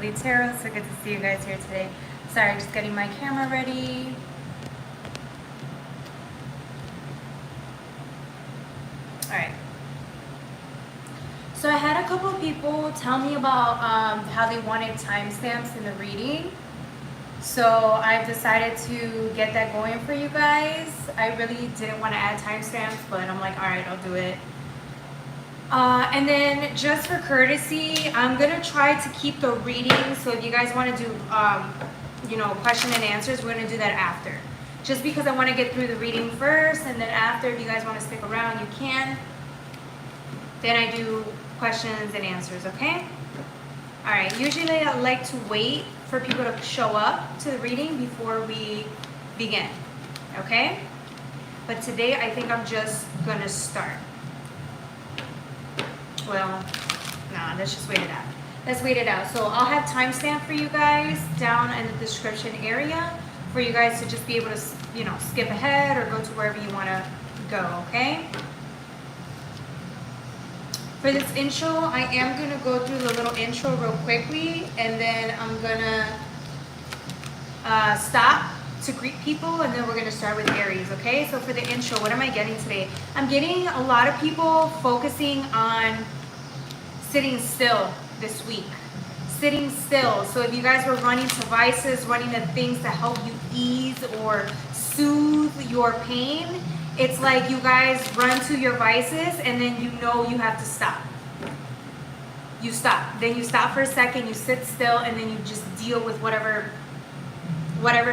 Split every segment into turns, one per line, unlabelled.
Lovely Tarot. So good to see you guys here today. Sorry, just getting my camera ready. Alright. So I had a couple of people tell me about how they wanted timestamps in the reading. So I've decided to get that going for you guys. I really didn't want to add timestamps, but I'm like, alright, I'll do it. And then just for courtesy, I'm going to try to keep the reading. So if you guys want to do, question and answers, we're going to do that after. Just because I want to get through the reading first, and then after, if you guys want to stick around, you can. Then I do questions and answers, okay? All right, usually I like to wait for people to show up to the reading before we begin, okay? But today, I think I'm just going to start. Well, nah, let's just wait it out. Let's wait it out. So I'll have timestamp for you guys down in the description area for you guys to just be able to, skip ahead or go to wherever you want to go, okay? For this intro, I am going to go through the little intro real quickly, and then I'm going to stop to greet people, and then we're going to start with Aries, okay? So for the intro, what am I getting today? I'm getting a lot of people focusing on sitting still this week. Sitting still. So if you guys were running to vices, running to things to help you ease or soothe your pain, it's like you guys run to your vices and then you have to stop. You stop. Then you stop for a second, you sit still, and then you just deal with whatever's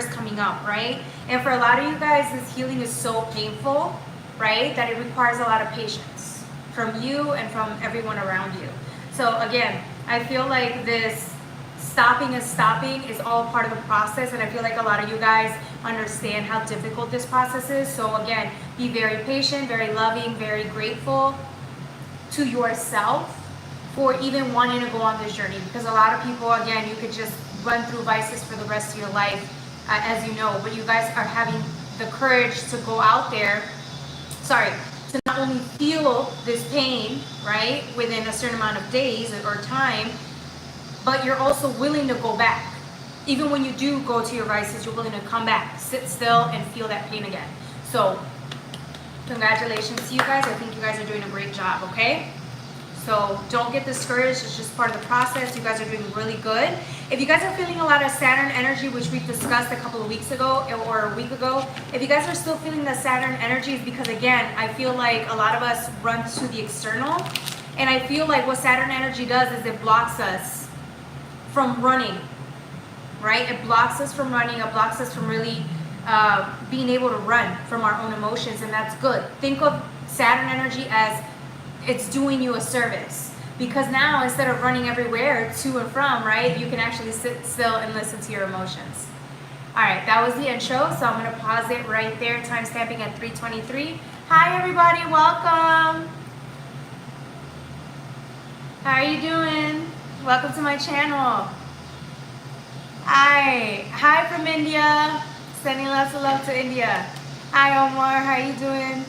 coming up, right? And for a lot of you guys, this healing is so painful, right, that it requires a lot of patience from you and from everyone around you. So again, I feel like this stopping is all part of the process, and I feel like a lot of you guys understand how difficult this process is. So again, be very patient, very loving, very grateful to yourself for even wanting to go on this journey, because a lot of people, again, you could just run through vices for the rest of your life, as you know, but you guys are having the courage to go out there, to not only feel this pain, right, within a certain amount of days or time, but you're also willing to go back. Even when you do go to your vices, you're willing to come back, sit still, and feel that pain again. So, congratulations to you guys. I think you guys are doing a great job, okay? So don't get discouraged. It's just part of the process. You guys are doing really good. If you guys are feeling a lot of Saturn energy, which we discussed a couple of weeks ago or a week ago, if you guys are still feeling the Saturn energy, it's because, again, I feel like a lot of us run to the external. And I feel like what Saturn energy does is it blocks us from running, right? It blocks us from running. It blocks us from really being able to run from our own emotions. And that's good. Think of Saturn energy as it's doing you a service, because now instead of running everywhere to and from, right, you can actually sit still and listen to your emotions. All right, that was the intro, so I'm going to pause it right there, time stamping at 3:23. Hi everybody, welcome. How are you doing? Welcome to my channel. Hi from India. Sending lots of love to India. Hi Omar, how are you doing?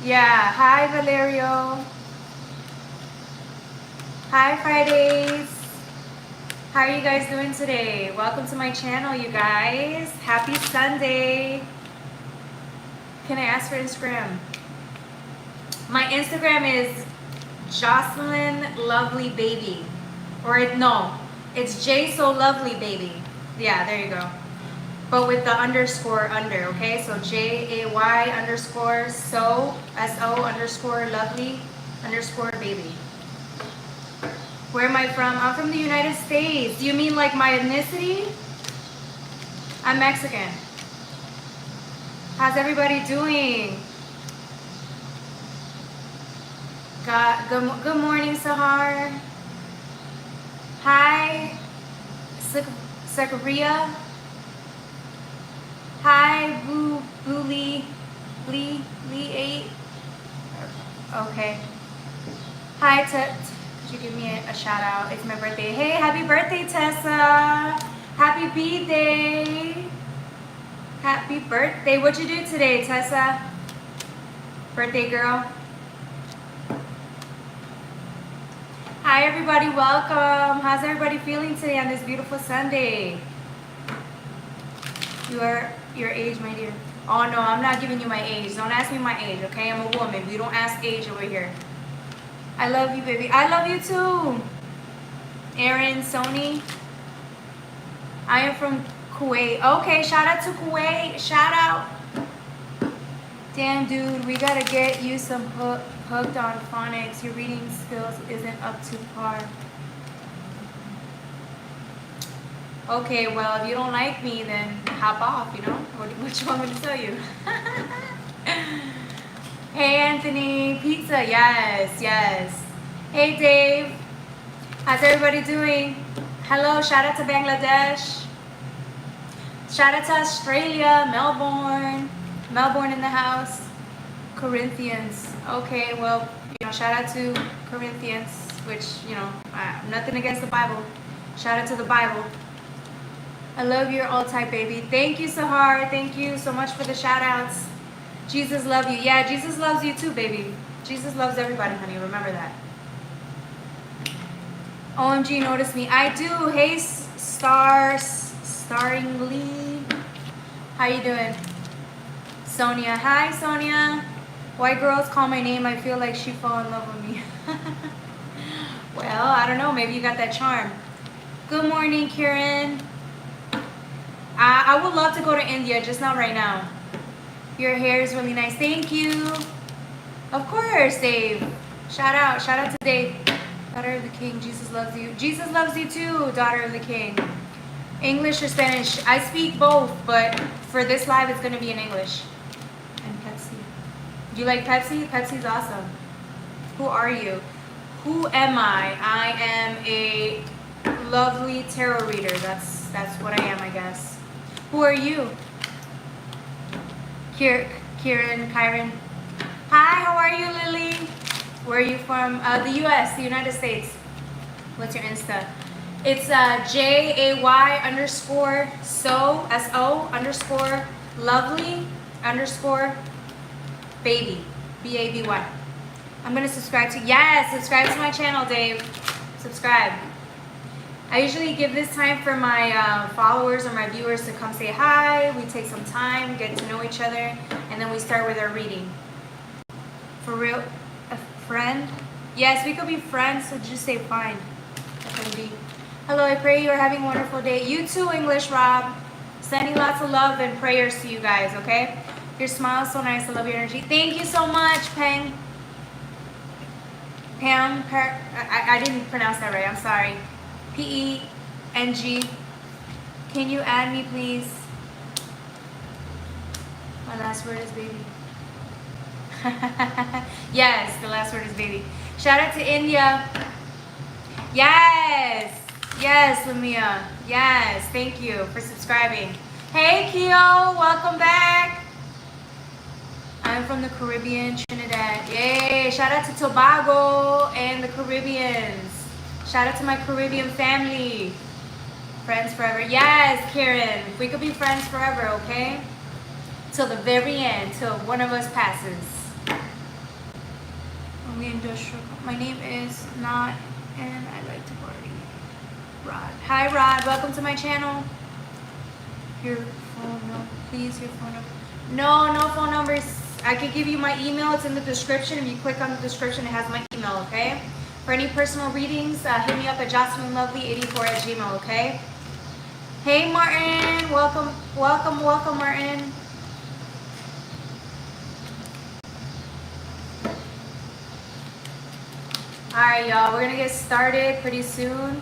Yeah, hi Valerio. Hi Fridays. How are you guys doing today? Welcome to my channel, you guys. Happy Sunday. Can I ask for Instagram? My Instagram is Jocelyn Lovely Baby. Or no, it's J So Lovely Baby. Yeah, there you go. But with the underscore under, okay? So JAY underscore so, SO underscore lovely underscore baby. Where am I from? I'm from the United States. Do you mean like my ethnicity? I'm Mexican. How's everybody doing? Good morning, Sahar. Hi, Zachariah. Hi, Lee 8. Okay. Hi, could you give me a shout out? It's my birthday. Hey, happy birthday, Tessa. Happy B-Day. Happy birthday. What'd you do today, Tessa? Birthday girl. Hi everybody, welcome. How's everybody feeling today on this beautiful Sunday? Your age, my dear. Oh no, I'm not giving you my age. Don't ask me my age, okay? I'm a woman. We don't ask age over here. I love you, baby. I love you too. Aaron, Sony. I am from Kuwait. Okay, shout out to Kuwait. Shout out. Damn, dude, we gotta get you some hooked on phonics. Your reading skills isn't up to par. Okay, well, if you don't like me, then hop off, you know? What you want me to tell you? Hey, Anthony. Pizza, yes, yes. Hey, Dave. How's everybody doing? Hello, shout out to Bangladesh. Shout out to Australia, Melbourne. Melbourne in the house. Corinthians. Okay, well, you know, shout out to Corinthians, which, you know, nothing against the Bible. Shout out to the Bible. I love your all type, baby. Thank you, Sahar. Thank you so much for the shout outs. Jesus love you. Yeah, Jesus loves you too, baby. Jesus loves everybody, honey. Remember that. OMG, notice me. I do. Hey, Starringly. How you doing? Sonia. Hi, Sonia. White girls call my name. I feel like she fall in love with me. Well, I don't know. Maybe you got that charm. Good morning, Kieran. I would love to go to India, just not right now. Your hair is really nice. Thank you. Of course, Dave. Shout out to Dave. Daughter of the King, Jesus loves you. Jesus loves you too, daughter of the King. English or Spanish? I speak both, but for this live, it's going to be in English. And Pepsi. Do you like Pepsi? Pepsi's awesome. Who are you? Who am I? I am a lovely tarot reader. That's what I am, I guess. Who are you? Kieran, Kyron. Hi, how are you, Lily? Where are you from? The U.S., the United States. What's your Insta? It's JAY_so, S-O _ lovely _ baby, B-A-B-Y. I'm going to subscribe to, yes, subscribe to my channel, Dave. Subscribe. I usually give this time for my followers or my viewers to come say hi. We take some time, get to know each other, and then we start with our reading. For real, a friend? Yes, we could be friends, so just say fine. FNB. Hello, I pray you are having a wonderful day. You too, English Rob. Sending lots of love and prayers to you guys, okay? Your smile is so nice. I love your energy. Thank you so much, Pam. I didn't pronounce that right. I'm sorry. P-E-N-G. Can you add me, please? My last word is baby. Yes, the last word is baby. Shout out to India. Yes. Yes, Lamia. Yes, thank you for subscribing. Hey, Keo. Welcome back. I'm from the Caribbean, Trinidad. Yay. Shout out to Tobago and the Caribbeans. Shout out to my Caribbean family. Friends forever. Yes, Karen. We could be friends forever, okay? Till the very end, till one of us passes. Only industrial. My name is Not, and I like to party. Rod. Hi, Rod. Welcome to my channel. Your phone number, please. Your phone number. No phone numbers. I could give you my email. It's in the description. If you click on the description, it has my email, okay? For any personal readings, hit me up at JocelynLovely84@gmail.com, okay? Hey, Martin. Welcome, Martin. All right, y'all. We're going to get started pretty soon.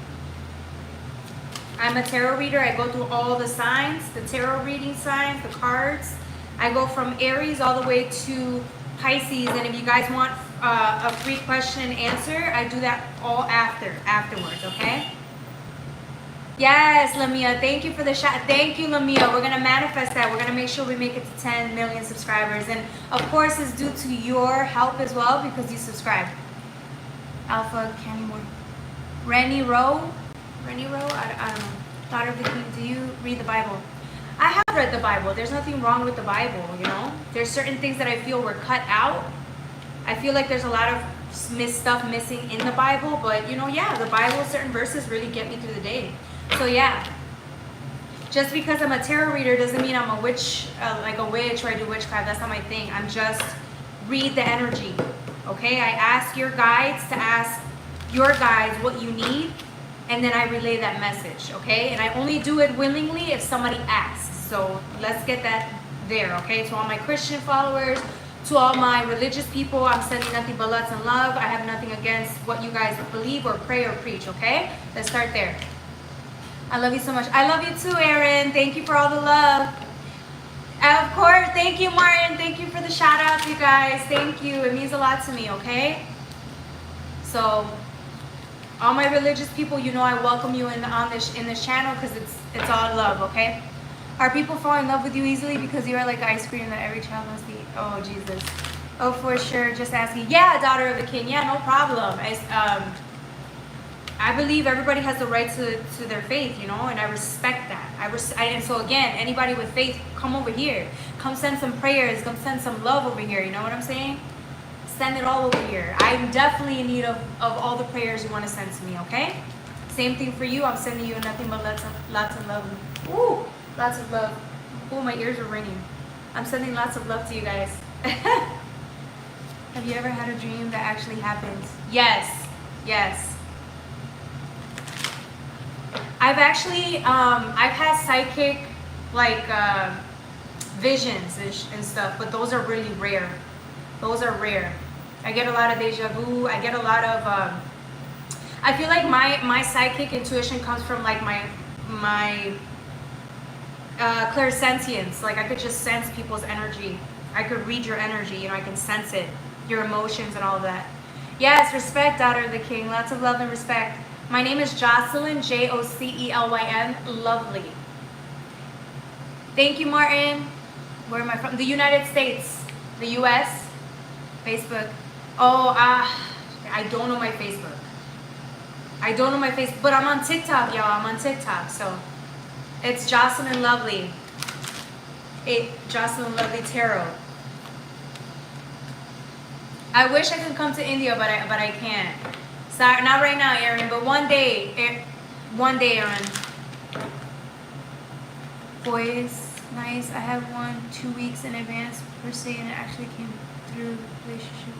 I'm a tarot reader. I go through all the signs, the tarot reading signs, the cards. I go from Aries all the way to Pisces, and if you guys want a free question and answer, I do that all afterwards, okay? Yes, Lamia, thank you for the shot. Thank you, Lamia. We're going to manifest that. We're going to make sure we make it to 10 million subscribers, and of course it's due to your help as well because you subscribe. Alpha Cannymore. Rennie Rowe? I don't know. Daughter of the King, do you read the Bible? I have read the Bible. There's nothing wrong with the Bible, you know? There's certain things that I feel were cut out. I feel like there's a lot of stuff missing in the Bible, but you know, yeah, the Bible, certain verses really get me through the day. So yeah, just because I'm a tarot reader doesn't mean I'm a witch, like a witch, or I do witchcraft. That's not my thing. I'm just read the energy, okay? I ask your guides to ask your guides what you need, and then I relay that message, okay? And I only do it willingly if somebody asks. So let's get that there, okay? To all my Christian followers, to all my religious people, I'm sending nothing but lots and love. I have nothing against what you guys believe or pray or preach, okay? Let's start there. I love you so much. I love you too, Aaron. Thank you for all the love. Of course, thank you, Martin. Thank you for the shout outs, you guys. Thank you. It means a lot to me, okay? So, all my religious people, you know I welcome you in this channel because it's all love, okay? Are people fall in love with you easily because you are like ice cream that every child must eat? Oh, Jesus. Oh, for sure. Just asking. Yeah, daughter of the king. Yeah, no problem. I believe everybody has the right to their faith, you know, and I respect that. And so again, anybody with faith, come over here. Come send some prayers. Come send some love over here. You know what I'm saying? Send it all over here. I'm definitely in need of all the prayers you want to send to me, okay? Same thing for you. I'm sending you nothing but lots of love. Ooh, lots of love. Ooh, my ears are ringing. I'm sending lots of love to you guys. Have you ever had a dream that actually happened? Yes. Yes. I've actually, I've had psychic, like, visions and stuff, but those are really rare. Those are rare. I get a lot of deja vu. I get a lot of, I feel like my psychic intuition comes from, like, my clairsentience. Like, I could just sense people's energy. I could read your energy, you know, I can sense it, your emotions and all of that. Yes, respect, daughter of the king. Lots of love and respect. My name is Jocelyn, Jocelyn, lovely. Thank you, Martin. Where am I from? The United States, the US, Facebook. Oh, I don't know my Facebook. I don't know my Facebook, but I'm on TikTok, y'all. I'm on TikTok, so it's Jocelyn Lovely. Jocelyn Lovely Tarot. I wish I could come to India, but I can't. Sorry, not right now, Aaron, but one day, Aaron. Voice, nice. I have one 2 weeks in advance per se, and it actually came through relationship.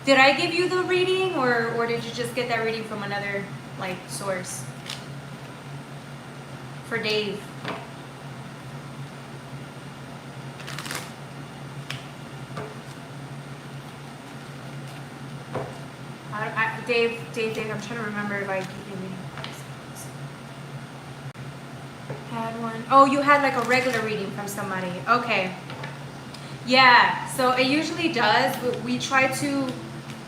Did I give you the reading, or did you just get that reading from another, like, source? For Dave. Dave, I'm trying to remember if I gave you a reading. Had one. Oh, you had like a regular reading from somebody. Okay. Yeah, so it usually does. We try to,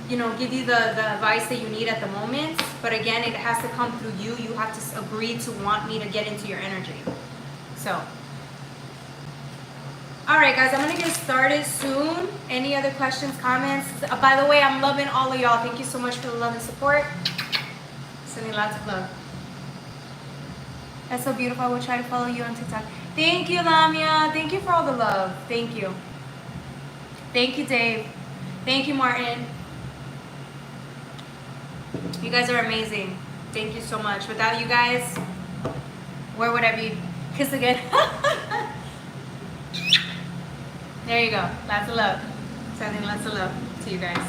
you know, give you the advice that you need at the moment. But again, it has to come through you. You have to agree to want me to get into your energy. So. All right, guys, I'm going to get started soon. Any other questions, comments? By the way, I'm loving all of y'all. Thank you so much for the love and support. Sending lots of love. That's so beautiful. I will try to follow you on TikTok. Thank you, Lamia. Thank you for all the love. Thank you. Thank you, Dave. Thank you, Martin. You guys are amazing. Thank you so much. Without you guys, where would I be? Kiss again. There you go. Lots of love. Sending lots of love to you guys.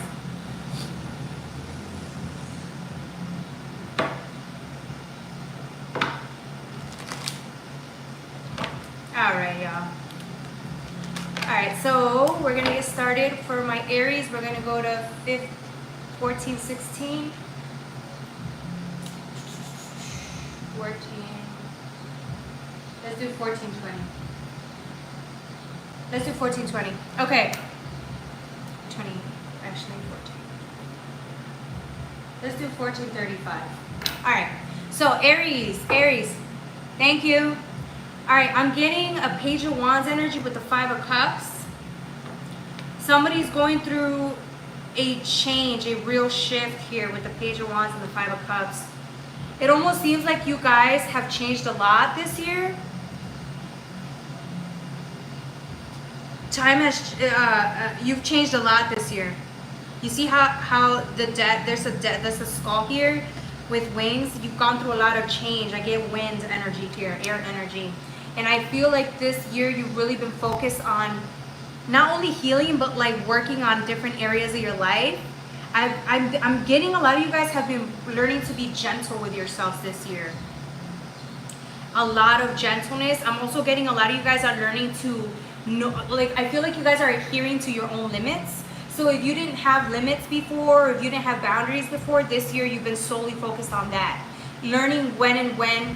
Alright, y'all. Alright, so we're going to get started. For my Aries, we're going to go to 14, 16. 14. Let's do 14, 20. Let's do 14, 20. Okay. 20, actually 14. Let's do 14, 35. All right. So Aries. Thank you. All right. I'm getting a Page of Wands energy with the 5 of Cups. Somebody's going through a change, a real shift here with the Page of Wands and the 5 of Cups. It almost seems like you guys have changed a lot this year. Time has, you've changed a lot this year. You see how there's a skull here with wings. You've gone through a lot of change. I get wind energy here, air energy. And I feel like this year you've really been focused on not only healing, but like working on different areas of your life. I'm getting a lot of you guys have been learning to be gentle with yourselves this year. A lot of gentleness. I'm also getting a lot of you guys are learning to know, like, I feel like you guys are adhering to your own limits. So if you didn't have limits before, or if you didn't have boundaries before, this year you've been solely focused on that. Learning when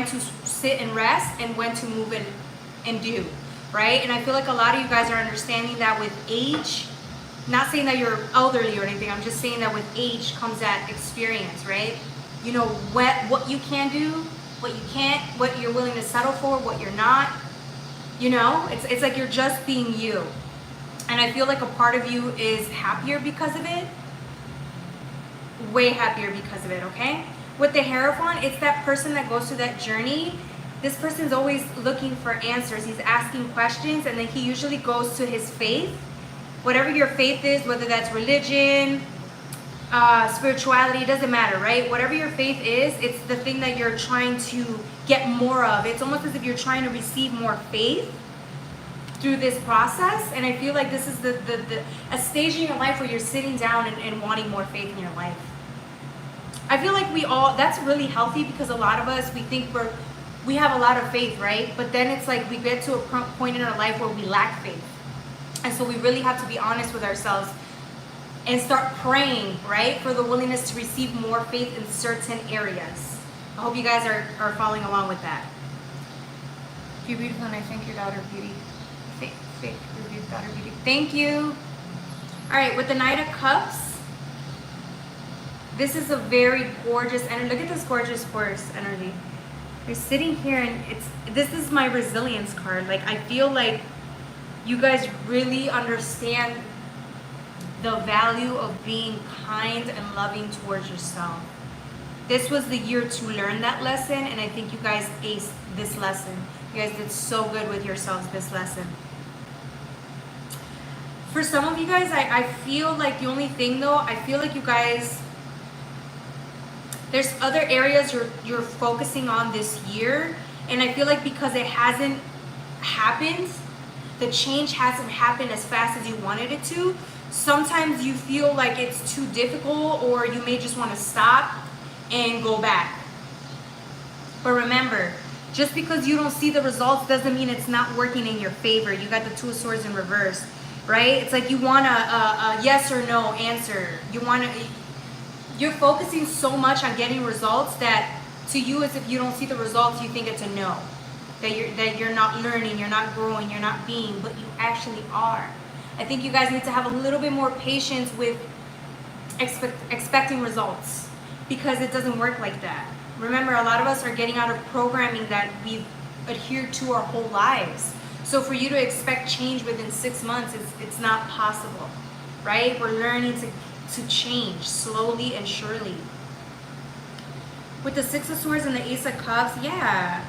to sit and rest and when to move and do, right? And I feel like a lot of you guys are understanding that with age. Not saying that you're elderly or anything, I'm just saying that with age comes that experience, right? You know what you can do, what you can't, what you're willing to settle for, what you're not. You know, it's like you're just being you. And I feel like a part of you is happier because of it. Way happier because of it, okay? With the Hierophant, it's that person that goes through that journey. This person's always looking for answers. He's asking questions, and then he usually goes to his faith. Whatever your faith is, whether that's religion, spirituality, doesn't matter, right? Whatever your faith is, it's the thing that you're trying to get more of. It's almost as if you're trying to receive more faith through this process. And I feel like this is a stage in your life where you're sitting down and wanting more faith in your life. I feel like that's really healthy, because a lot of us, we think we have a lot of faith, right? But then it's like we get to a point in our life where we lack faith. And so we really have to be honest with ourselves and start praying, right, for the willingness to receive more faith in certain areas. I hope you guys are following along with that. You're beautiful, and I thank your daughter, Beauty. Thank your daughter, Beauty. Thank you. All right, with the Knight of Cups, this is a very gorgeous energy. Look at this gorgeous horse energy. You're sitting here, and this is my resilience card. Like, I feel like you guys really understand the value of being kind and loving towards yourself. This was the year to learn that lesson, and I think you guys aced this lesson. You guys did so good with yourselves this lesson. For some of you guys, I feel like the only thing though, I feel like you guys, there's other areas you're focusing on this year, and I feel like because it hasn't happened, the change hasn't happened as fast as you wanted it to. Sometimes you feel like it's too difficult, or you may just want to stop and go back. But remember, just because you don't see the results doesn't mean it's not working in your favor. You got the Two of Swords in reverse, right? It's like you want a yes or no answer. You're focusing so much on getting results that to you, as if you don't see the results, you think it's a no. That you're not learning, you're not growing, you're not being, but you actually are. I think you guys need to have a little bit more patience with expecting results, because it doesn't work like that. Remember, a lot of us are getting out of programming that we've adhered to our whole lives. So for you to expect change within 6 months, it's not possible, right? We're learning to change slowly and surely. With the Six of Swords and the Ace of Cups, yeah.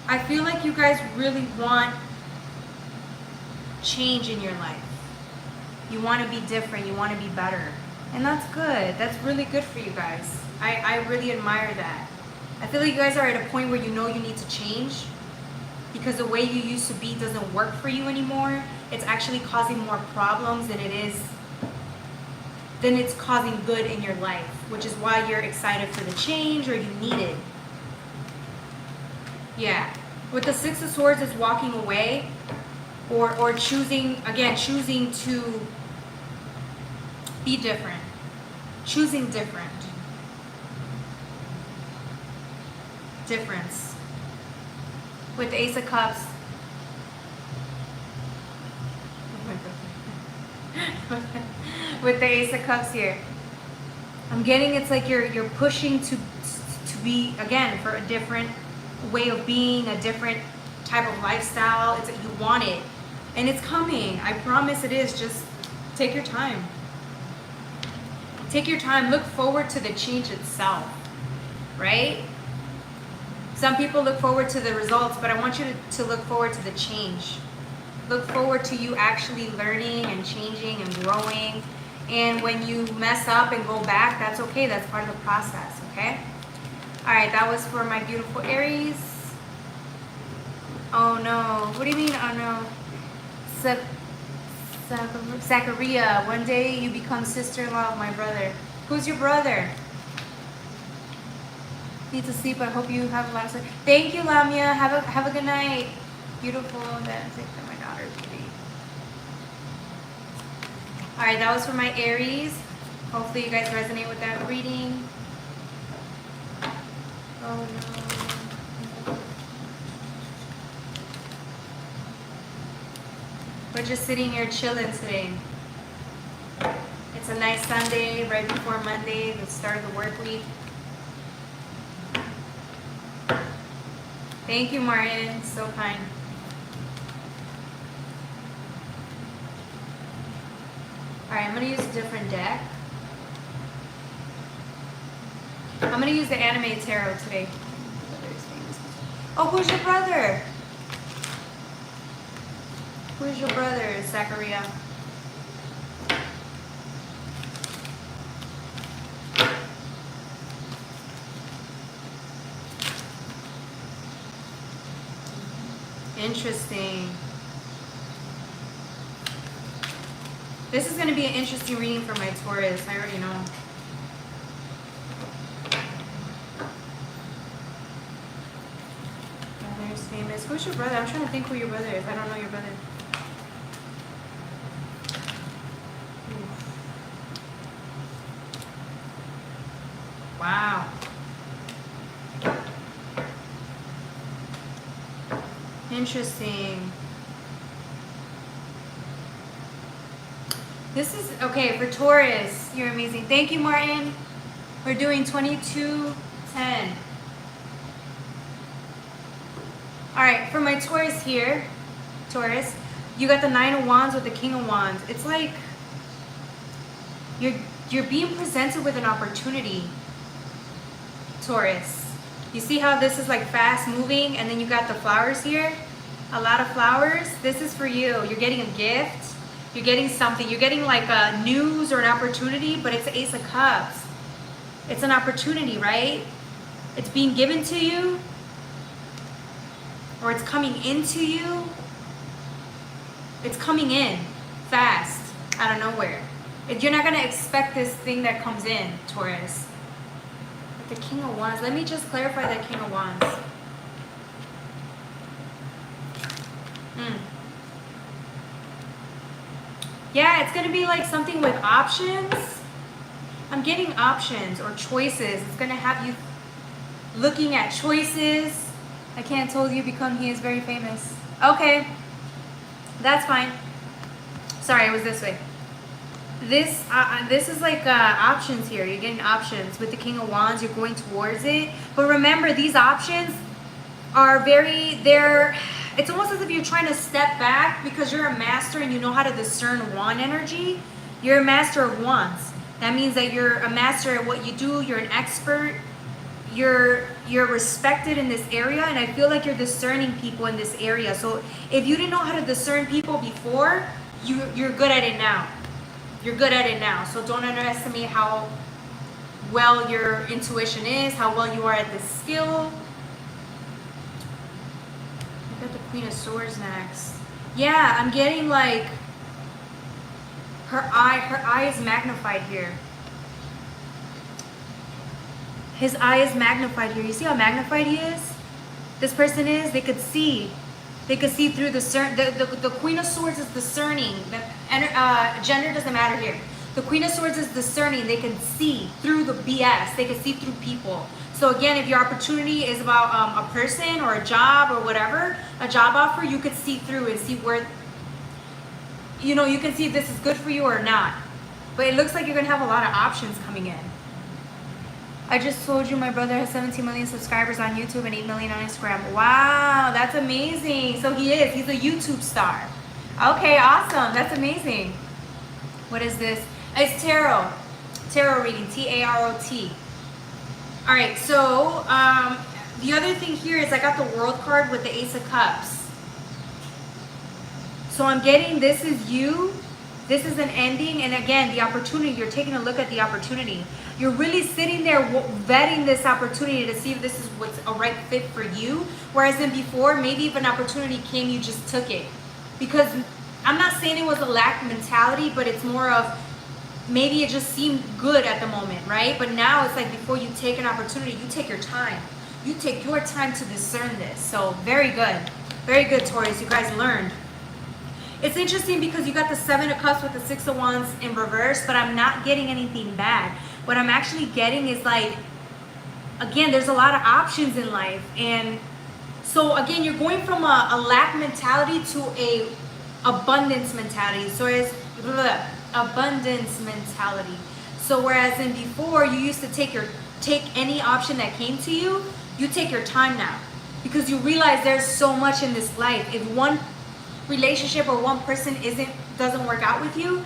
I feel like you guys really want change in your life. You want to be different. You want to be better. And that's good. That's really good for you guys. I really admire that. I feel like you guys are at a point where you know you need to change, because the way you used to be doesn't work for you anymore. It's actually causing more problems than it's causing good in your life, which is why you're excited for the change, or you need it. Yeah. With the Six of Swords, it's walking away, or choosing to be different. Choosing different. Difference. With the Ace of Cups, with the Ace of Cups here, I'm getting it's like you're pushing to be, again, for a different way of being, a different type of lifestyle. It's you want it, and it's coming. I promise it is. Just take your time. Take your time. Look forward to the change itself, right? Some people look forward to the results, but I want you to look forward to the change. Look forward to you actually learning and changing and growing And when you mess up and go back, that's okay. That's part of the process, okay? All right, that was for my beautiful Aries. Oh no, what do you mean, oh no? Zachariah, one day you become sister-in-law of my brother. Who's your brother? Need to sleep. I hope you have a lot of sleep. Thank you, Lamia. Have a good night. Beautiful. That's it for my daughter, beauty. All right, that was for my Aries. Hopefully you guys resonate with that reading. Oh no. We're just sitting here chilling today. It's a nice Sunday right before Monday, the start of the work week. Thank you, Martin. So kind. Alright, I'm going to use a different deck. I'm going to use the Anime Tarot today. Oh, who's your brother? Who's your brother, Zachariah? Interesting. This is going to be an interesting reading for my Taurus. I already know. Brother's famous. Who's your brother? I'm trying to think who your brother is. I don't know your brother. Wow. Interesting. This is, okay, for Taurus, you're amazing. Thank you, Martin. We're doing 2210. All right, for my Taurus here, Taurus, you got the 9 of Wands with the King of Wands. It's like you're being presented with an opportunity, Taurus. You see how this is like fast moving, and then you got the flowers here? A lot of flowers. This is for you. You're getting a gift. You're getting something. You're getting like a news or an opportunity, but it's the Ace of Cups. It's an opportunity, right? It's being given to you, or it's coming into you. It's coming in fast, out of nowhere. You're not going to expect this thing that comes in, Taurus. The King of Wands. Let me just clarify that King of Wands. Yeah, it's going to be like something with options. I'm getting options or choices. It's going to have you looking at choices. I can't told you become he is very famous. Okay. That's fine. Sorry, it was this way. This is like options here. You're getting options with the King of Wands. You're going towards it, but remember, these options are it's almost as if you're trying to step back because you're a master and you know how to discern wand energy. You're a master of wands. That means that you're a master at what you do. You're an expert. You're respected in this area, and I feel like you're discerning people in this area. So if you didn't know how to discern people before, you're good at it now. You're good at it now. So don't underestimate how well your intuition is, how well you are at this skill. I got the Queen of Swords next. Yeah, I'm getting like her eye is magnified here. His eye is magnified here. You see how magnified he is? This person is, they could see. They could see through the Queen of Swords is discerning. Gender doesn't matter here. The Queen of Swords is discerning. They can see through the BS. They can see through people. So again, if your opportunity is about a person or a job or whatever, a job offer, you could see through and see where, you know, you can see if this is good for you or not. But it looks like you're going to have a lot of options coming in. I just told you my brother has 17 million subscribers on YouTube and 8 million on Instagram. Wow, that's amazing. So he's a YouTube star. Okay, awesome. That's amazing. What is this? It's tarot. Tarot reading, T-A-R-O-T. All right, so the other thing here is I got the World card with the Ace of Cups. So I'm getting this is you This is an ending, and again, the opportunity, you're taking a look at the opportunity. You're really sitting there vetting this opportunity to see if this is what's a right fit for you. Whereas in before, maybe if an opportunity came, you just took it. Because I'm not saying it was a lack mentality, but it's more of maybe it just seemed good at the moment, right? But now it's like before you take an opportunity, you take your time. You take your time to discern this. So very good. Very good, Taurus. You guys learned. It's interesting because you got the 7 of Cups with the 6 of Wands in reverse, but I'm not getting anything bad. What I'm actually getting is like, again, there's a lot of options in life. And so again, you're going from a lack mentality to a abundance mentality. So it's abundance mentality. So whereas in before, you used to take any option that came to you, you take your time now. Because you realize there's so much in this life. If one relationship or one person doesn't work out with you,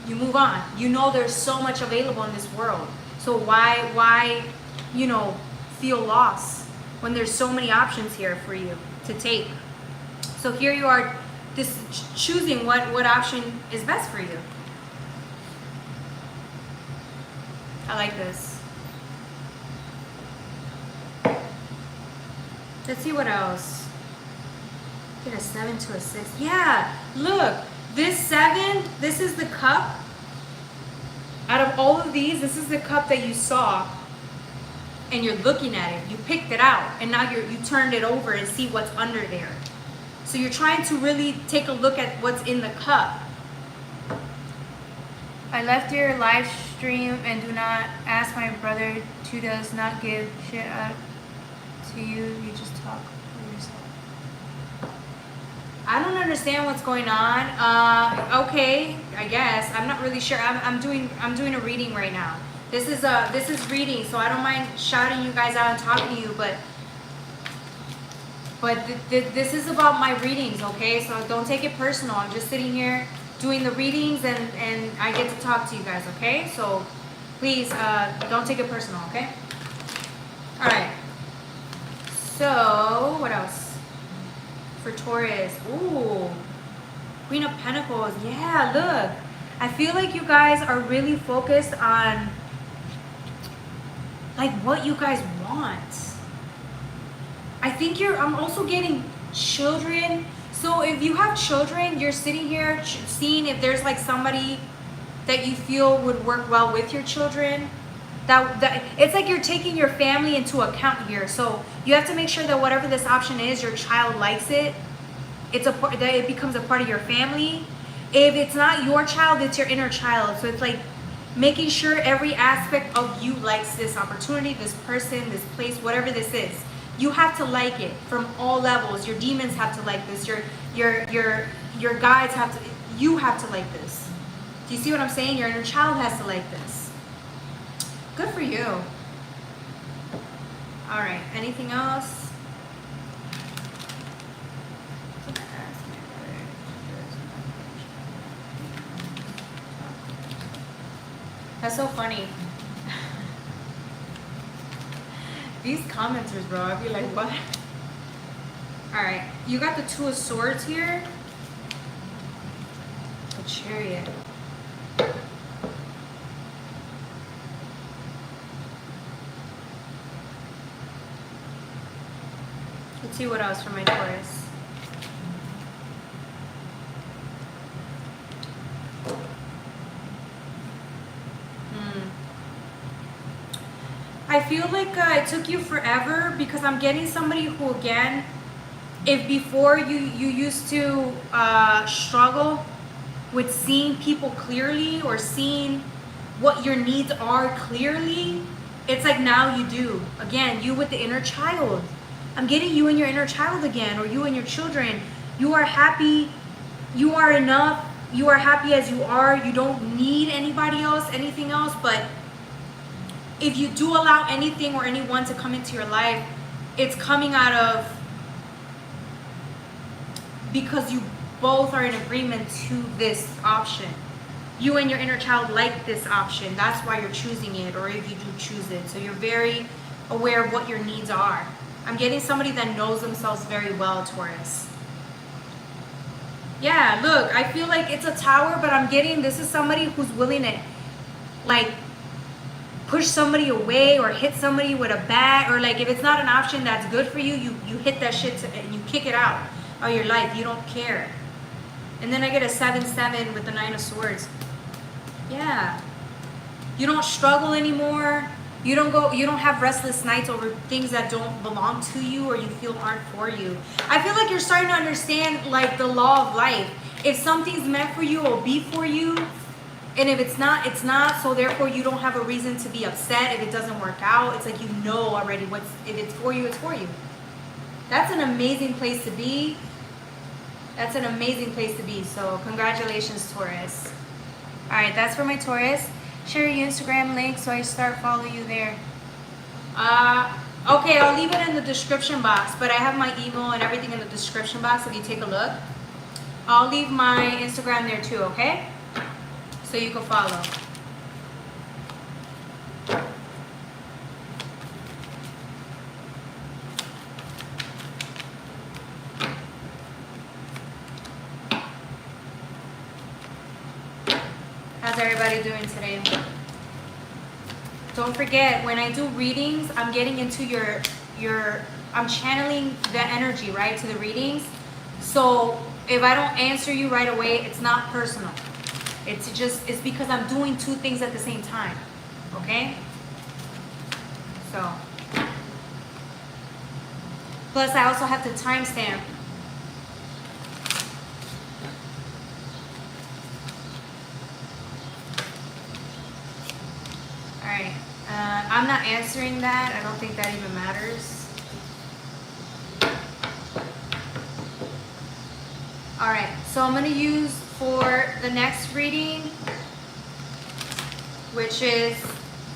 you move on. You know there's so much available in this world. So why feel lost when there's so many options here for you to take? So here you are choosing what option is best for you. I like this. Let's see what else. Get a 7 to a 6. Yeah, look. This 7, this is the cup. Out of all of these, this is the cup that you saw. And you're looking at it. You picked it out. And now you turned it over and see what's under there. So you're trying to really take a look at what's in the cup. I left your live stream and do not ask my brother to does not give shit out to you. You just talk for yourself. I don't understand what's going on. Okay, I guess. I'm not really sure. I'm doing a reading right now. This is reading, so I don't mind shouting you guys out and talking to you, but this is about my readings, okay? So don't take it personal. I'm just sitting here doing the readings and I get to talk to you guys, okay? So please don't take it personal, okay? All right. So what else? For Taurus, ooh, Queen of Pentacles. Yeah, look, I feel like you guys are really focused on like what you guys want. I think I'm also getting children. So if you have children, you're sitting here seeing if there's like somebody that you feel would work well with your children. That it's like you're taking your family into account here. So you have to make sure that whatever this option is, your child likes it. That it becomes a part of your family. If it's not your child, it's your inner child. So it's like making sure every aspect of you likes this opportunity, this person, this place, whatever this is. You have to like it from all levels. Your demons have to like this. Your guides have to. You have to like this. Do you see what I'm saying? Your inner child has to like this. Good for you. All right. Anything else? That's so funny. These commenters, bro. I'd be like, what? All right. You got the 2 of Swords here. The Chariot. Let's see what else for my Taurus. I feel like it took you forever because I'm getting somebody who, again, if before you used to struggle with seeing people clearly or seeing what your needs are clearly, it's like now you do. Again, you with the inner child. I'm getting you and your inner child again, or you and your children. You are happy. You are enough. You are happy as you are. You don't need anybody else, anything else. But if you do allow anything or anyone to come into your life, it's coming out of because you both are in agreement to this option. You and your inner child like this option. That's why you're choosing it, or if you do choose it. So you're very aware of what your needs are. I'm getting somebody that knows themselves very well, Taurus. Yeah, look, I feel like it's a Tower, but I'm getting, this is somebody who's willing to, like, push somebody away or hit somebody with a bat, or like if it's not an option that's good for you, you hit that shit and you kick it out of your life. You don't care. And then I get a 7-7 with the 9 of Swords. Yeah. You don't struggle anymore. You don't have restless nights over things that don't belong to you or you feel aren't for you. I feel like you're starting to understand like the law of life. If something's meant for you, it'll be for you. And if it's not, it's not. So therefore you don't have a reason to be upset if it doesn't work out. It's like you know already if it's for you, it's for you. That's an amazing place to be. That's an amazing place to be. So congratulations, Taurus. All right, that's for my Taurus. Share your Instagram link so I start following you there. Okay, I'll leave it in the description box, but I have my email and everything in the description box if you take a look. I'll leave my Instagram there too, okay? So you can follow. How's everybody doing today? Don't forget, when I do readings, I'm getting into I'm channeling the energy, right, to the readings. So if I don't answer you right away, it's not personal. It's because I'm doing two things at the same time, okay? So, plus I also have to timestamp. Alright, I'm not answering that. I don't think that even matters. Alright, so I'm going to use for the next reading, which is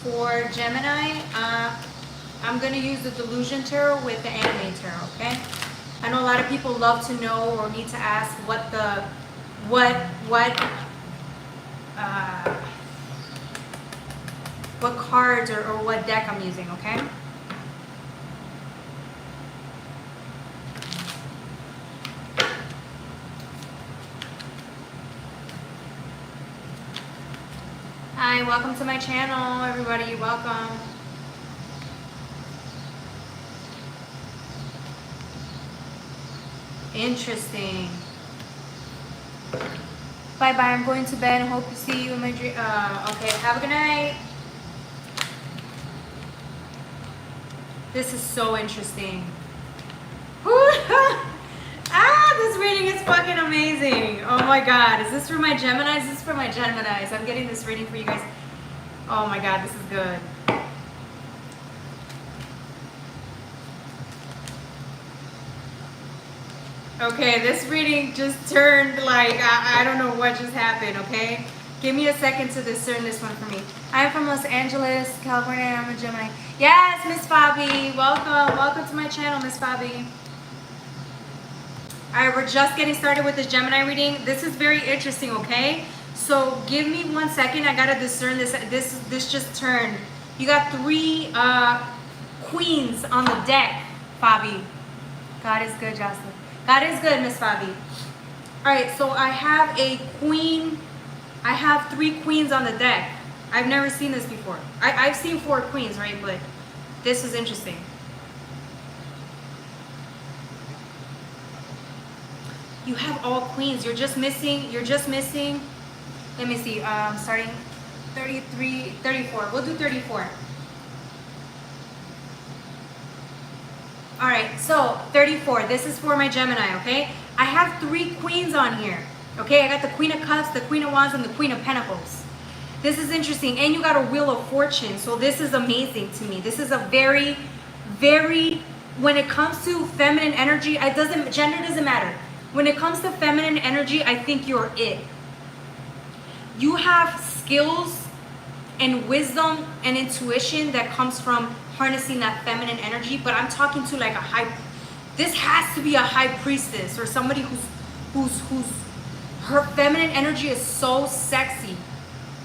for Gemini, I'm going to use the Delusion Tarot with the Anime Tarot, okay? I know a lot of people love to know or need to ask what cards or what deck I'm using, okay? Hi, welcome to my channel, everybody. Welcome. Interesting. Bye-bye. I'm going to bed and hope to see you in my dream. Okay, have a good night. This is so interesting. This reading is fucking amazing. Oh my god. Is this for my Geminis? This is for my Geminis. I'm getting this reading for you guys. Oh my god, this is good. Okay, this reading just turned like, I don't know what just happened, okay? Give me a second to discern this one for me. I'm from Los Angeles, California. I'm a Gemini. Yes, Miss Fabi. Welcome. Welcome to my channel, Miss Fabi. All right, we're just getting started with this Gemini reading. This is very interesting, okay? So give me 1 second. I got to discern this. This just turned. You got 3 queens on the deck, Fabi. God is good, Jocelyn. God is good, Miss Fabi. All right, so I have a queen. I have 3 queens on the deck. I've never seen this before. I've seen 4 queens, right? But this is interesting. You have all queens. You're just missing. Let me see. Starting 33, 34. We'll do 34. All right, so 34. This is for my Gemini, okay? I have 3 queens on here. Okay, I got the Queen of Cups, the Queen of Wands, and the Queen of Pentacles. This is interesting. And you got a Wheel of Fortune. So this is amazing to me. This is a very, very, when it comes to feminine energy, gender doesn't matter. When it comes to feminine energy, I think you're it. You have skills and wisdom and intuition that comes from harnessing that feminine energy, but I'm talking to like this has to be a high priestess or somebody who's her feminine energy is so sexy.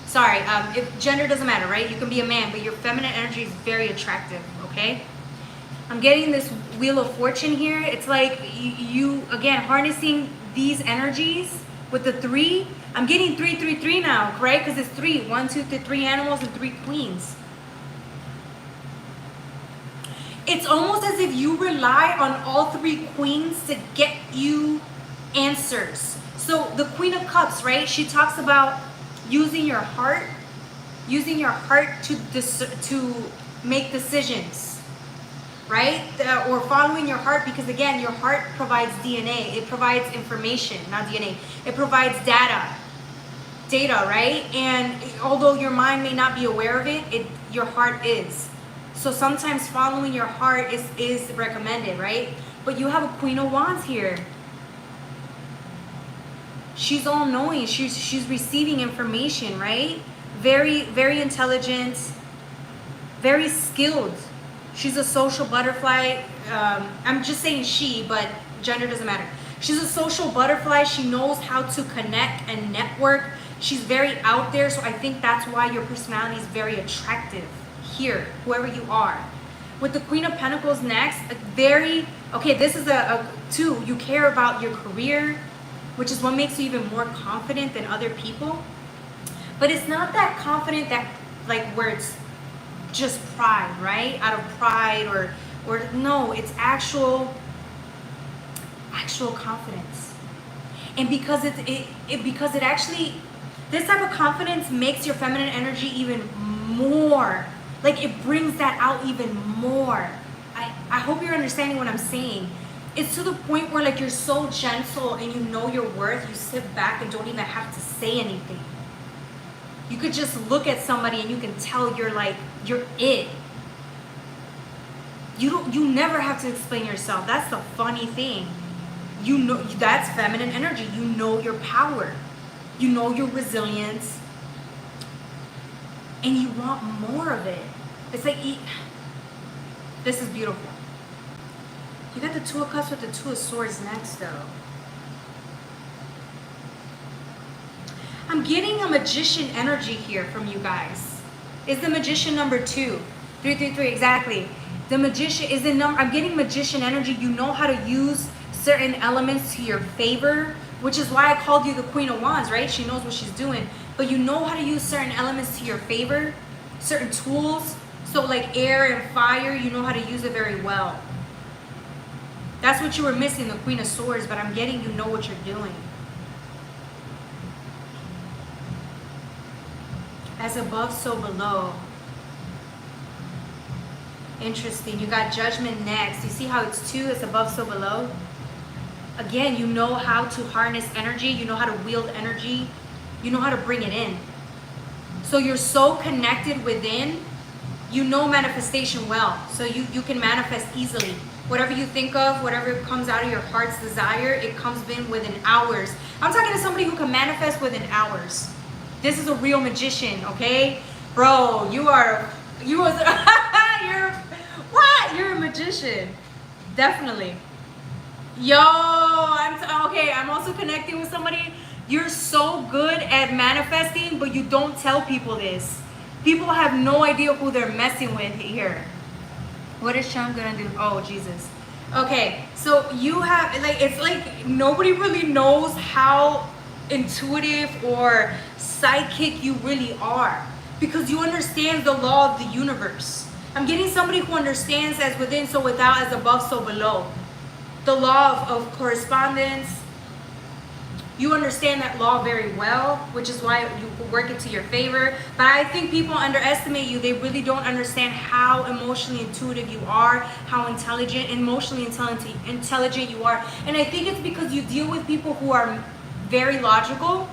Sorry, if gender doesn't matter, right? You can be a man, but your feminine energy is very attractive, okay? I'm getting this Wheel of Fortune here. It's like you again, harnessing these energies with the 3, I'm getting 333 now, right? Because it's 3, 1, 2, 3 animals and 3 queens. It's almost as if you rely on all 3 queens to get you answers. So the Queen of Cups, right? She talks about using your heart to make decisions, right? Or following your heart, because again, your heart provides DNA. It provides information, not DNA. It provides data, right? And although your mind may not be aware of it, your heart is. So sometimes following your heart is recommended, right? But you have a Queen of Wands here. She's all knowing. She's receiving information, right? Very, very intelligent, very skilled. She's a social butterfly. I'm just saying she, but gender doesn't matter. She's a social butterfly. She knows how to connect and network. She's very out there. So I think that's why your personality is very attractive here, whoever you are. With the Queen of Pentacles next, this is a 2. You care about your career, which is what makes you even more confident than other people. But it's not that confident that where it's just pride, right? Out of pride or no, it's actual confidence. And because it actually, this type of confidence makes your feminine energy even more, it brings that out even more. I hope you're understanding what I'm saying. It's to the point where you're so gentle and you know your worth, you sit back and don't even have to say anything. You could just look at somebody and you can tell you're it. You never have to explain yourself. That's the funny thing. You know, that's feminine energy. You know your power. You know your resilience. And you want more of it. It's this is beautiful. You got the 2 of Cups with the 2 of Swords next though. I'm getting a Magician energy here from you guys. Is the Magician number 2? 333, exactly. The Magician is the number. I'm getting Magician energy. You know how to use certain elements to your favor, which is why I called you the Queen of Wands, right? She knows what she's doing. But you know how to use certain elements to your favor, certain tools. So air and fire, you know how to use it very well. That's what you were missing, the Queen of Swords, but I'm getting you know what you're doing. As above, so below. Interesting. You got Judgment next. You see how it's 2, as above, so below? Again, you know how to harness energy. You know how to wield energy. You know how to bring it in. So you're so connected within. You know manifestation well. So you can manifest easily. Whatever you think of, whatever comes out of your heart's desire, it comes in within hours. I'm talking to somebody who can manifest within hours. This is a real magician, okay? Bro, you're what? You're a magician. Definitely. Yo, I'm also connecting with somebody. You're so good at manifesting, but you don't tell people this. People have no idea who they're messing with here. What is Sean gonna do? Oh, Jesus. Okay, so you have, it's nobody really knows how intuitive or psychic you really are, because you understand the law of the universe. I'm getting somebody who understands as within, so without, as above, so below. The law of correspondence. You understand that law very well, which is why you work it to your favor. But I think people underestimate you. They really don't understand how emotionally intuitive you are, how emotionally intelligent you are. And I think it's because you deal with people who are very logical.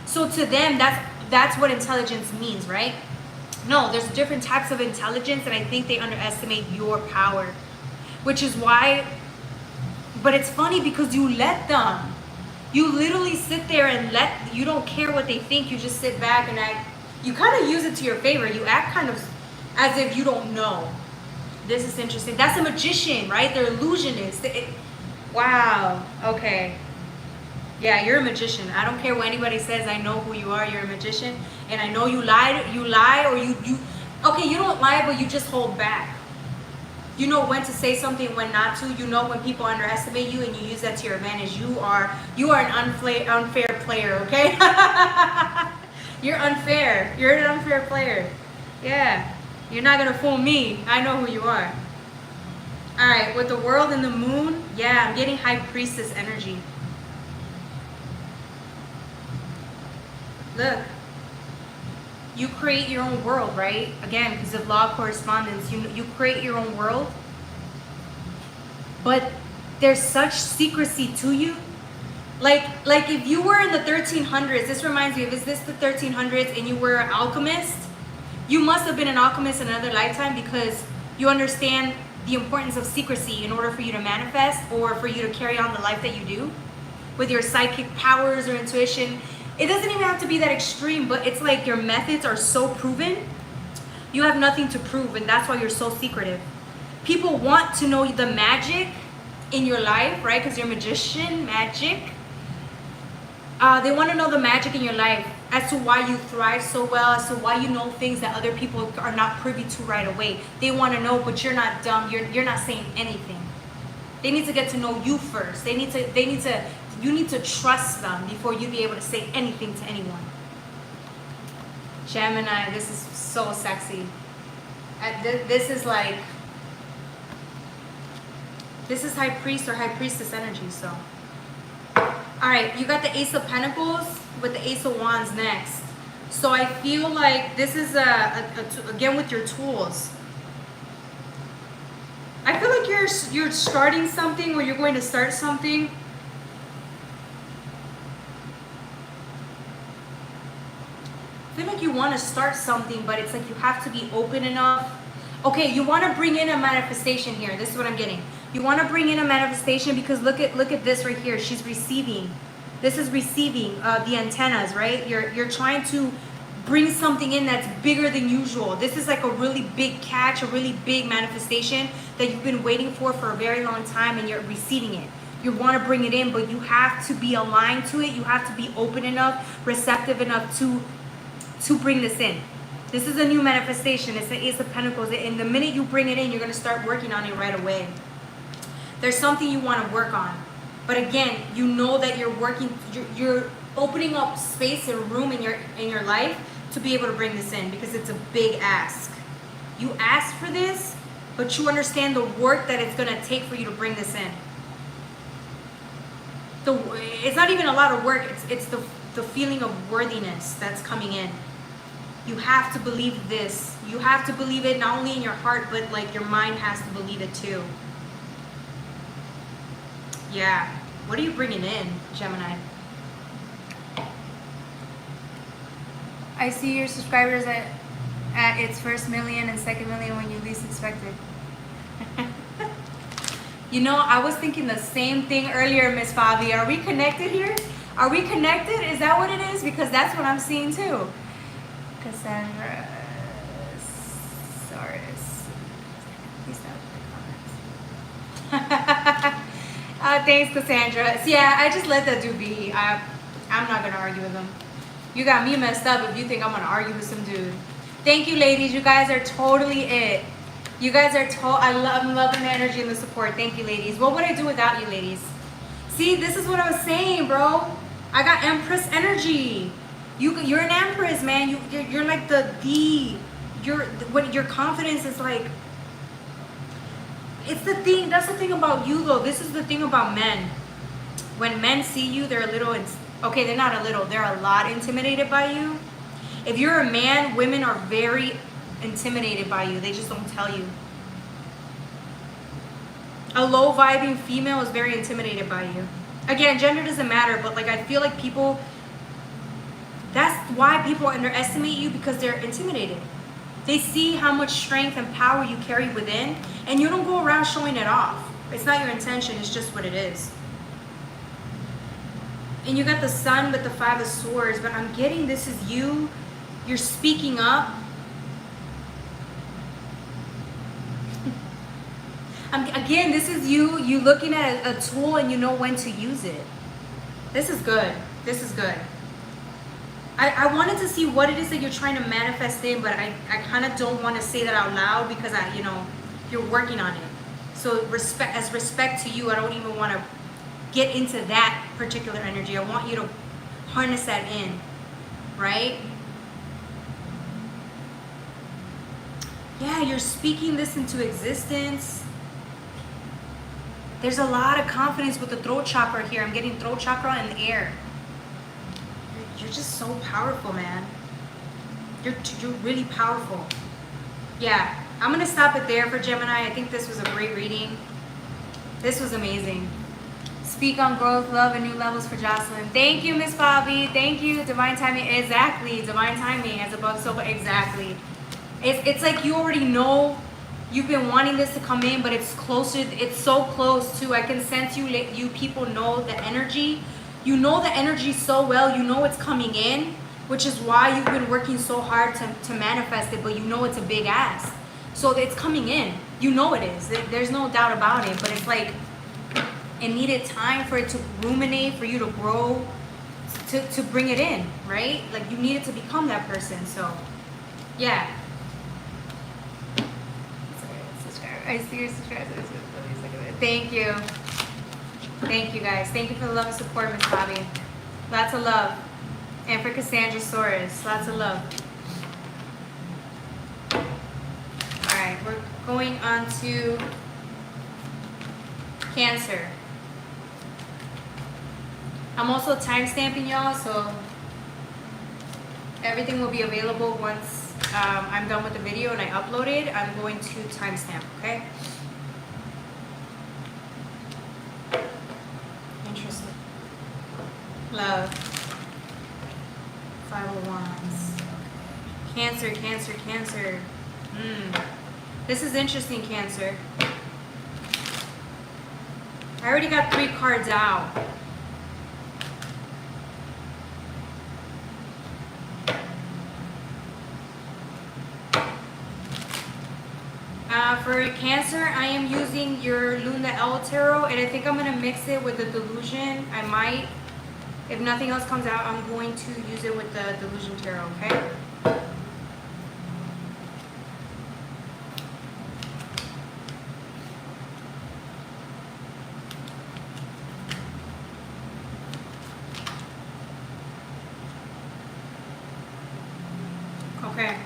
So to them, that's what intelligence means, right? No, there's different types of intelligence, and I think they underestimate your power. Which is why, but it's funny because you let them. You literally sit there and you don't care what they think. You just sit back and act. You kind of use it to your favor. You act kind of as if you don't know. This is interesting. That's a magician, right? They're illusionists. Wow. Okay. Yeah, you're a magician. I don't care what anybody says. I know who you are. You're a magician. And I know you lie or you okay, you don't lie, but you just hold back. You know when to say something, when not to. You know when people underestimate you, and you use that to your advantage. You are an unfair player, okay? You're unfair. You're an unfair player. Yeah. You're not gonna fool me. I know who you are. All right, with the world and the moon, yeah, I'm getting high priestess energy. Look. You create your own world, right? Again, because of law of correspondence, you create your own world. But there's such secrecy to you. Like if you were in the 1300s, this reminds me of, is this the 1300s and you were an alchemist? You must have been an alchemist in another lifetime, because you understand the importance of secrecy in order for you to manifest, or for you to carry on the life that you do with your psychic powers or intuition. It doesn't even have to be that extreme, but it's like your methods are so proven. You have nothing to prove, and that's why you're so secretive. People want to know the magic in your life, right? Because you're a magician, magic. They want to know the magic in your life, as to why you thrive so well, as to why you know things that other people are not privy to right away. They want to know, but you're not dumb. You're not saying anything. They need to get to know you first. You need to trust them before you be able to say anything to anyone. Gemini, this is so sexy. This is like, this is high priest or high priestess energy. So, all right, you got the Ace of Pentacles with the Ace of Wands next. So I feel like this is again with your tools. I feel like you're starting something, or you're going to start something. I feel like you want to start something, but it's like you have to be open enough. Okay, you want to bring in a manifestation here. This is what I'm getting. You want to bring in a manifestation, because look at this right here. She's receiving. This is receiving the antennas, right? You're trying to bring something in that's bigger than usual. This is like a really big catch, a really big manifestation that you've been waiting for a very long time, and you're receiving it. You want to bring it in, but you have to be aligned to it. You have to be open enough, receptive enough to bring this in. This is a new manifestation. It's the Ace of Pentacles. And the minute you bring it in, you're going to start working on it right away. There's something you want to work on. But again, you know that you're opening up space and room in your life to be able to bring this in, because it's a big ask. You asked for this, but you understand the work that it's going to take for you to bring this in. It's not even a lot of work. It's the feeling of worthiness that's coming in. You have to believe this. You have to believe it not only in your heart, but like your mind has to believe it too. Yeah. What are you bringing in, Gemini? I see your subscribers at its first million and second million when you least expected. You know, I was thinking the same thing earlier, Miss Fabi. Are we connected here? Are we connected? Is that what it is? Because that's what I'm seeing too. Cassandra, Taurus. Please don't put comments. Thanks, Cassandra. So yeah, I just let that dude be. I'm not gonna argue with him. You got me messed up if you think I'm gonna argue with some dude. Thank you, ladies. You guys are totally it. You guys are I'm loving the energy and the support. Thank you, ladies. What would I do without you, ladies? See, this is what I was saying, bro. I got Empress energy. You're an Empress, man. You're like when your confidence is like, it's the thing. That's the thing about you, though. This is the thing about men. When men see you, they're a little, okay, they're not a little, they're a lot intimidated by you. If you're a man, women are very intimidated by you. They just don't tell you. A low vibing female is very intimidated by you. Again, gender doesn't matter, but like I feel like people, that's why people underestimate you, because they're intimidated. They see how much strength and power you carry within, and you don't go around showing it off. It's not your intention, it's just what it is. And you got the Sun with the Five of Swords, but I'm getting this is you. You're speaking up. Again, this is you looking at a tool and you know when to use it. This is good. This is good. I wanted to see what it is that you're trying to manifest in, but I kind of don't want to say that out loud, because You're working on it. So respect to you, I don't even want to get into that particular energy. I want you to harness that in, right? Yeah, you're speaking this into existence. There's a lot of confidence with the throat chakra here. I'm getting throat chakra in the air. You're just so powerful, man. You're really powerful. Yeah, I'm going to stop it there for Gemini. I think this was a great reading. This was amazing. Speak on growth, love, and new levels for Jocelyn. Thank you, Miss Bobby. Thank you. Divine timing. Exactly. Divine timing as above, so exactly. It's like you already know you've been wanting this to come in, but it's closer. It's so close too. I can sense you people know the energy. You know the energy so well. You know it's coming in, which is why you've been working so hard to manifest it, but you know it's a big ask. So it's coming in. You know it is. There's no doubt about it, but it's like it needed time for it to ruminate, for you to grow, to bring it in, right? Like you needed to become that person. So, yeah. I see your subscribers. Thank you. Thank you, guys. Thank you for the love and support, Miss Bobby. Lots of love. And for Cassandra Soros, lots of love. All right, we're going on to Cancer. I'm also timestamping y'all, so everything will be available once I'm done with the video and I upload it. I'm going to timestamp, okay? Interesting. Love. 5 of Wands. Cancer, Cancer, Cancer. This is interesting, Cancer. I already got 3 cards out. For Cancer, I am using your Luna El Tarot, and I think I'm going to mix it with the Delusion. I might. If nothing else comes out, I'm going to use it with the Delusion Tarot, okay? Okay.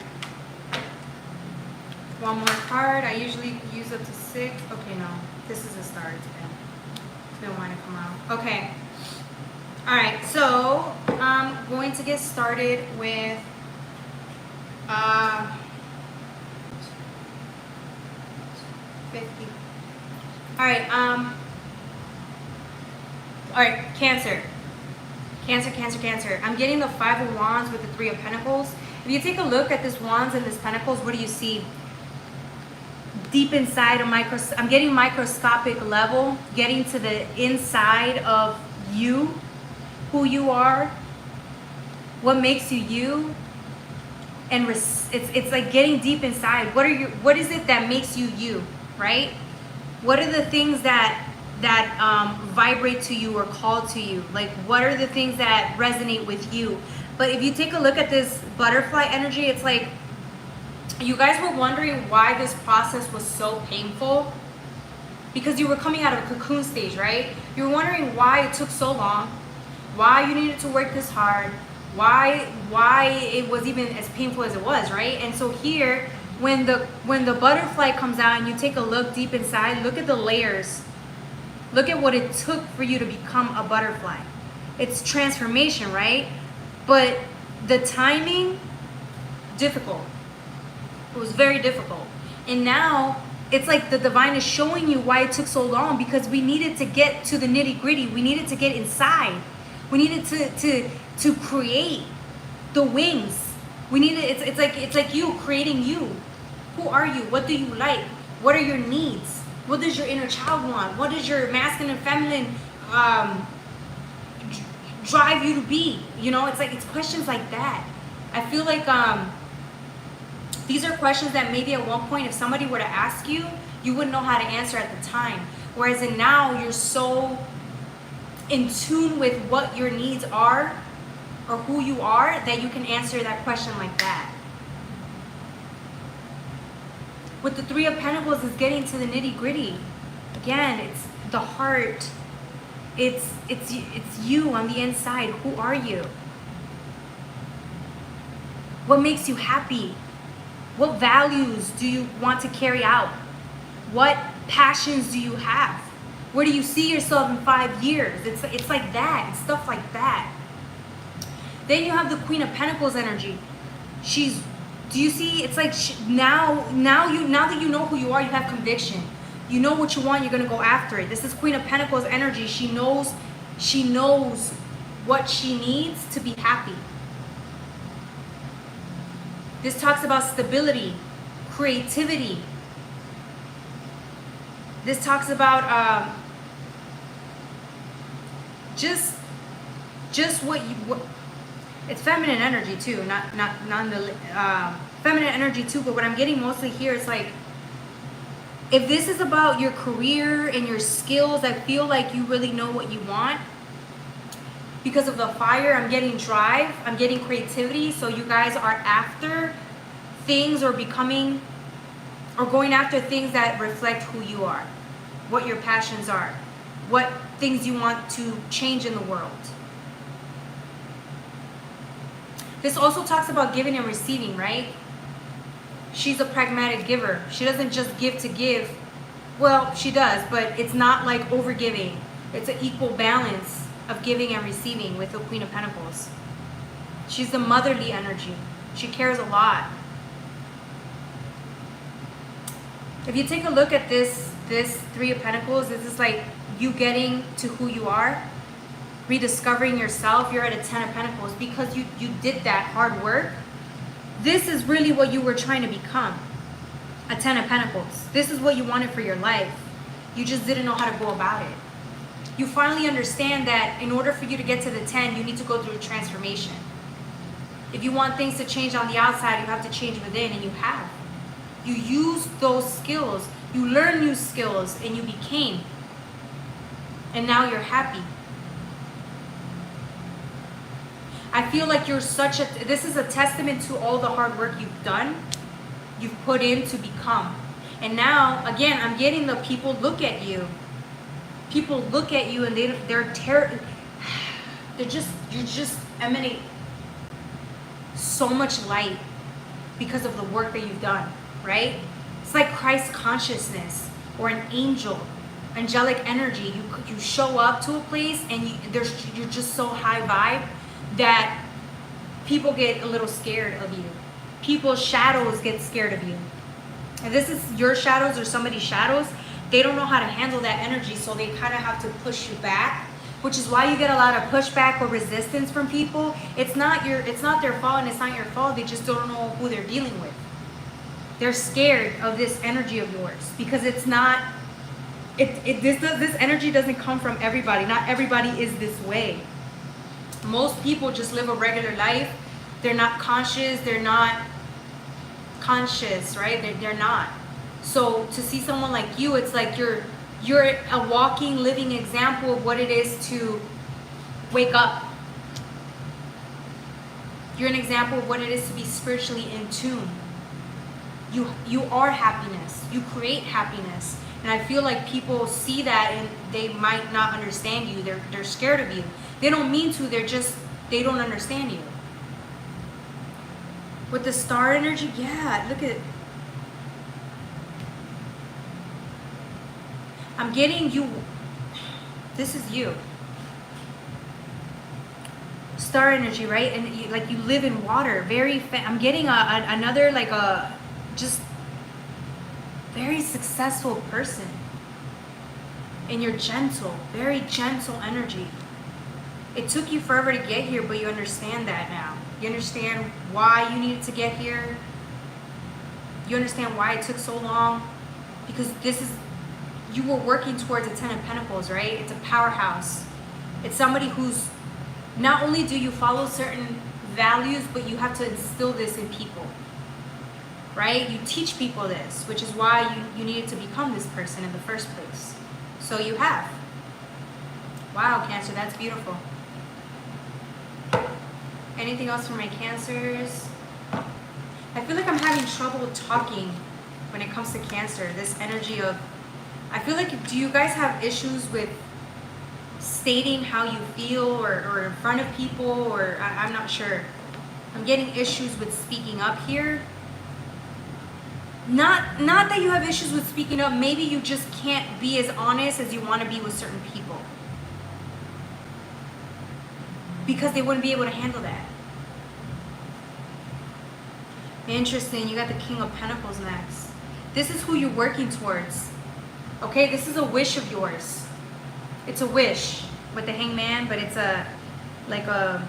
One more card. I usually use up to 6. Okay, no. This is a start. It's been wanting to come out. Okay. Alright, so I'm going to get started with $50. Alright, Cancer. Cancer, Cancer, Cancer. I'm getting the 5 of Wands with the 3 of Pentacles. If you take a look at this Wands and this Pentacles, what do you see? Deep inside I'm getting microscopic level, getting to the inside of you, who you are, what makes you you, and it's like getting deep inside. What is it that makes you you, right? What are the things that vibrate to you or call to you? Like, what are the things that resonate with you? But if you take a look at this butterfly energy, it's like you guys were wondering why this process was so painful, because you were coming out of a cocoon stage, right? You were wondering why it took so long, why you needed to work this hard, why it was even as painful as it was, right? And so here, when the butterfly comes out and you take a look deep inside, look at the layers. Look at what it took for you to become a butterfly. It's transformation, right? But the timing, difficult. It was very difficult. And now it's like the divine is showing you why it took so long, because we needed to get to the nitty gritty. We needed to get inside. We needed to create the wings. We needed, it's like you creating you. Who are you? What do you like? What are your needs? What does your inner child want? What does your masculine and feminine drive you to be? You know, it's like, it's questions like that. I feel like these are questions that maybe at one point, if somebody were to ask you, you wouldn't know how to answer at the time. Whereas in now, you're so in tune with what your needs are or who you are that you can answer that question like that. With the Three of Pentacles is getting to the nitty gritty. Again, it's the heart. It's you on the inside. Who are you? What makes you happy? What values do you want to carry out? What passions do you have? Where do you see yourself in 5 years? It's like that. It's stuff like that. Then you have the Queen of Pentacles energy. Do you see? It's like now that you know who you are, you have conviction. You know what you want, you're going to go after it. This is Queen of Pentacles energy. She knows what she needs to be happy. This talks about stability, creativity. This talks about just what it's feminine energy too, not feminine energy too. But what I'm getting mostly here is like, if this is about your career and your skills, I feel like you really know what you want. Because of the fire, I'm getting drive, I'm getting creativity. So you guys are after things or becoming or going after things that reflect who you are, what your passions are, what things you want to change in the world. This also talks about giving and receiving, right? She's a pragmatic giver. She doesn't just give to give. Well, she does, but it's not like over giving. It's an equal balance of giving and receiving with the Queen of Pentacles. She's the motherly energy. She cares a lot. If you take a look at this Three of Pentacles, this is like you getting to who you are, rediscovering yourself. You're at a Ten of Pentacles because you did that hard work. This is really what you were trying to become, a Ten of Pentacles. This is what you wanted for your life. You just didn't know how to go about it. You finally understand that in order for you to get to the 10, you need to go through a transformation. If you want things to change on the outside, you have to change within, and you have. You use those skills, you learn new skills, and you became. And now you're happy. I feel like you're this is a testament to all the hard work you've done, you've put in to become. And now, again, I'm getting the people look at you. People look at you and you just emanate so much light because of the work that you've done, right? It's like Christ consciousness or an angel, angelic energy. You show up to a place and you're just so high vibe that people get a little scared of you. People's shadows get scared of you. And this is your shadows or somebody's shadows. They don't know how to handle that energy, so they kind of have to push you back, which is why you get a lot of pushback or resistance from people. It's not their fault and it's not your fault. They just don't know who they're dealing with. They're scared of this energy of yours because it's not. This energy doesn't come from everybody. Not everybody is this way. Most people just live a regular life. They're not conscious. They're not conscious, right? They're not. So to see someone like you, it's like you're a walking, living example of what it is to wake up. You're an example of what it is to be spiritually in tune. You are happiness. You create happiness. And I feel like people see that and they might not understand you. They're scared of you. They don't mean to, they don't understand you. With the star energy, yeah, look at it. I'm getting you. This is you. Star energy, right? And you live in water. I'm getting another just very successful person. And you're gentle, very gentle energy. It took you forever to get here, but you understand that now. You understand why you needed to get here. You understand why it took so long. Because you were working towards a Ten of Pentacles, right? It's a powerhouse. It's somebody who's, not only do you follow certain values, but you have to instill this in people, right? You teach people this, which is why you needed to become this person in the first place. So you have. Wow, Cancer, that's beautiful. Anything else for my Cancers? I feel like I'm having trouble talking. when it comes to Cancer. This energy of, I feel like, do you guys have issues with stating how you feel or in front of people, or I'm not sure. I'm getting issues with speaking up here. Not that you have issues with speaking up, maybe you just can't be as honest as you want to be with certain people. Because they wouldn't be able to handle that. Interesting, you got the King of Pentacles next. This is who you're working towards. Okay, this is a wish of yours. It's a wish with the Hangman, but it's a, like a,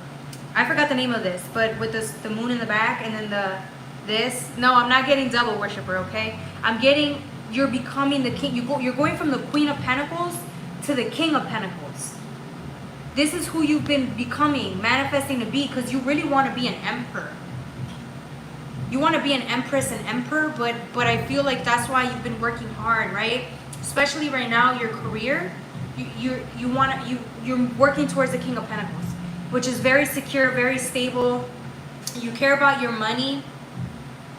I forgot the name of this, but with this, the moon in the back and then this. No, I'm not getting double worshiper, okay? I'm getting, you're becoming the king. You're going from the Queen of Pentacles to the King of Pentacles. This is who you've been becoming, manifesting to be, because you really want to be an emperor. You want to be an empress and emperor, but I feel like that's why you've been working hard, right? Especially right now, your career, you're working towards the King of Pentacles, which is very secure, very stable. You care about your money,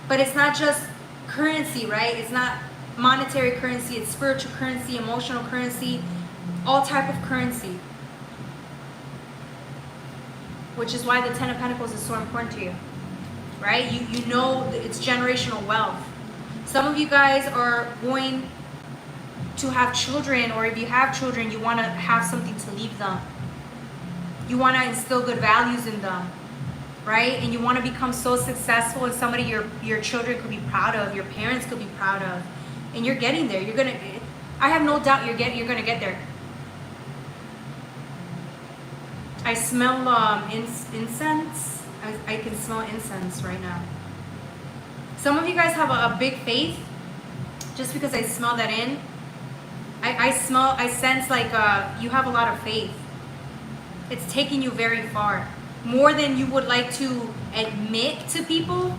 but it's not just currency, right? It's not monetary currency, it's spiritual currency, emotional currency, all type of currency. Which is why the Ten of Pentacles is so important to you, right? You know it's generational wealth. Some of you guys are going to have children, or if you have children, you want to have something to leave them. You want to instill good values in them, right? And you want to become so successful and somebody your children could be proud of, your parents could be proud of. And you're getting there. I have no doubt you're going to get there. I smell incense. I can smell incense right now. Some of you guys have a big faith, just because I smell that in. I sense like you have a lot of faith. It's taking you very far. More than you would like to admit to people.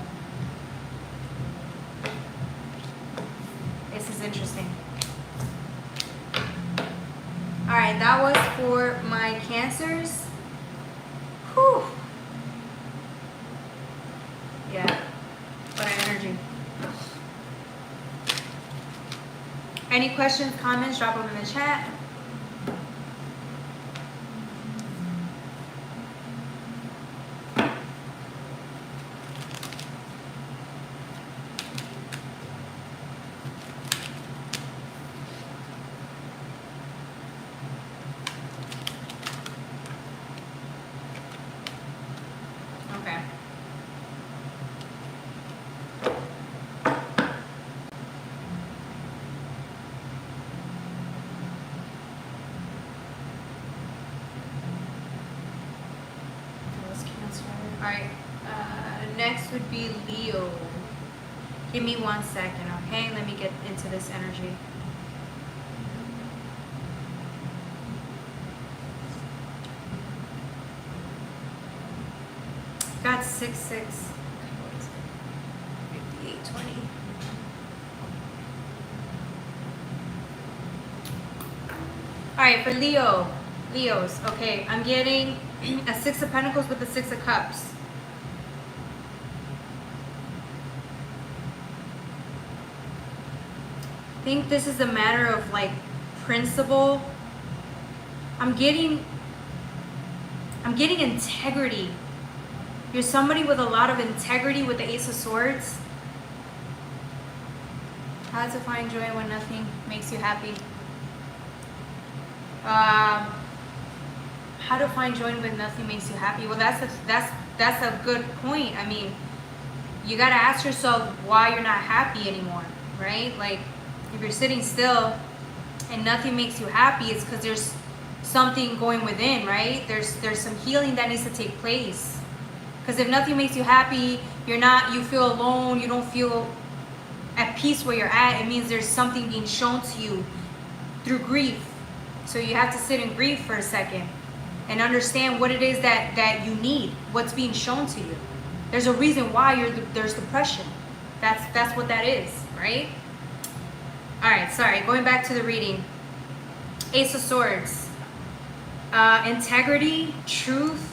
This is interesting. Alright, that was for my Cancers. Whew. Yeah. What an energy. Any questions, comments, drop them in the chat. Alright, next would be Leo. Give me 1 second, okay? Let me get into this energy. Got 6, 6. 58, 20. Alright, for Leos, okay, I'm getting a 6 of Pentacles with the 6 of Cups. I think this is a matter of like principle. I'm getting integrity. You're somebody with a lot of integrity with the Ace of Swords. How to find joy when nothing makes you happy. How to find joy when nothing makes you happy. Well, that's a good point. I mean, you gotta ask yourself why you're not happy anymore, right? Like, if you're sitting still and nothing makes you happy, it's because there's something going within, right? There's some healing that needs to take place. Because if nothing makes you happy, you feel alone, you don't feel at peace where you're at, it means there's something being shown to you through grief. So you have to sit in grief for a second and understand what it is that you need, what's being shown to you. There's a reason why there's depression. That's what that is, right? All right, sorry, going back to the reading. Ace of Swords. Integrity, truth.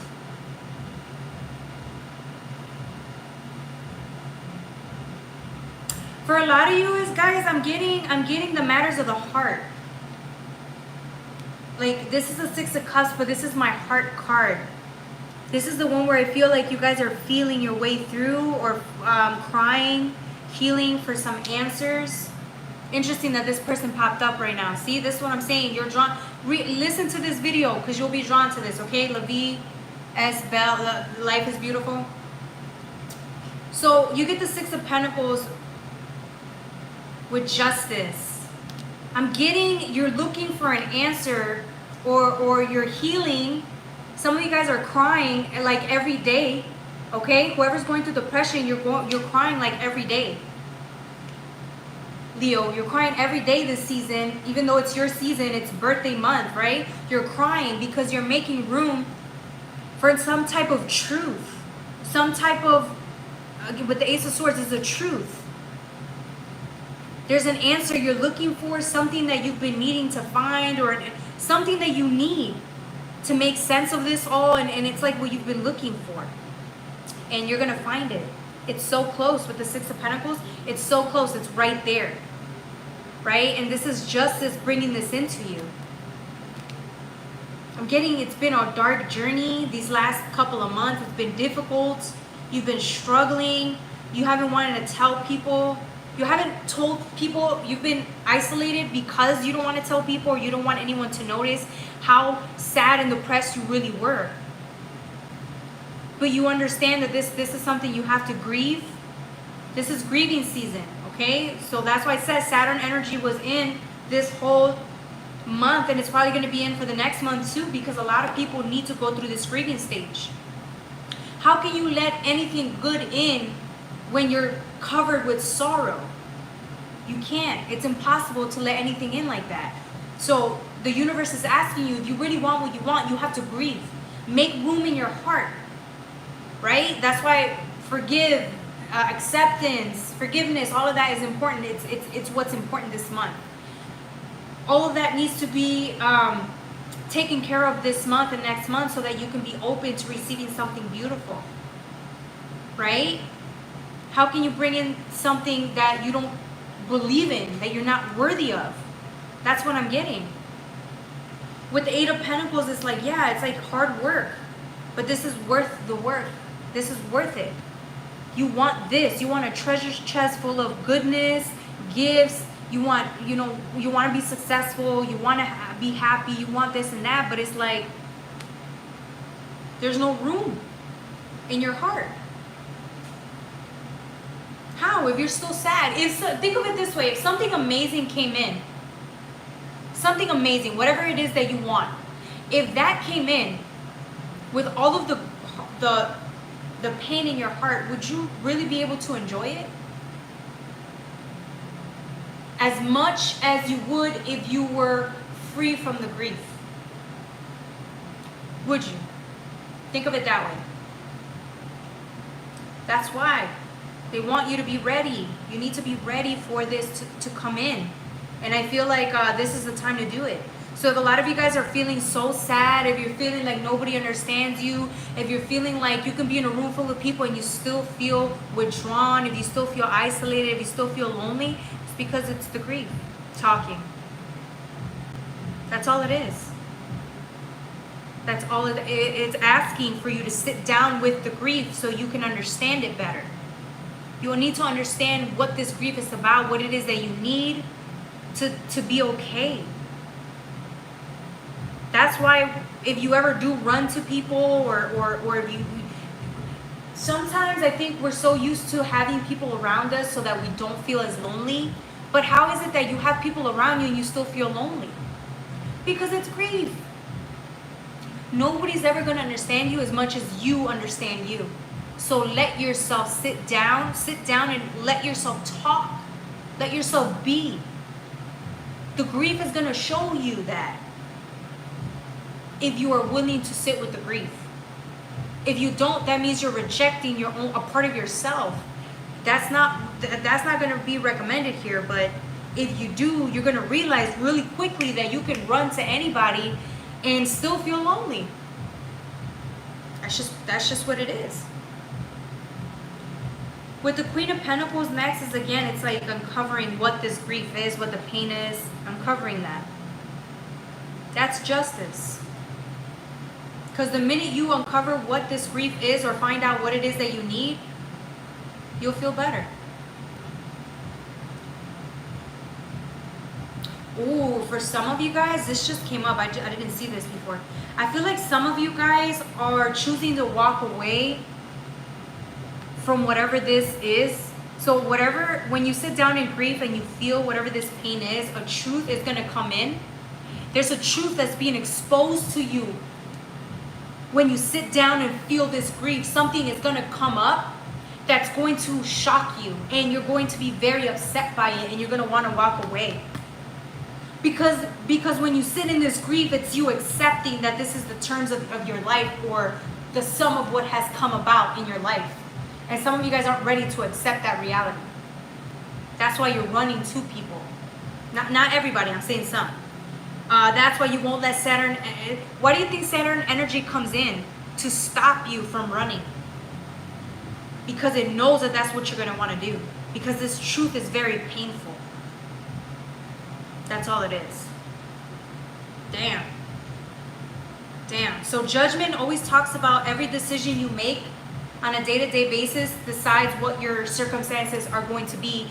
For a lot of you guys, I'm getting the matters of the heart. Like, this is a Six of Cups, but this is my heart card. This is the one where I feel like you guys are feeling your way through, or crying, healing for some answers. Interesting that this person popped up right now. See, this is what I'm saying. You're drawn. Listen to this video, because you'll be drawn to this, okay? La vie est belle. Life is beautiful. So you get the Six of Pentacles with Justice. I'm getting, you're looking for an answer, or you're healing. Some of you guys are crying like every day, okay? Whoever's going through depression, you're crying like every day. Leo, you're crying every day this season, even though it's your season, it's birthday month, right? You're crying because you're making room for some type of truth. Some type of, with the Ace of Swords, is a truth. There's an answer you're looking for, something that you've been needing to find, or something that you need to make sense of this all, and it's like what you've been looking for. And you're going to find it. It's so close with the Six of Pentacles. It's so close. It's right there. Right? And this is Justice bringing this into you. I'm getting, it's been a dark journey these last couple of months. It's been difficult. You've been struggling. You haven't wanted to tell people. You haven't told people. You've been isolated because you don't want to tell people, or you don't want anyone to notice how sad and depressed you really were. But you understand that this is something you have to grieve. This is grieving season, okay? So that's why it says Saturn energy was in this whole month, and it's probably going to be in for the next month too, because a lot of people need to go through this grieving stage. How can you let anything good in when you're covered with sorrow? You can't. It's impossible to let anything in like that. So the universe is asking you, if you really want what you want, you have to grieve. Make room in your heart, right? That's why forgive, acceptance, forgiveness, all of that is important. It's what's important this month. All of that needs to be taken care of this month and next month, so that you can be open to receiving something beautiful, right? How can you bring in something that you don't believe in, that you're not worthy of? That's what I'm getting. With the Eight of Pentacles, it's like, yeah, it's like hard work, but this is worth the work. This is worth it. You want this. You want a treasure chest full of goodness, gifts. You want, you want to be successful. You want to be happy. You want this and that, but it's like there's no room in your heart. How? If you're still sad? Think of it this way. If something amazing came in, something amazing, whatever it is that you want, if that came in with all of the pain in your heart, would you really be able to enjoy it as much as you would if you were free from the grief? Would you? Think of it that way. That's why they want you to be ready. You need to be ready for this to come in. And I feel like this is the time to do it. So if a lot of you guys are feeling so sad, if you're feeling like nobody understands you, if you're feeling like you can be in a room full of people and you still feel withdrawn, if you still feel isolated, if you still feel lonely, it's because it's the grief talking. That's all it is. That's all it's asking for you to sit down with the grief so you can understand it better. You will need to understand what this grief is about, what it is that you need to be okay. That's why if you ever do run to people, or if you, sometimes I think we're so used to having people around us so that we don't feel as lonely. But how is it that you have people around you and you still feel lonely? Because it's grief. Nobody's ever going to understand you as much as you understand you. So let yourself sit down and let yourself talk. Let yourself be. The grief is going to show you that, if you are willing to sit with the grief. If you don't, that means you're rejecting your own, a part of yourself. That's not going to be recommended here, but if you do, you're going to realize really quickly that you can run to anybody and still feel lonely. That's just what it is. With the Queen of Pentacles next is, again, it's like uncovering what this grief is, what the pain is. Uncovering that. That's justice. Because the minute you uncover what this grief is or find out what it is that you need, you'll feel better. Ooh, for some of you guys, this just came up. I didn't see this before. I feel like some of you guys are choosing to walk away from whatever this is. So whatever, when you sit down in grief and you feel whatever this pain is, a truth is going to come in. There's a truth that's being exposed to you. When you sit down and feel this grief, something is going to come up that's going to shock you. And you're going to be very upset by it. And you're going to want to walk away. Because when you sit in this grief, it's you accepting that this is the terms of your life, or the sum of what has come about in your life. And some of you guys aren't ready to accept that reality. That's why you're running to people. Not everybody, I'm saying some. That's why you won't let Saturn... Why do you think Saturn energy comes in? To stop you from running. Because it knows that that's what you're going to want to do. Because this truth is very painful. That's all it is. Damn. Damn. So judgment always talks about every decision you make on a day-to-day basis decides what your circumstances are going to be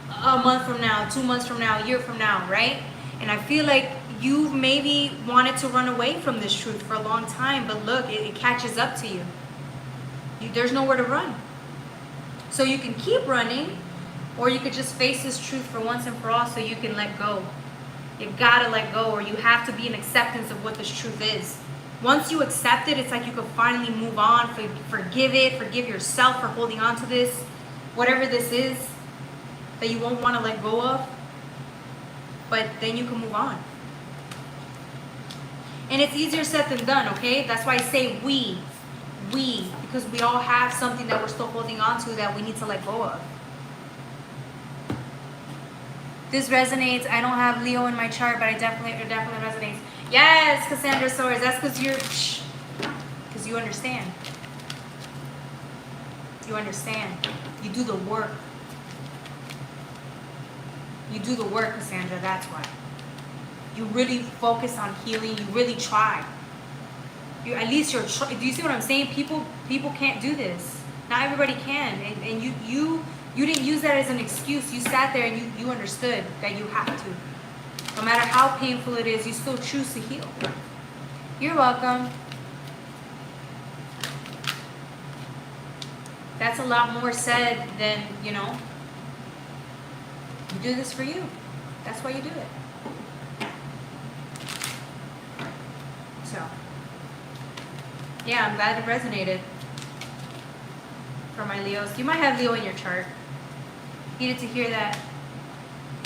a month from now, 2 months from now, a year from now, right? And I feel like you maybe wanted to run away from this truth for a long time, but look, it catches up to you. There's nowhere to run. So you can keep running, or you could just face this truth for once and for all so you can let go. You gotta let go, or you have to be in acceptance of what this truth is. Once you accept it, it's like you can finally move on, forgive it, forgive yourself for holding on to this, whatever this is that you won't want to let go of, but then you can move on. And it's easier said than done, okay? That's why I say we, because we all have something that we're still holding on to that we need to let go of. This resonates. I don't have Leo in my chart, but it definitely resonates. Yes, Cassandra Soares. That's because you understand. You understand. You do the work. You do the work, Cassandra. That's why. You really focus on healing. You really try. At least you're. Do you see what I'm saying? People can't do this. Not everybody can, and you didn't use that as an excuse. You sat there and you understood that you have to. No matter how painful it is, you still choose to heal. You're welcome. That's a lot more said than, you do this for you. That's why you do it. So, yeah, I'm glad it resonated for my Leos. You might have Leo in your chart. Needed to hear that.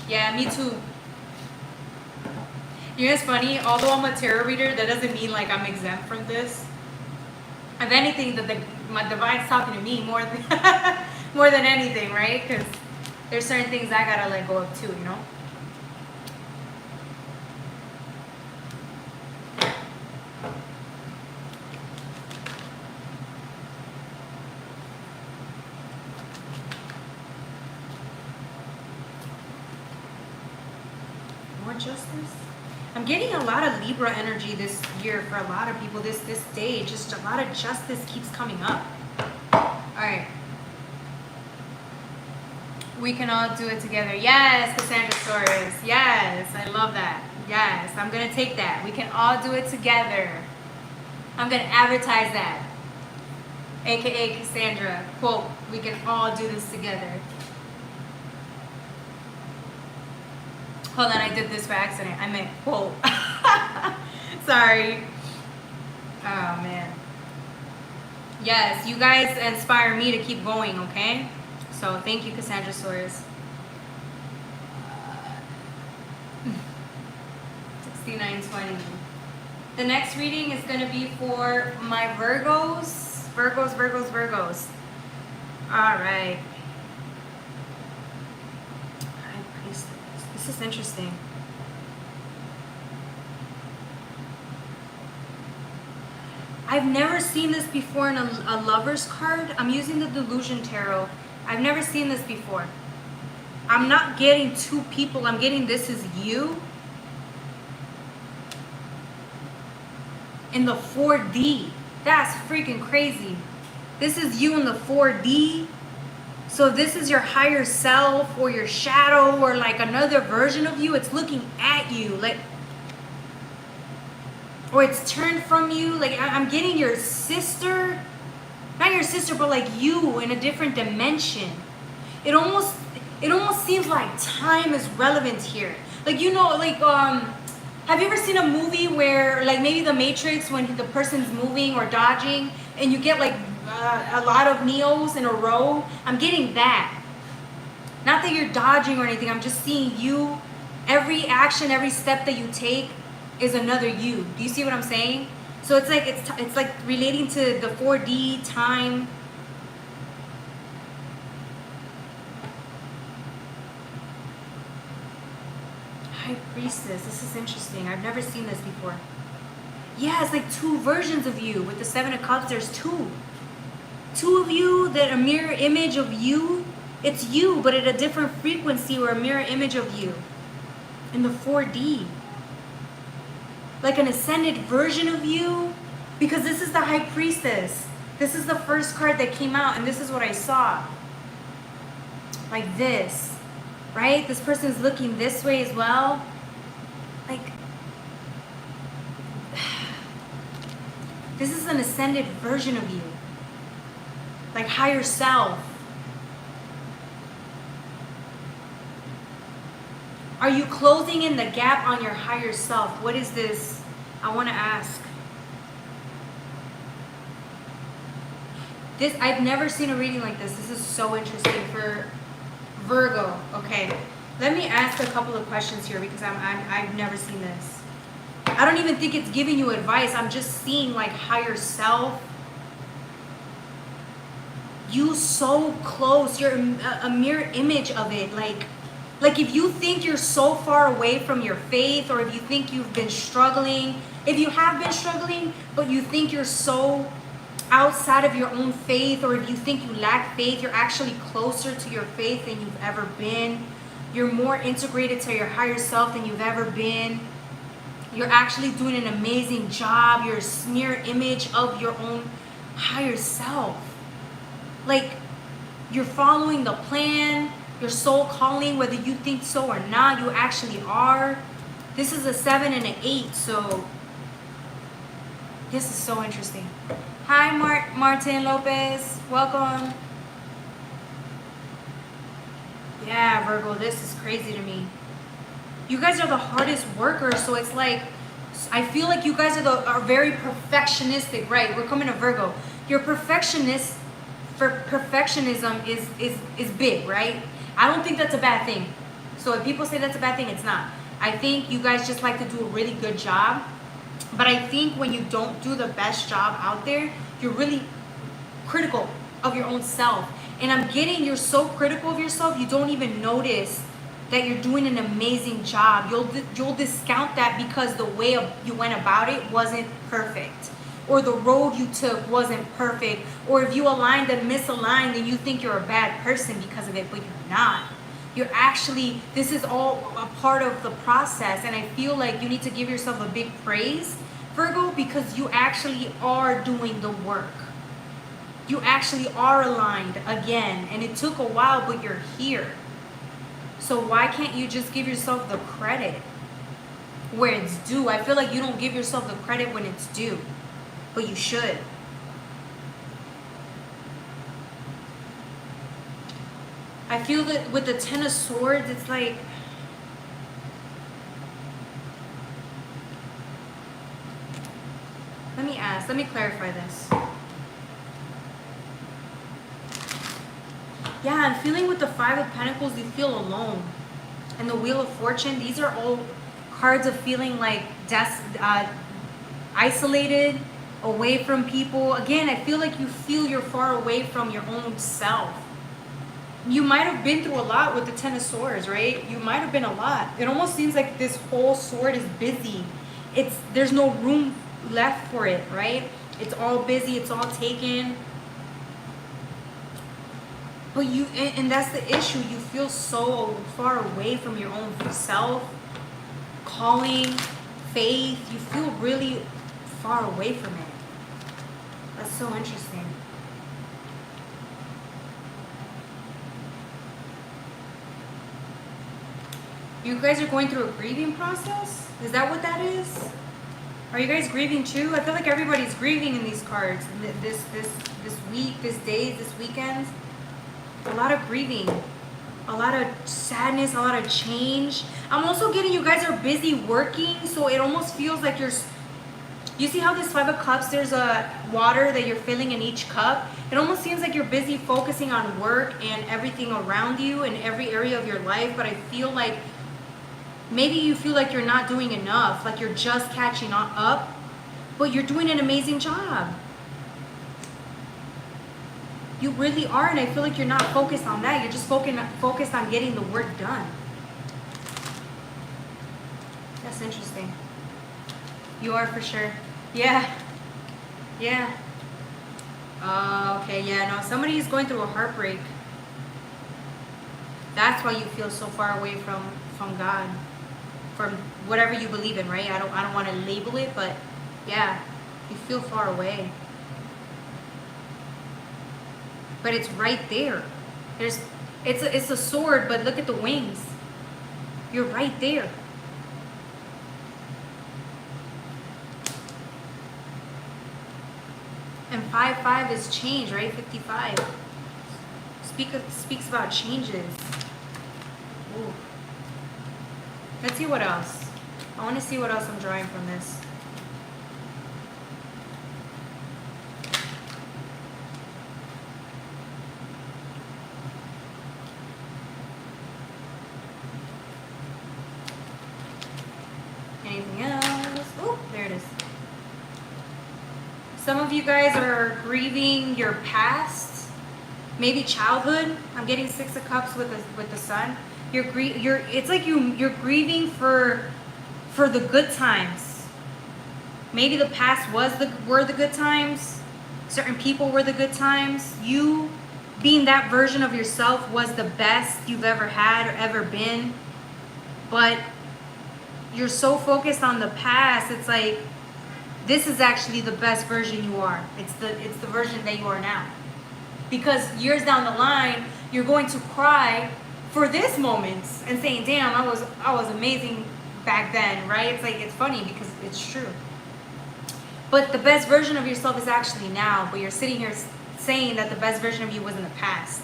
Yeah, me too. You know, it's funny, although I'm a tarot reader, that doesn't mean like I'm exempt from this. If anything, my divine's talking to me more than anything, right? Because there's certain things I gotta let go of too, More justice. I'm getting a lot of Libra energy this year for a lot of people. This day, just a lot of justice keeps coming up. All right. We can all do it together. Yes, Cassandra Soares. Yes, I love that. Yes, I'm going to take that. We can all do it together. I'm going to advertise that. AKA Cassandra. Quote, we can all do this together. Hold on, I did this by accident. I meant quote. Sorry. Oh, man. Yes, you guys inspire me to keep going, okay? So, thank you, Cassandra Soares. 6920. The next reading is going to be for my Virgos. Virgos. All right. This is interesting. I've never seen this before in a lover's card. I'm using the Delusion Tarot. I've never seen this before. I'm not getting two people. I'm getting this is you in the 4D. That's freaking crazy. This is you in the 4D. So this is your higher self or your shadow or like another version of you. It's looking at you like, or it's turned from you. Like I'm getting your sister, not your sister, but like you in a different dimension. It almost seems like time is relevant here. Like, you know, like, have you ever seen a movie where like maybe the Matrix, when the person's moving or dodging and you get like a lot of Neos in a row? I'm getting that. Not that you're dodging or anything. I'm just seeing you. Every action, every step that you take is another you. Do you see what I'm saying? So it's like it's like relating to the 4D time. High Priestess. This is interesting. I've never seen this before. Yeah, it's like two versions of you. With the 7 of Cups, there's two. Two of you, that a mirror image of you. It's you, but at a different frequency, or a mirror image of you. In the 4D. Like an ascended version of you. Because this is the High Priestess. This is the first card that came out, and this is what I saw. Like this. Right? This person's looking this way as well. Like, this is an ascended version of you. Like higher self. Are you closing in the gap on your higher self? What is this? I want to ask. This, I've never seen a reading like this. This is so interesting for Virgo. Okay, let me ask a couple of questions here because I've never seen this. I don't even think it's giving you advice. I'm just seeing like higher self. You so close. You're a mirror image of it. Like if you think you're so far away from your faith, or if you think you've been struggling, if you have been struggling, but you think you're so outside of your own faith, or if you think you lack faith, you're actually closer to your faith than you've ever been. You're more integrated to your higher self than you've ever been. You're actually doing an amazing job. You're a mirror image of your own higher self. Like, you're following the plan, your soul calling, whether you think so or not, you actually are. This is a 7 and an 8, so this is so interesting. Hi, Martin Lopez. Welcome. Yeah, Virgo, this is crazy to me. You guys are the hardest workers, so it's like, I feel like you guys are very perfectionistic, right? We're coming to Virgo. You're perfectionist. For perfectionism is big, right? I don't think that's a bad thing. So if people say that's a bad thing, it's not. I think you guys just like to do a really good job. But I think when you don't do the best job out there, you're really critical of your own self. And I'm getting you're so critical of yourself, you don't even notice that you're doing an amazing job. You'll discount that because the way you went about it wasn't perfect. Or the road you took wasn't perfect. Or if you aligned and misaligned, then you think you're a bad person because of it, but you're not. You're actually, this is all a part of the process. And I feel like you need to give yourself a big praise, Virgo, because you actually are doing the work. You actually are aligned again. And it took a while, but you're here. So why can't you just give yourself the credit where it's due? I feel like you don't give yourself the credit when it's due, but you should. I feel that with the 10 of Swords, it's like, let me clarify this. Yeah, I'm feeling with the 5 of Pentacles, you feel alone. And the Wheel of Fortune, these are all cards of feeling like isolated, away from people. Again, I feel like you feel you're far away from your own self. You might have been through a lot with the 10 of Swords, right? You might have been a lot. It almost seems like this whole sword is busy. There's no room left for it, right? It's all busy, it's all taken. But and that's the issue. You feel so far away from your own self, calling, faith. You feel really far away from it. That's so interesting. You guys are going through a grieving process? Is that what that is? Are you guys grieving too? I feel like everybody's grieving in these cards. This week, this days, this weekend. A lot of grieving. A lot of sadness, a lot of change. I'm also getting you guys are busy working, so it almost feels like you see how this 5 of Cups, there's a water that you're filling in each cup? It almost seems like you're busy focusing on work and everything around you in every area of your life, but I feel like maybe you feel like you're not doing enough, like you're just catching up, but you're doing an amazing job. You really are, and I feel like you're not focused on that. You're just focused on getting the work done. That's interesting. You are for sure. Yeah. Yeah. Okay, yeah, no, somebody is going through a heartbreak. That's why you feel so far away from God. From whatever you believe in, right? I don't want to label it, but yeah, you feel far away. But it's right there. It's a sword, but look at the wings. You're right there. And 5-5 is change, right? 55. Speaks about changes. Ooh. Let's see what else. I want to see what else I'm drawing from this. Anything else? Oh, there it is. Some of you guys are grieving your past, maybe childhood. I'm getting 6 of Cups with the Sun. It's like you're grieving for the good times. Maybe the past were the good times. Certain people were the good times. You being that version of yourself was the best you've ever had or ever been. But you're so focused on the past, it's like this is actually the best version you are. It's the version that you are now. Because years down the line, you're going to cry for this moment and saying, "Damn, I was amazing back then," right? It's like it's funny because it's true. But the best version of yourself is actually now. But you're sitting here saying that the best version of you was in the past.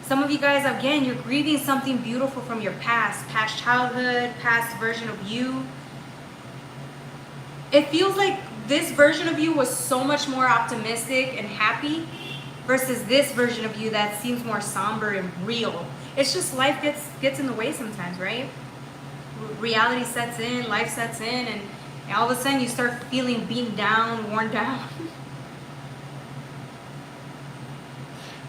Some of you guys, again, you're grieving something beautiful from your past childhood, past version of you. It feels like this version of you was so much more optimistic and happy versus this version of you that seems more somber and real. It's just life gets in the way sometimes, right? Reality sets in, life sets in, and all of a sudden you start feeling beaten down, worn down.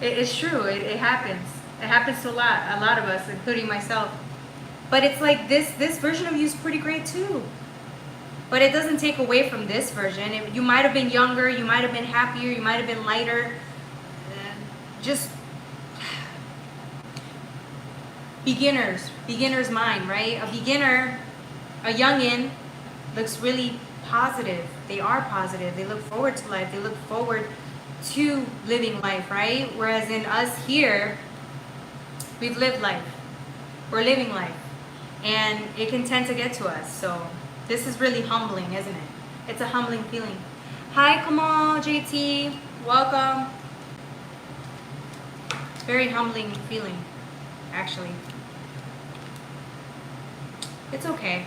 It's true. It happens. It happens to a lot of us, including myself. But it's like this version of you is pretty great too. But it doesn't take away from this version. You might have been younger. You might have been happier. You might have been lighter. Just beginner's mind, right? A beginner, a youngin, looks really positive. They are positive. They look forward to life. They look forward to living life, right? Whereas in us here, we've lived life. We're living life. And it can tend to get to us. So this is really humbling, isn't it? It's a humbling feeling. Hi, Kamal, JT. Welcome. Very humbling feeling, actually. It's okay.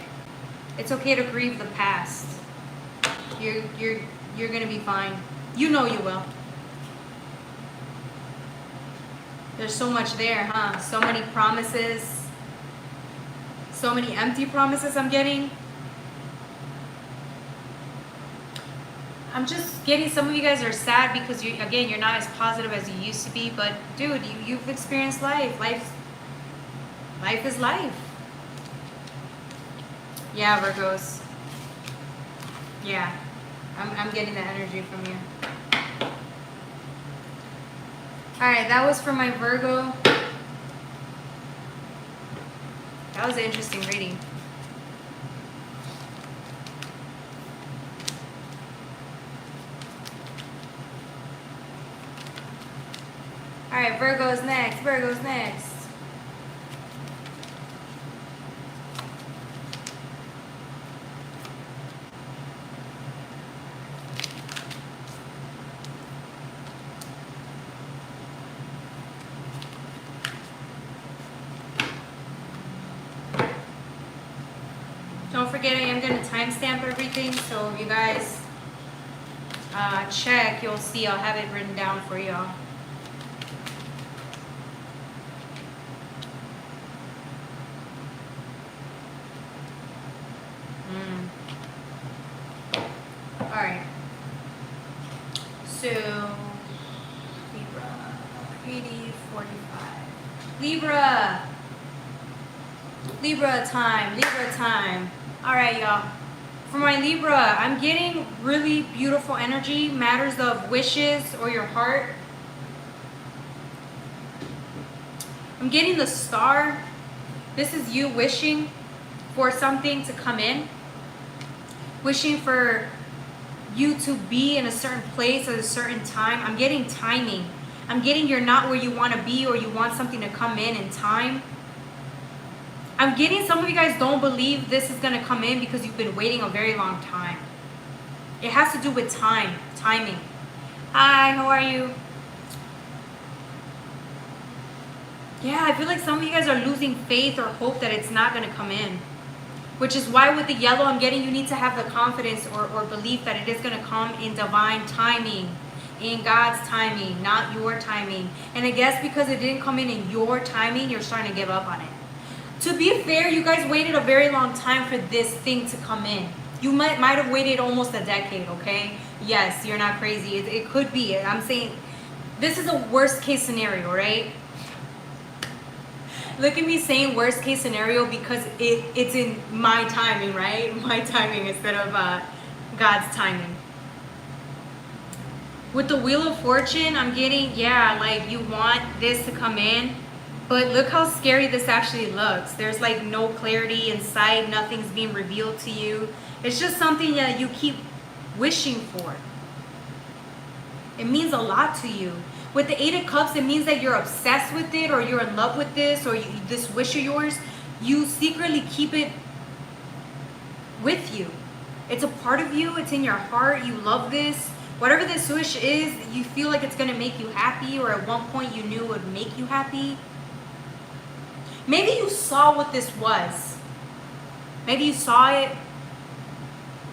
It's okay to grieve the past. You're gonna be fine. You know you will. There's so much there, huh? So many promises. So many empty promises I'm getting. I'm just getting, some of you guys are sad because you're not as positive as you used to be, but dude, you've experienced life. Life is life. Yeah, Virgos. Yeah, I'm getting that energy from you. right, that was for my Virgo. That was an interesting reading. All right, Virgo's next. Virgo's next. Don't forget, I am going to timestamp everything, so if you guys check, you'll see I'll have it written down for y'all. Alright. So, Libra, 80, 45. Libra time, Libra time. Alright, y'all. For my Libra, I'm getting really beautiful energy, matters of wishes or your heart. I'm getting the star. This is you wishing for something to come in. Wishing for you to be in a certain place at a certain time. I'm getting timing. I'm getting you're not where you want to be, or you want something to come in time. I'm getting some of you guys don't believe this is going to come in because you've been waiting a very long time. It has to do with timing. Hi, how are you? Yeah, I feel like some of you guys are losing faith or hope that it's not going to come in. Which is why with the yellow I'm getting, you need to have the confidence or belief that it is going to come in divine timing. In God's timing, not your timing. And I guess because it didn't come in your timing, you're starting to give up on it. To be fair, you guys waited a very long time for this thing to come in. You might have waited almost a decade, okay? Yes, you're not crazy. It could be. I'm saying this is a worst case scenario, right? Look at me saying worst case scenario because it's in my timing, right? My timing instead of God's timing. With the Wheel of Fortune, I'm getting, yeah, like you want this to come in. But look how scary this actually looks. There's like no clarity in sight. Nothing's being revealed to you. It's just something that you keep wishing for. It means a lot to you. With the Eight of Cups, it means that you're obsessed with it, or you're in love with this, or this wish of yours. You secretly keep it with you. It's a part of you. It's in your heart. You love this. Whatever this wish is, you feel like it's going to make you happy, or at one point you knew it would make you happy. Maybe you saw what this was. Maybe you saw it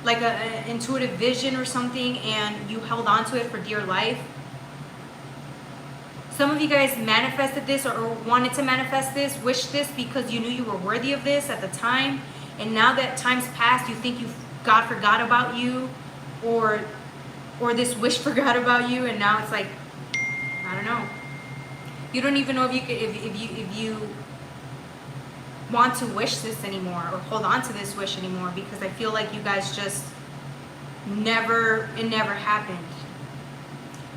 like an intuitive vision or something, and you held on to it for dear life. Some of you guys manifested this or wanted to manifest this, wished this because you knew you were worthy of this at the time. And now that time's passed, you think God forgot about you, or this wish forgot about you, and now it's like, I don't know. You don't even know if you want to wish this anymore or hold on to this wish anymore, because I feel like you guys just it never happened.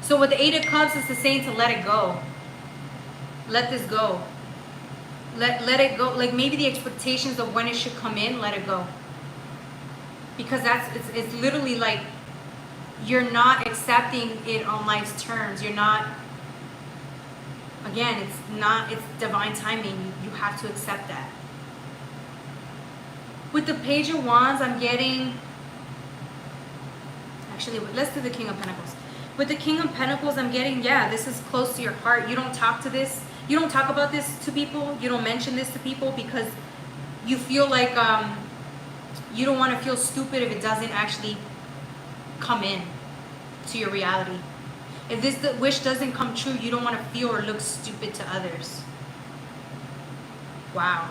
So with the Eight of Cups, it's the saying to let it go. Let this go. Let it go. Like maybe the expectations of when it should come in, let it go. Because it's literally like you're not accepting it on life's terms. You're not, again, it's divine timing. You have to accept that. With the Page of Wands, I'm getting, actually, let's do the King of Pentacles. With the King of Pentacles, I'm getting, yeah, this is close to your heart. You don't talk to this. You don't talk about this to people. You don't mention this to people because you feel like you don't want to feel stupid if it doesn't actually come in to your reality. If this wish doesn't come true, you don't want to feel or look stupid to others. Wow.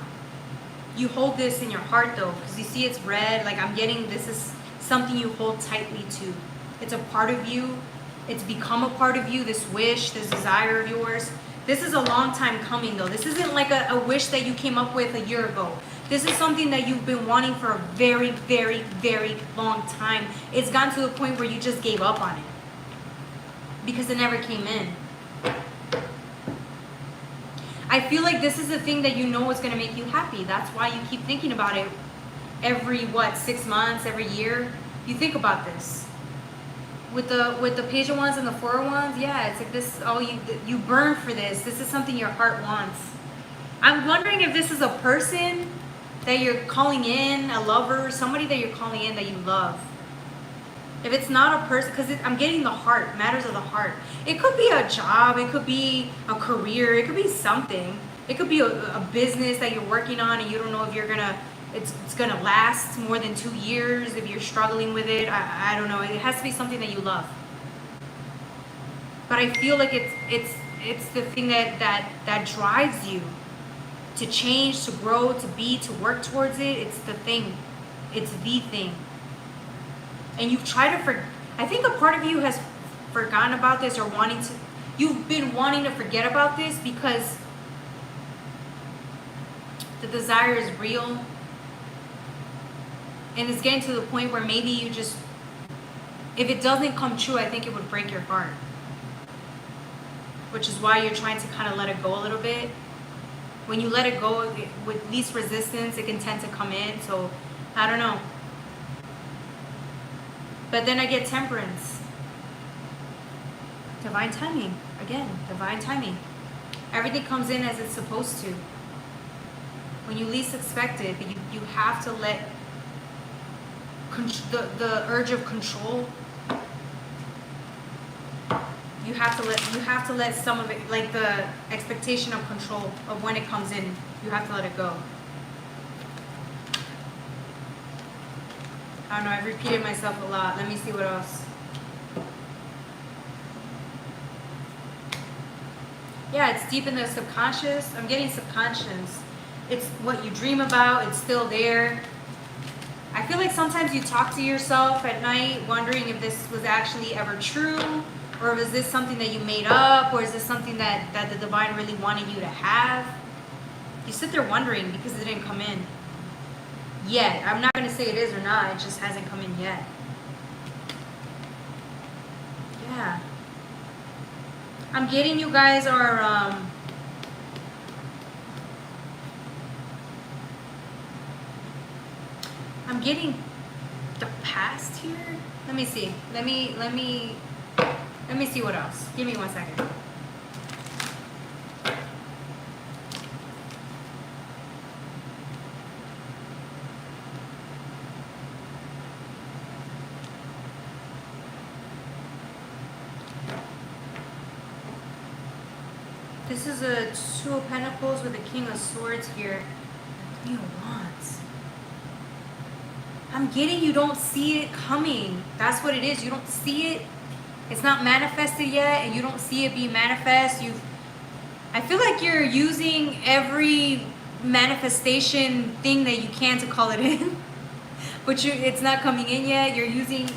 You hold this in your heart though, because you see it's red. Like I'm getting, this is something you hold tightly to. It's a part of you. It's become a part of you, this wish, this desire of yours. This is a long time coming though. This isn't like a wish that you came up with a year ago. This is something that you've been wanting for a very, very, very long time. It's gotten to the point where you just gave up on it because it never came in. I feel like this is the thing that you know is going to make you happy. That's why you keep thinking about it every, 6 months, every year. You think about this. With the Page of Wands and the Four of Wands, yeah, it's like this, oh, you burn for this. This is something your heart wants. I'm wondering if this is a person that you're calling in, a lover, somebody that you're calling in that you love. If it's not a person, because I'm getting the heart, matters of the heart. It could be a job, it could be a career, it could be something. It could be a business that you're working on and you don't know if you're gonna, it's gonna last more than 2 years, if you're struggling with it. I don't know. It has to be something that you love. But I feel like it's the thing that drives you to change, to grow, to be, to work towards it. It's the thing. It's the thing. And you've tried to I think a part of you has forgotten about this, or you've been wanting to forget about this because the desire is real. And it's getting to the point where maybe you just, if it doesn't come true, I think it would break your heart. Which is why you're trying to kind of let it go a little bit. When you let it go with least resistance, it can tend to come in. So, I don't know. But then I get Temperance. Divine timing. Again, divine timing. Everything comes in as it's supposed to. When you least expect it, but you have to let the urge of control. You have to let some of it, like the expectation of control of when it comes in, you have to let it go. I don't know, I've repeated myself a lot. Let me see what else. Yeah, it's deep in the subconscious. I'm getting subconscious. It's what you dream about. It's still there. I feel like sometimes you talk to yourself at night wondering if this was actually ever true, or is this something that you made up, or is this something that the divine really wanted you to have? You sit there wondering because it didn't come in yet. I'm not going to say it is or not. It just hasn't come in yet. Yeah. I'm getting you guys are I'm getting the past here. Let me see. Let me see what else. Give me 1 second. This is a Two of Pentacles with a King of Swords here. Queen of Wands. I'm getting you don't see it coming. That's what it is. You don't see it. It's not manifested yet, and you don't see it being manifest. I feel like you're using every manifestation thing that you can to call it in, but it's not coming in yet. You're using.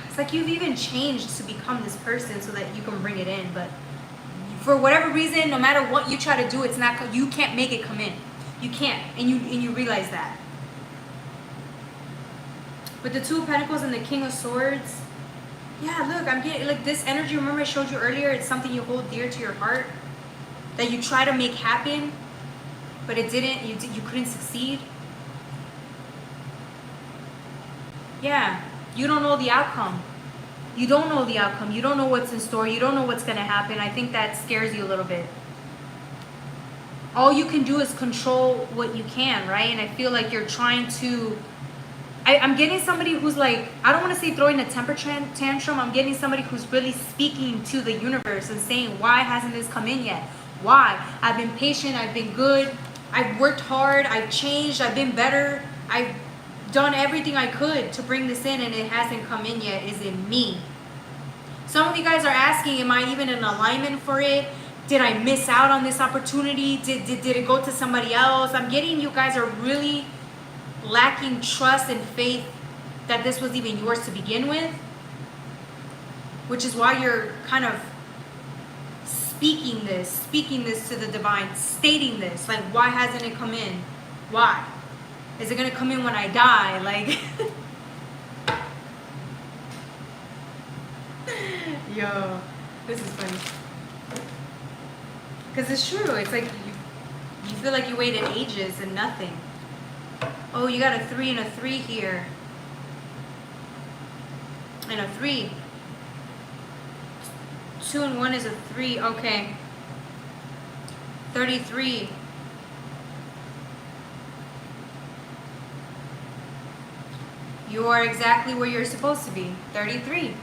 It's like you've even changed to become this person so that you can bring it in, but for whatever reason, no matter what you try to do, it's not. You can't make it come in. You can't, and you realize that. With the Two of Pentacles and the King of Swords, yeah, look, I'm getting like this energy. Remember I showed you earlier, it's something you hold dear to your heart that you try to make happen, but it didn't. You couldn't succeed. Yeah, you don't know the outcome. You don't know the outcome. You don't know what's in store. You don't know what's going to happen. I think that scares you a little bit. All you can do is control what you can, right? And I feel like you're trying to... I'm getting somebody who's like, I don't want to say throwing a temper tantrum. I'm getting somebody who's really speaking to the universe and saying, why hasn't this come in yet? Why? I've been patient. I've been good. I've worked hard. I've changed. I've been better. I've done everything I could to bring this in, and it hasn't come in yet. Is it me? Some of you guys are asking, am I even in alignment for it? Did I miss out on this opportunity? Did it go to somebody else? I'm getting you guys are really lacking trust and faith that this was even yours to begin with, which is why you're kind of speaking this to the divine, stating this, like, why hasn't it come in? Why? Is it going to come in when I die? Like, yo, this is funny. Because it's true. It's like you feel like you waited ages and nothing. Oh, you got a 3 and a 3 here. And a 3. 2 and 1 is a 3. Okay. 33. You are exactly where you're supposed to be. 33.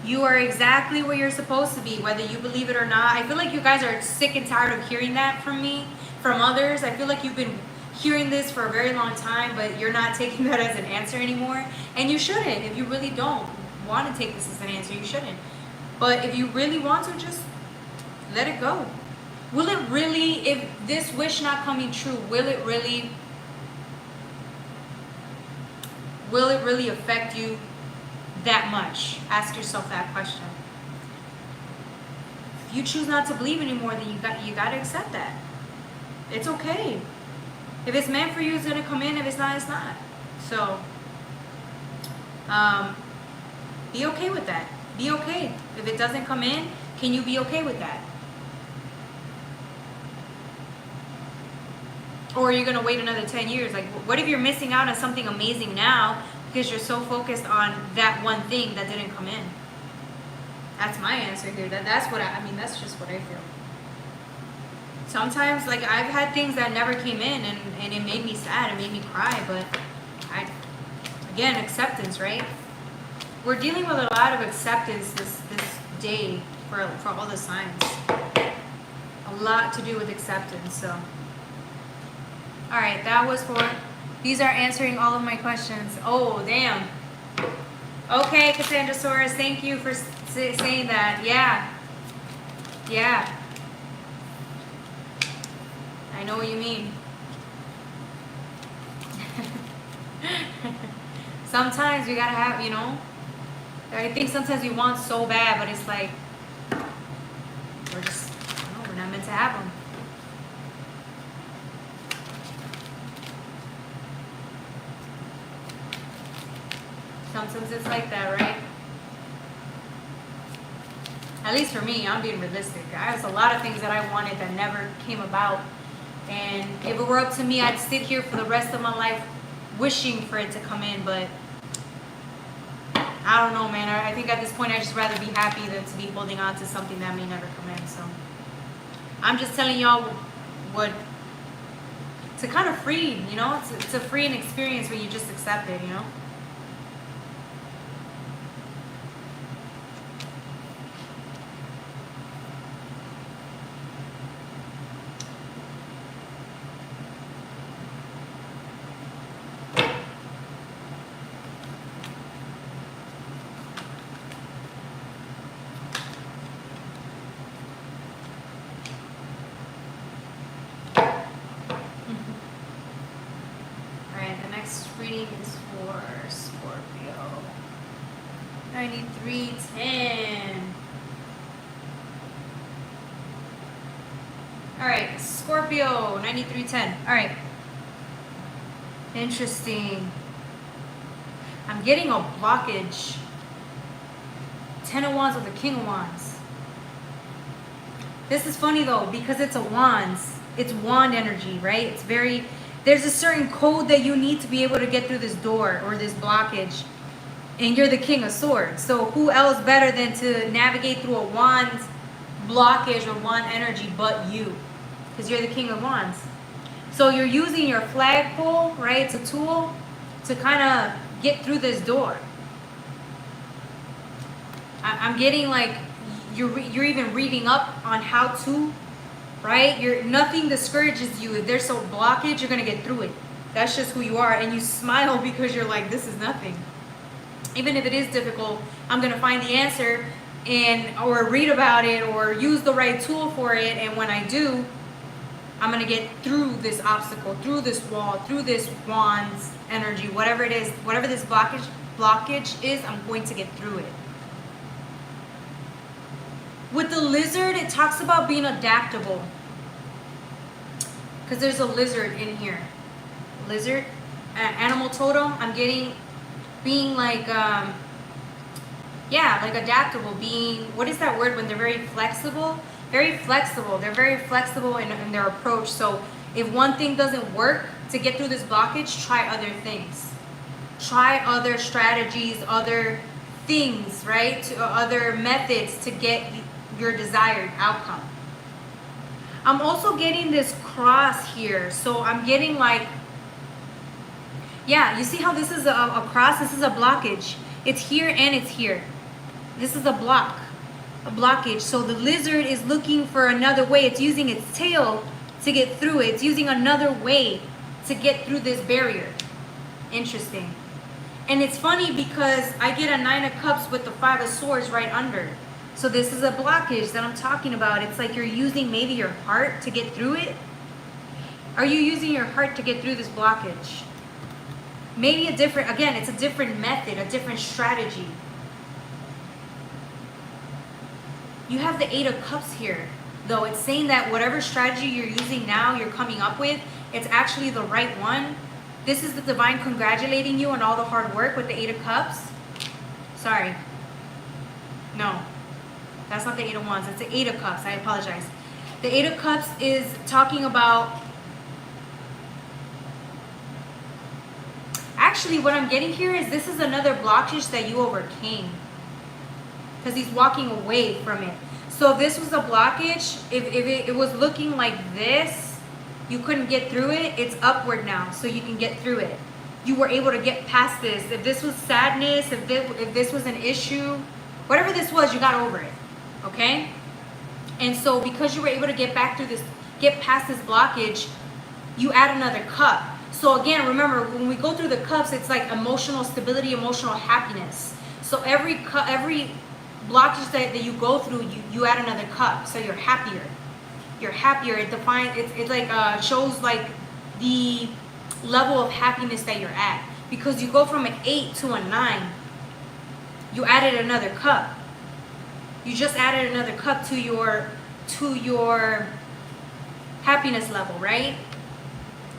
You are exactly where you're supposed to be, whether you believe it or not. I feel like you guys are sick and tired of hearing that from me, from others. I feel like you've been hearing this for a very long time, but you're not taking that as an answer anymore. And you shouldn't. If you really don't want to take this as an answer, you shouldn't. But if you really want to, just let it go. Will it really, if this wish not coming true, will it really affect you that much? Ask yourself that question. If you choose not to believe anymore, then you got to accept that. It's okay. If it's meant for you, it's going to come in. If it's not, it's not. So, be okay with that. Be okay. If it doesn't come in, can you be okay with that? Or are you going to wait another 10 years? Like, what if you're missing out on something amazing now because you're so focused on that one thing that didn't come in? That's my answer here. That's what I mean, that's just what I feel. Sometimes, like, I've had things that never came in, and it made me sad, it made me cry, but again, acceptance, right? We're dealing with a lot of acceptance this day for all the signs. A lot to do with acceptance, so. All right, that was for, these are answering all of my questions. Oh, damn. Okay, Cassandrasaurus, thank you for saying that. Yeah. Yeah. I know what you mean. Sometimes we gotta have, you know, I think sometimes we want so bad, but it's like, we're just, we're not meant to have them. Sometimes it's like that, right? At least for me, I'm being realistic. There's a lot of things that I wanted that never came about. And if it were up to me, I'd sit here for the rest of my life wishing for it to come in. But I don't know, man. I think at this point, I'd just rather be happy than to be holding on to something that may never come in. So I'm just telling y'all what, to kind of free, you know? It's a freeing experience where you just accept it, you know? Reading is for Scorpio. 9310. All right, Scorpio, 9310. All right. Interesting. I'm getting a blockage. 10 of Wands with the King of Wands. This is funny though, because it's a Wands. It's wand energy, right? It's very... There's a certain code that you need to be able to get through this door or this blockage. And you're the King of Swords. So who else better than to navigate through a wand blockage or wand energy but you? Because you're the King of Wands. So you're using your flagpole, right? It's a tool to kind of get through this door. I'm getting like you're even reading up on how to. Right? Nothing discourages you. If there's some blockage, you're going to get through it. That's just who you are. And you smile because you're like, this is nothing. Even if it is difficult, I'm going to find the answer or read about it or use the right tool for it. And when I do, I'm going to get through this obstacle, through this wall, through this wand's energy, whatever it is, whatever this blockage is, I'm going to get through it. With the lizard, it talks about being adaptable. Because there's a lizard in here. Lizard, animal totem, I'm getting being like, yeah, like adaptable, being, what is that word when they're very flexible? Very flexible. They're very flexible in their approach. So if one thing doesn't work to get through this blockage, try other things. Try other strategies, other things, right? Other methods to get your desired outcome. I'm also getting this cross here. So I'm getting like, yeah, you see how this is a cross? This is a blockage. It's here and it's here. This is a blockage. So the lizard is looking for another way. It's using its tail to get through it. It's using another way to get through this barrier. Interesting. And it's funny because I get a 9 of Cups with the 5 of Swords right under. So this is a blockage that I'm talking about. It's like you're using maybe your heart to get through it. Are you using your heart to get through this blockage? Maybe again, it's a different method, a different strategy. You have the 8 of Cups here, though. It's saying that whatever strategy you're using now, you're coming up with, it's actually the right one. This is the divine congratulating you on all the hard work with the 8 of Cups. Sorry. No. That's not the 8 of Wands. It's the 8 of Cups. I apologize. The 8 of Cups is talking about... Actually, what I'm getting here is this is another blockage that you overcame. Because he's walking away from it. So if this was a blockage, if it was looking like this, you couldn't get through it, it's upward now, so you can get through it. You were able to get past this. If this was sadness, if this was an issue, whatever this was, you got over it, okay? And so because you were able to get past this blockage, you add another cup. So again, remember, when we go through the cups, it's like emotional stability, emotional happiness. So every blockage that you go through, you add another cup, so you're happier. You're happier. It defines. It like shows like the level of happiness that you're at, because you go from an 8 to a 9. You added another cup. You just added another cup to your happiness level, right?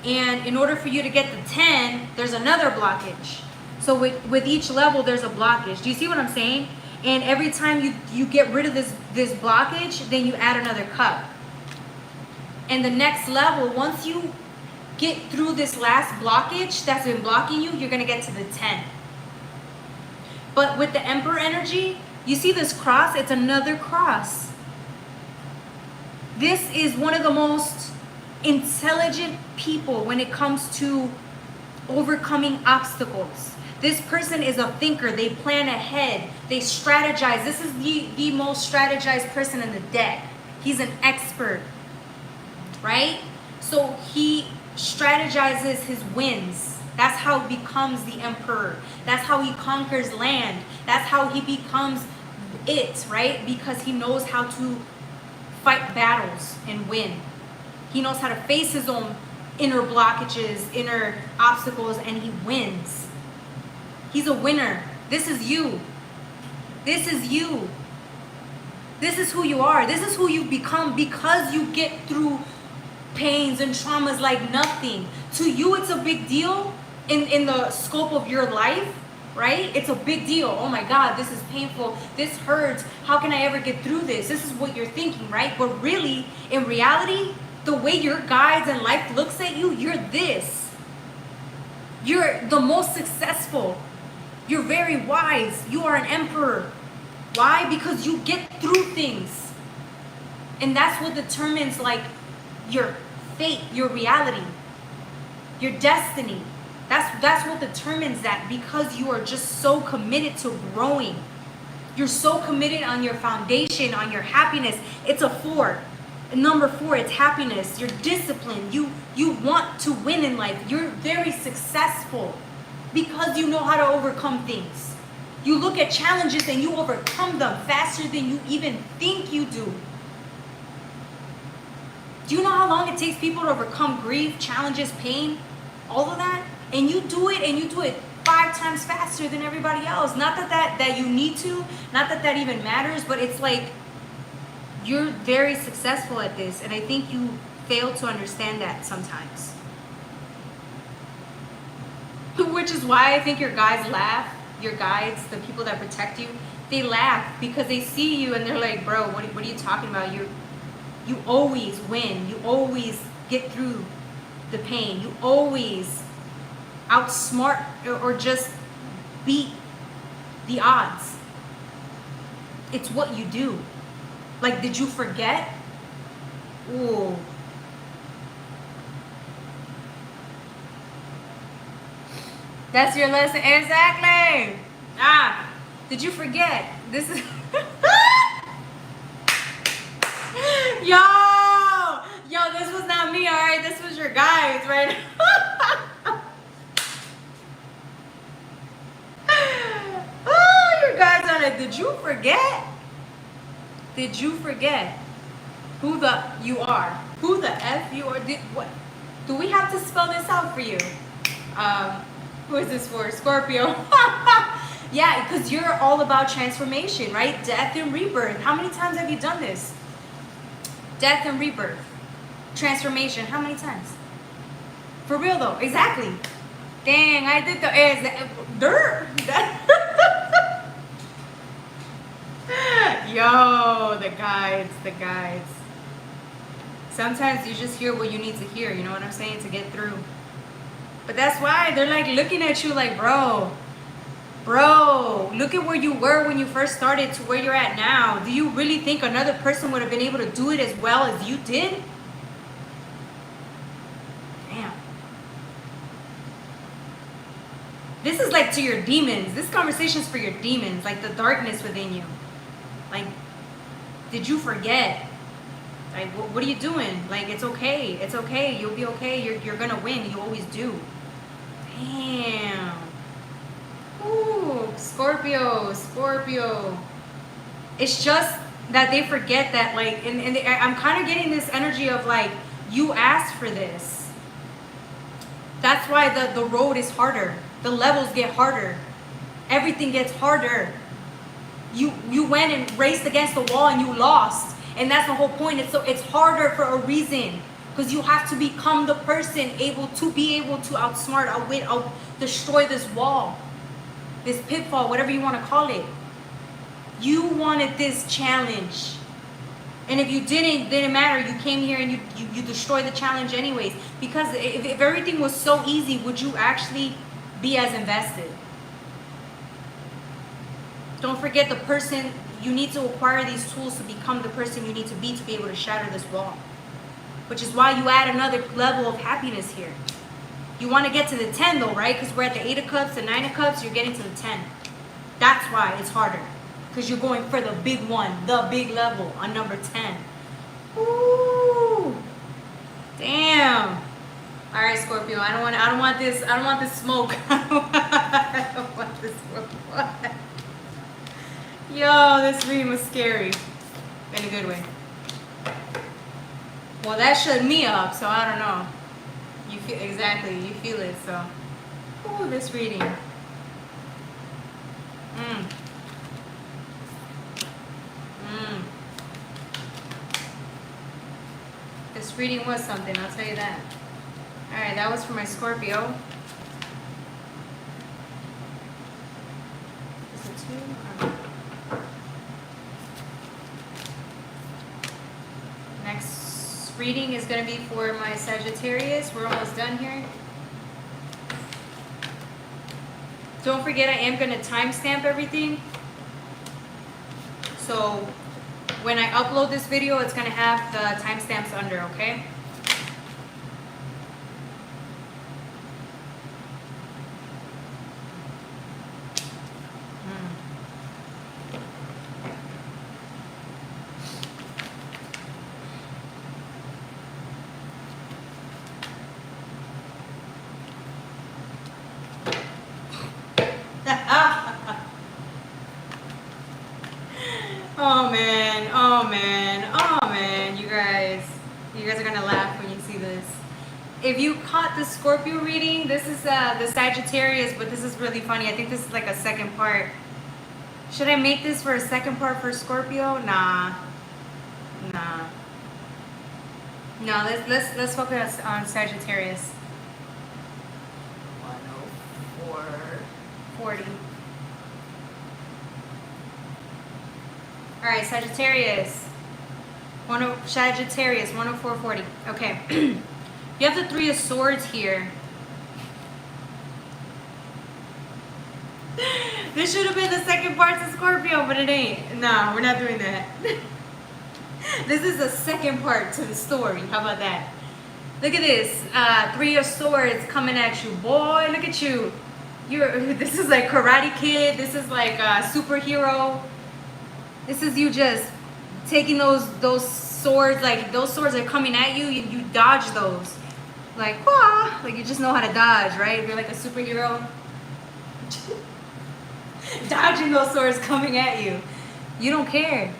And in order for you to get the 10, there's another blockage. So with each level, there's a blockage. Do you see what I'm saying? And every time you get rid of this blockage, then you add another cup. And the next level, once you get through this last blockage that's been blocking you, you're going to get to the 10. But with the Emperor energy, you see this cross? It's another cross. This is one of the most intelligent people when it comes to overcoming obstacles. This person is a thinker. They plan ahead. They strategize. This is the most strategized person in the deck. He's an expert, right? So he strategizes his wins. That's how he becomes the emperor. That's how he conquers land. That's how he becomes it, right? Because he knows how to fight battles and win. He knows how to face his own inner blockages, inner obstacles, and he wins. He's a winner. This is you. This is you. This is who you are. This is who you've become because you get through pains and traumas like nothing. To you, it's a big deal in the scope of your life, right? It's a big deal. Oh my God, this is painful. This hurts. How can I ever get through this? This is what you're thinking, right? But really, in reality, the way your guides and life looks at you, you're this. You're the most successful. You're very wise. You are an emperor. Why? Because you get through things. And that's what determines like your fate, your reality, your destiny. That's what determines that, because you are just so committed to growing. You're so committed on your foundation, on your happiness. It's a 4. Number 4, it's happiness. You're disciplined. You want to win in life. You're very successful because you know how to overcome things. You look at challenges and you overcome them faster than you even think you do. Do you know how long it takes people to overcome grief, challenges, pain, all of that? And you do it, and you do it 5 times faster than everybody else. Not that you need to, not that even matters, but it's like you're very successful at this, and I think you fail to understand that sometimes. Which is why I think your guides laugh. Your guides, the people that protect you, they laugh because they see you and they're like, bro, what are you talking about? You always win. You always get through the pain. You always outsmart or just beat the odds. It's what you do. Like, did you forget? Ooh. That's your lesson. Exactly. Ah, did you forget? This is... Yo, this was not me, all right? This was your guides, right? Oh, your guides on it. Did you forget? Did you forget who the you are? Who the F you are? What? Do we have to spell this out for you? Who is this for? Scorpio. Yeah, because you're all about transformation, right? Death and rebirth. How many times have you done this? Death and rebirth. Transformation. How many times? For real though. Exactly. Dang, I did the dirt. Yo, the guides, the guides. Sometimes you just hear what you need to hear, you know what I'm saying, to get through. But that's why they're like looking at you like, bro, look at where you were when you first started to where you're at now. Do you really think another person would have been able to do it as well as you did? Damn. This is like to your demons. This conversation is for your demons, like the darkness within you. Like, did you forget? Like, what are you doing? Like, it's okay. It's okay. You'll be okay. You're going to win. You always do. Damn. Ooh, Scorpio. It's just that they forget that, like, I'm kind of getting this energy of, like, you asked for this. That's why the road is harder. The levels get harder. Everything gets harder. You went and raced against the wall and you lost. And that's the whole point. It's harder for a reason. Because you have to become the person able to outsmart, outwit, destroy this wall. This pitfall, whatever you want to call it. You wanted this challenge. And if you didn't matter. You came here and you destroyed the challenge anyways. Because if everything was so easy, would you actually be as invested? Don't forget the person. You need to acquire these tools to become the person you need to be able to shatter this wall. Which is why you add another level of happiness here. You want to get to the 10 though, right? Because we're at the 8 of Cups, the 9 of Cups, you're getting to the 10. That's why it's harder. Because you're going for the big one, the big level on number 10. Ooh. Damn. All right, Scorpio, I don't want this smoke. I don't want this smoke. Yo, this reading was scary. In a good way. Well, that shut me up, so I don't know. You feel you feel it, so. Ooh, this reading. This reading was something, I'll tell you that. Alright, that was for my Scorpio. Is it 2? Next reading is going to be for my Sagittarius. We're almost done here. Don't forget, I am going to timestamp everything. So when I upload this video, it's going to have the timestamps under, okay? You guys are gonna laugh when you see this. If you caught the Scorpio reading, this is the Sagittarius, but this is really funny. I think this is like a second part. Should I make this for a second part for Scorpio? Nah. No, let's focus on Sagittarius. 104.40. All right, Sagittarius. Sagittarius, 104.40. Okay. You have the Three of Swords here. This should have been the second part to Scorpio, but it ain't. No, we're not doing that. This is the second part to the story. How about that? Look at this. Three of Swords coming at you. Boy, look at you. This is like Karate Kid. This is like a superhero. This is you just taking those swords, like those swords are coming at you, you dodge those. Like, wah! Like you just know how to dodge, right? You're like a superhero. Dodging those swords coming at you. You don't care.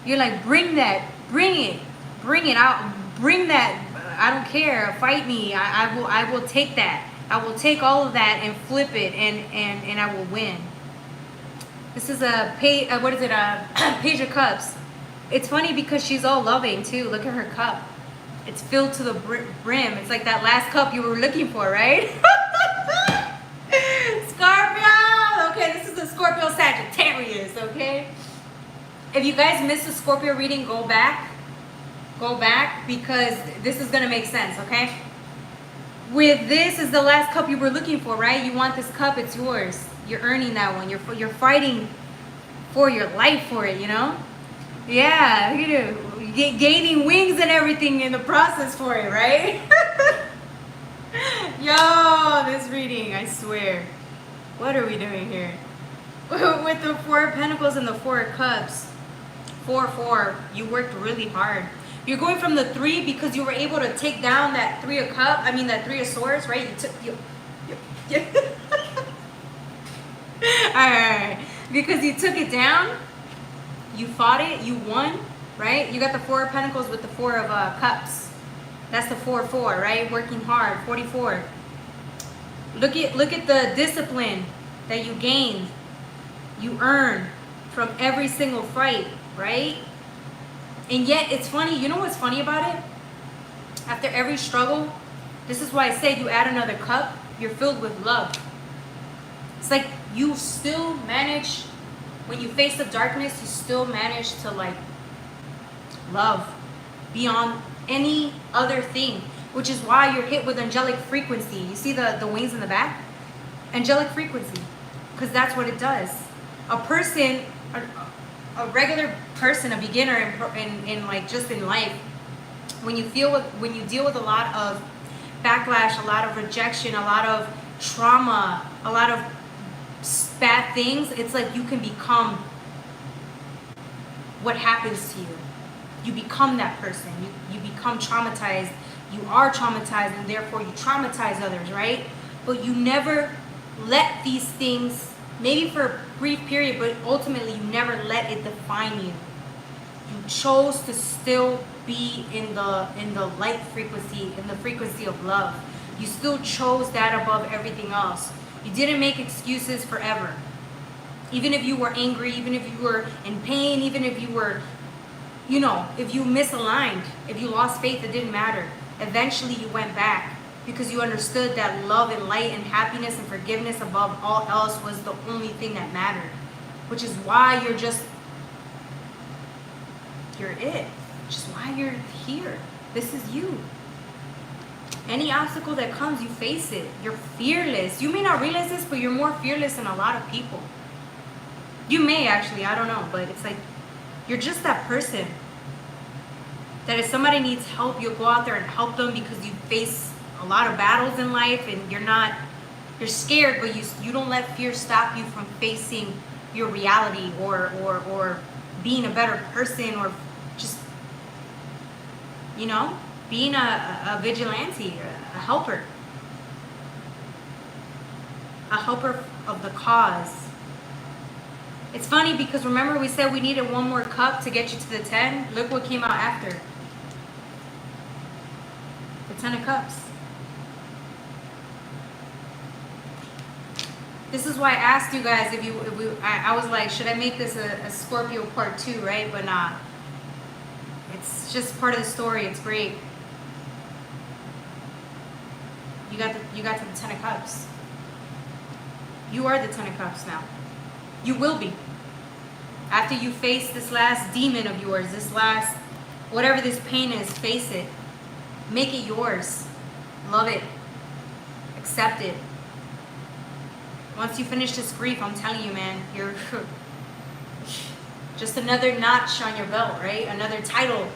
You're like, bring that, bring it out, bring that. I don't care. Fight me. I will take that. I will take all of that and flip it, and I will win. This is a page. What is it? A Page of Cups. It's funny because she's all loving too. Look at her cup. It's filled to the brim. It's like that last cup you were looking for, right? Scorpio. Okay, this is the Scorpio Sagittarius. Okay. If you guys missed the Scorpio reading, go back because this is gonna make sense. Okay. With this is the last cup you were looking for, right? You want this cup, it's yours. You're earning that one. You're fighting for your life for it, you know? Yeah, look at you. Gaining wings and everything in the process for it, right? Yo, this reading, I swear. What are we doing here? With the Four of Pentacles and the Four of Cups. 4-4, you worked really hard. You're going from the 3 because you were able to take down that that Three of Swords, right? Alright. Because you took it down, you fought it, you won, right? You got the Four of Pentacles with the Four of Cups. That's the 4-4, right? Working hard, 44. Look at the discipline that you gained, you earned from every single fight, right? And yet, it's funny. You know what's funny about it? After every struggle, this is why I say you add another cup, you're filled with love. It's like you still manage, when you face the darkness, you still manage to like love beyond any other thing, which is why you're hit with angelic frequency. You see the wings in the back? Angelic frequency, because that's what it does. A person, a regular person, a beginner in like just in life, when you deal with a lot of backlash, a lot of rejection, a lot of trauma, a lot of bad things, it's like you can become what happens to you. You become that person. You become traumatized. You are traumatized, and therefore you traumatize others, right? But you never let these things, maybe for a brief period, but ultimately you never let it define you. You chose to still be in the light frequency, in the frequency of love. You still chose that above everything else. You didn't make excuses forever. Even if you were angry, even if you were in pain, even if you were, if you misaligned, if you lost faith, it didn't matter. Eventually you went back because you understood that love and light and happiness and forgiveness above all else was the only thing that mattered. Which is why you're it. Which is why you're here. This is you. Any obstacle that comes, you face it. You're fearless. You may not realize this, but you're more fearless than a lot of people. You may actually, I don't know, but it's like you're just that person that if somebody needs help, you'll go out there and help them because you face a lot of battles in life and you're scared, but you don't let fear stop you from facing your reality or being a better person or just, being a vigilante, a helper of the cause. It's funny because remember we said we needed one more cup to get you to the 10? Look what came out after. The 10 of Cups. This is why I asked you guys I was like, should I make this a Scorpio part 2, right? But nah. It's just part of the story. It's great. You got to the 10 of Cups. You are the 10 of Cups now. You will be. After you face this last demon of yours, this last Whatever this pain is, face it. Make it yours. Love it. Accept it. Once you finish this grief, I'm telling you, man, you're just another notch on your belt, right? Another title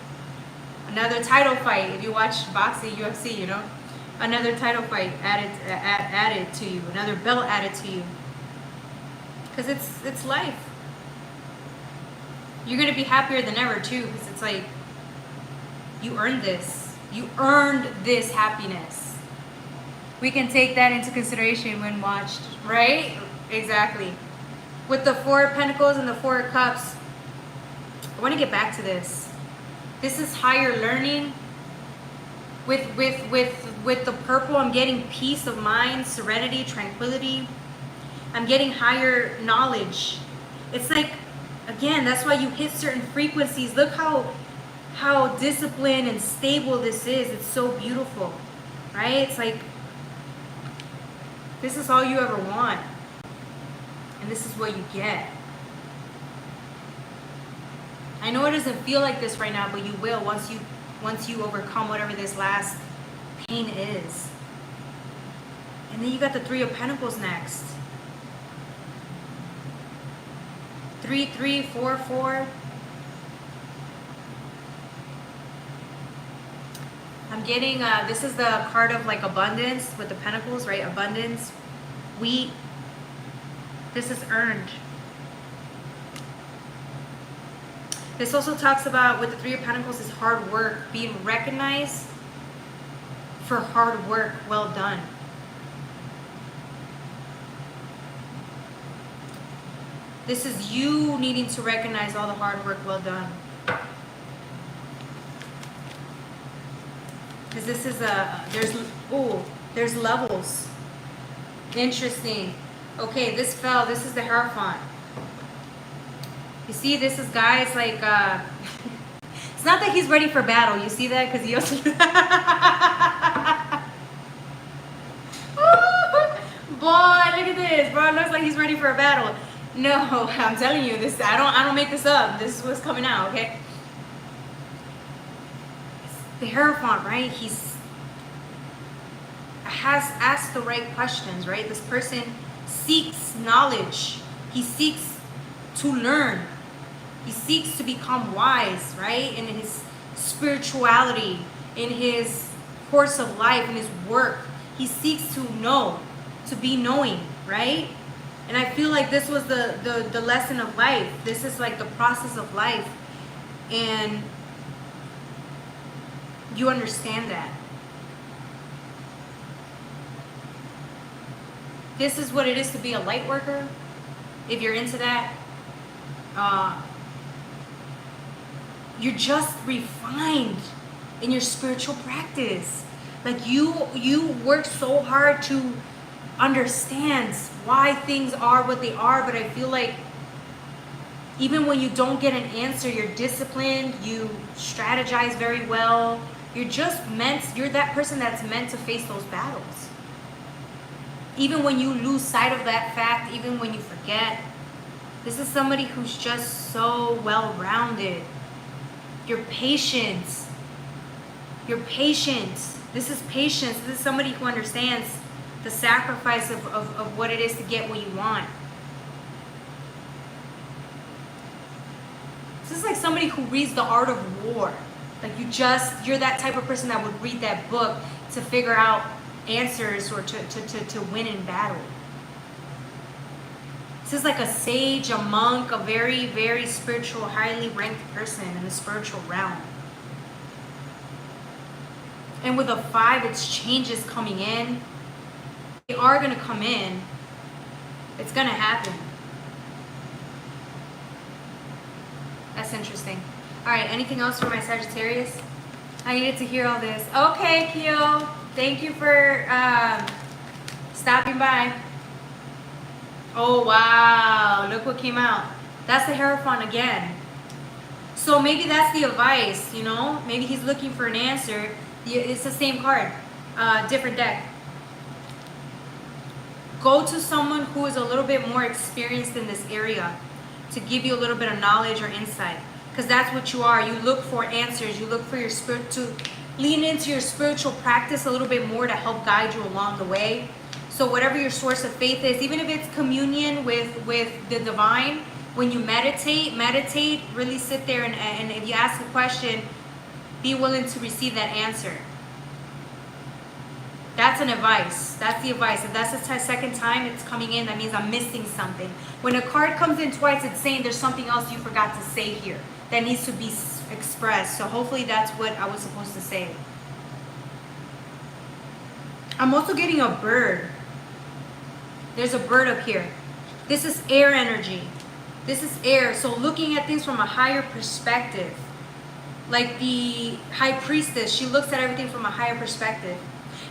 fight. If you watch boxing, UFC, you know, another title fight added to you, another belt added to you. Because it's life. You're gonna be happier than ever too, because it's like you earned this. You earned this happiness. We can take that into consideration when watched, right? Exactly. With the Four of Pentacles and the Four of Cups, I want to get back to this. This is higher learning. With the purple, I'm getting peace of mind, serenity, tranquility. I'm getting higher knowledge. It's like, again, that's why you hit certain frequencies. Look how disciplined and stable this is. It's so beautiful, right? It's like, this is all you ever want. And this is what you get. I know it doesn't feel like this right now, but you will once you overcome whatever this last pain is. And then you got the Three of Pentacles next. 3, 3, 4, 4. I'm getting, this is the card of like abundance with the pentacles, right? Abundance, wheat. This is earned. This also talks about, with the Three of Pentacles, is hard work, being recognized for hard work well done. This is you needing to recognize all the hard work well done. Because this is there's levels. Interesting. Okay, this fell. This is the Hierophant. You see, this is guys like, it's not that he's ready for battle. You see that? Because he also, boy, look at this. Bro, it looks like he's ready for a battle. No, I'm telling you this. I don't make this up. This is what's coming out, okay? The Hierophant, right? Has asked the right questions, right? This person seeks knowledge. He seeks to learn. He seeks to become wise, right? In his spirituality, in his course of life, in his work. He seeks to know, to be knowing, right? And I feel like this was the lesson of life. This is like the process of life. And you understand that. This is what it is to be a light worker. If you're into that, you're just refined in your spiritual practice. Like you work so hard to understand why things are what they are, but I feel like even when you don't get an answer, you're disciplined, you strategize very well. You're that person that's meant to face those battles. Even when you lose sight of that fact, even when you forget, this is somebody who's just so well-rounded. You're patient. You're patient. This is patience. This is somebody who understands the sacrifice of what it is to get what you want. This is like somebody who reads The Art of War. Like you're that type of person that would read that book to figure out answers or to win in battle. This is like a sage, a monk, a very, very spiritual, highly ranked person in the spiritual realm. And with a 5, it's changes coming in. They are going to come in. It's going to happen. That's interesting. All right, anything else for my Sagittarius? I needed to hear all this. Okay, Kyo. Thank you for stopping by. Oh, wow. Look what came out. That's the Hierophant again. So maybe that's the advice, you know? Maybe he's looking for an answer. It's the same card. Different deck. Go to someone who is a little bit more experienced in this area to give you a little bit of knowledge or insight. because that's what you are. You look for answers. You look for your spirit to lean into your spiritual practice a little bit more to help guide you along the way. So whatever your source of faith is, even if it's communion with the divine, when you meditate, really sit there and if you ask a question, be willing to receive that answer. That's an advice. That's the advice. If that's the second time it's coming in, that means I'm missing something. When a card comes in twice, it's saying there's something else you forgot to say here that needs to be expressed. So hopefully that's what I was supposed to say. I'm also getting a bird. There's a bird up here. This is air energy. This is air. So looking at things from a higher perspective. Like the high priestess, she looks at everything from a higher perspective.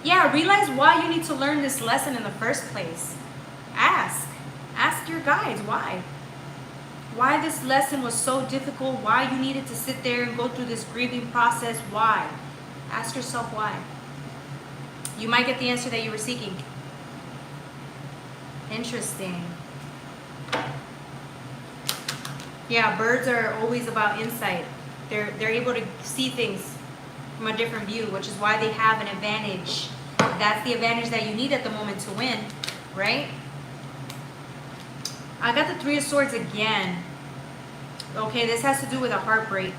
Yeah, realize why you need to learn this lesson in the first place. Ask your guides why this lesson was so difficult, why you needed to sit there and go through this grieving process. Why? Ask yourself why. You might get the answer that you were seeking. Interesting. Yeah, birds are always about insight. They're able to see things from a different view, which is why they have an advantage. That's the advantage that you need at the moment to win, right? I got the Three of Swords again. Okay, this has to do with a heartbreak.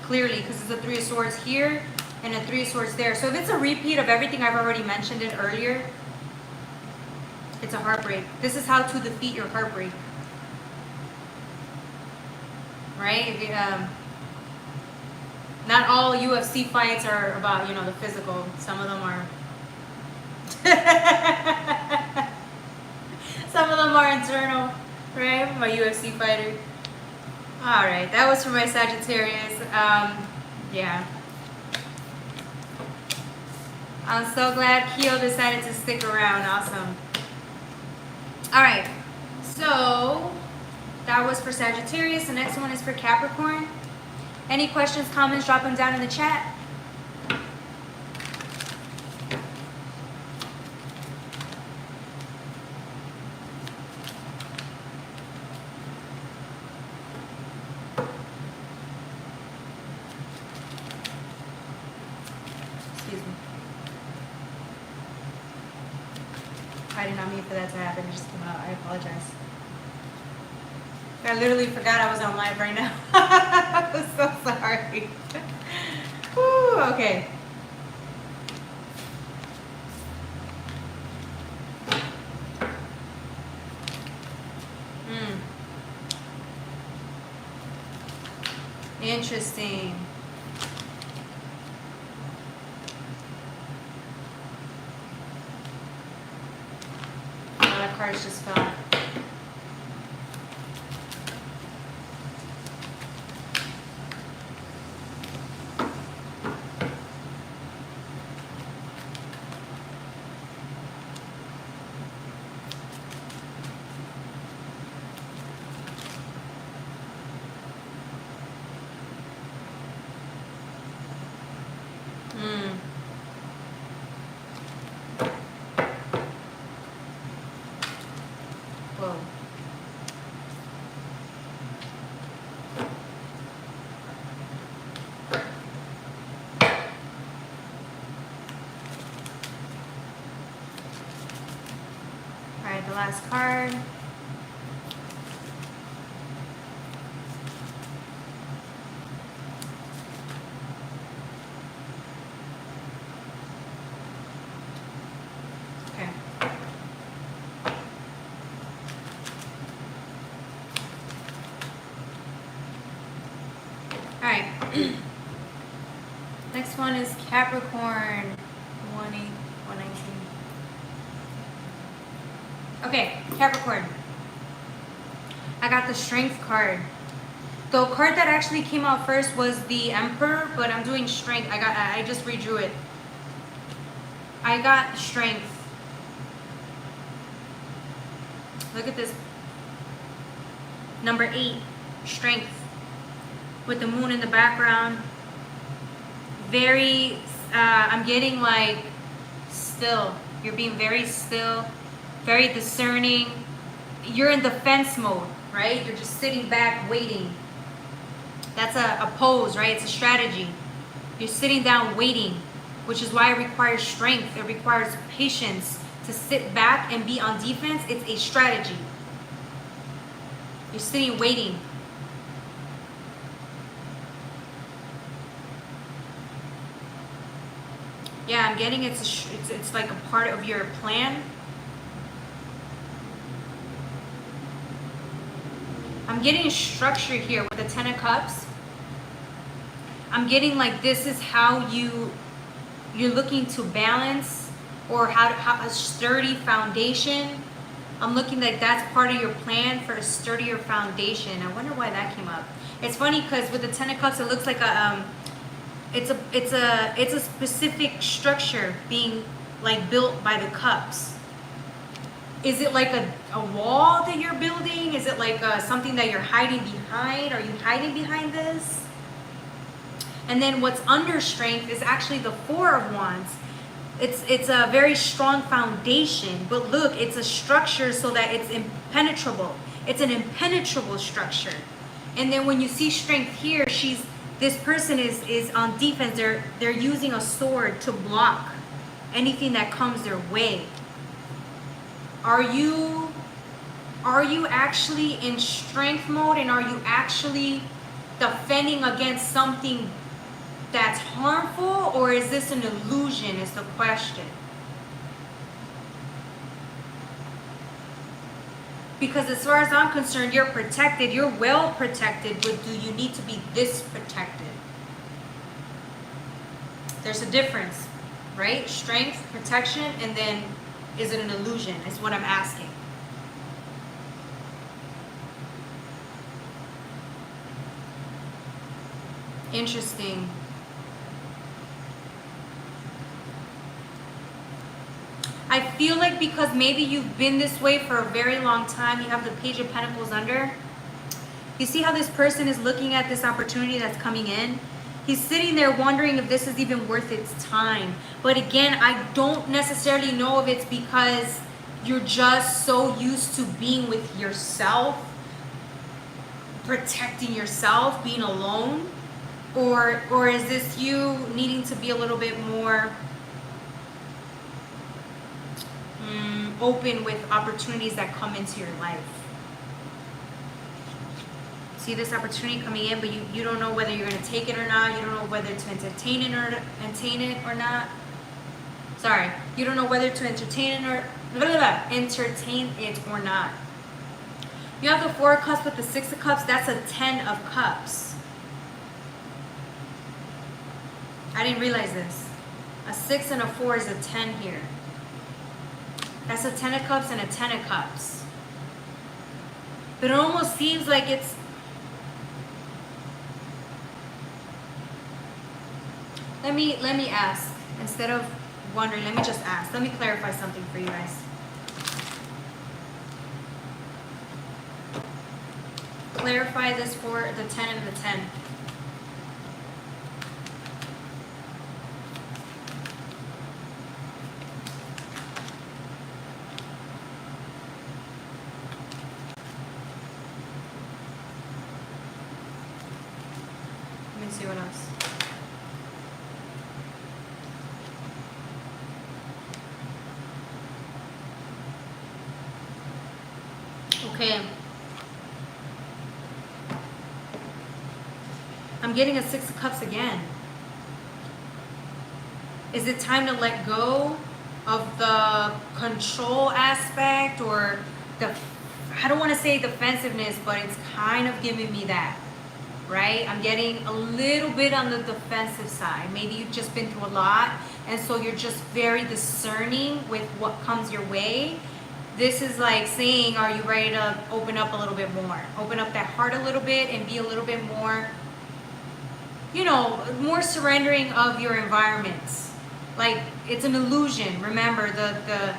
Clearly, because it's a Three of Swords here and a Three of Swords there. So if it's a repeat of everything I've already mentioned it earlier, it's a heartbreak. This is how to defeat your heartbreak. Right? If you, not all UFC fights are about, the physical. Some of them are. Some of them are internal, right? My UFC fighter. All right, that was for my Sagittarius. Yeah. I'm so glad Keo decided to stick around. Awesome. All right, so that was for Sagittarius. The next one is for Capricorn. Any questions, comments, drop them down in the chat. Excuse me. I did not mean for that to happen. It just came out. I apologize. I literally forgot I was on live right now. I'm so sorry. Whew, okay. Interesting. A lot of cards just fell. The last card. Okay. All right. Next one is Capricorn. 119. Okay, Capricorn. I got the Strength card. The card that actually came out first was the Emperor, but I'm doing Strength. I just redrew it. I got Strength. Look at this. Number 8, Strength. With the moon in the background. Very, I'm getting like still. You're being very still. Very discerning. You're in defense mode. right? You're just sitting back waiting. That's a pose, right? It's a strategy. You're sitting down waiting, which is why it requires strength. It requires patience to sit back and be on defense. It's a strategy. You're sitting waiting. Yeah, I'm getting it's like a part of your plan. I'm getting a structure here with the Ten of Cups. I'm getting like this is how you're looking to balance, or how a sturdy foundation. I'm looking like that's part of your plan for a sturdier foundation. I wonder why that came up. It's funny because with the Ten of Cups, it looks like it's a specific structure being like built by the cups. Is it like a wall that you're building? Is it like something that you're hiding behind? Are you hiding behind this? And then what's under strength is actually the Four of Wands. It's a very strong foundation, but look, it's a structure so that it's impenetrable. It's an impenetrable structure. And then when you see strength here, this person is on defense. They're using a sword to block anything that comes their way. Are you actually in strength mode, and are you actually defending against something that's harmful, or is this an illusion is the question? Because as far as I'm concerned, you're protected, you're well protected, but do you need to be this protected? There's a difference, right? Strength, protection, and then is it an illusion is what I'm asking. Interesting. I feel like because maybe you've been this way for a very long time, you have the Page of Pentacles under. You see how this person is looking at this opportunity that's coming in? He's sitting there wondering if this is even worth its time. But again, I don't necessarily know if it's because you're just so used to being with yourself, protecting yourself, being alone, or is this you needing to be a little bit more open with opportunities that come into your life? See this opportunity coming in, but you don't know whether you're going to take it or not. You don't know whether to entertain it or not. Sorry, you don't know whether to entertain it or not. You have the Four of Cups with the Six of Cups. That's a Ten of Cups. I didn't realize this. A 6 and a 4 is a 10 here. That's a Ten of Cups and a Ten of Cups. But it almost seems like it's... Let me ask. Instead of wondering, let me just ask. Let me clarify something for you guys. Clarify this for the 10 and the 10. See what else. Okay. I'm getting a Six of Cups again. Is it time to let go of the control aspect, or the, I don't want to say defensiveness, but it's kind of giving me that. Right? I'm getting a little bit on the defensive side. Maybe you've just been through a lot, and so you're just very discerning with what comes your way. This is like saying, are you ready to open up a little bit more? Open up that heart a little bit and be a little bit more, you know, more surrendering of your environments. Like, it's an illusion. Remember, the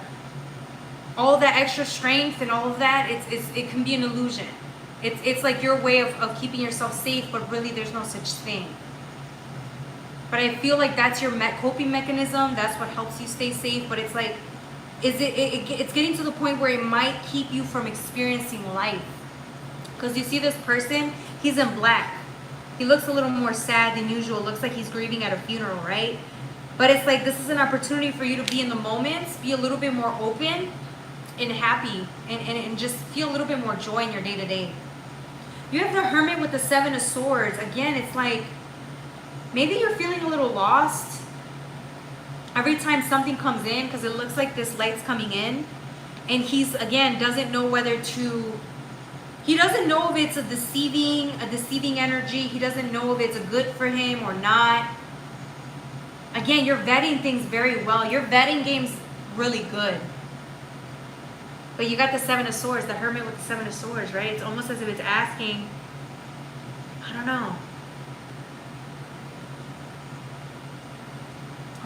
all that extra strength and all of that, it can be an illusion. It's like your way of keeping yourself safe, but really there's no such thing. But I feel like that's your coping mechanism. That's what helps you stay safe. But it's like, it's getting to the point where it might keep you from experiencing life. Because you see this person, he's in black. He looks a little more sad than usual. Looks like he's grieving at a funeral, right? But it's like this is an opportunity for you to be in the moment, be a little bit more open and happy, and just feel a little bit more joy in your day-to-day. You have the Hermit with the Seven of Swords. Again, it's like maybe you're feeling a little lost every time something comes in, because it looks like this light's coming in, and he's, again, doesn't know whether to... He doesn't know if it's a deceiving energy. He doesn't know if it's a good for him or not. Again, you're vetting things very well. Your vetting game's really good. But you got the Seven of Swords, the Hermit with the Seven of Swords, right? It's almost as if it's asking, I don't know.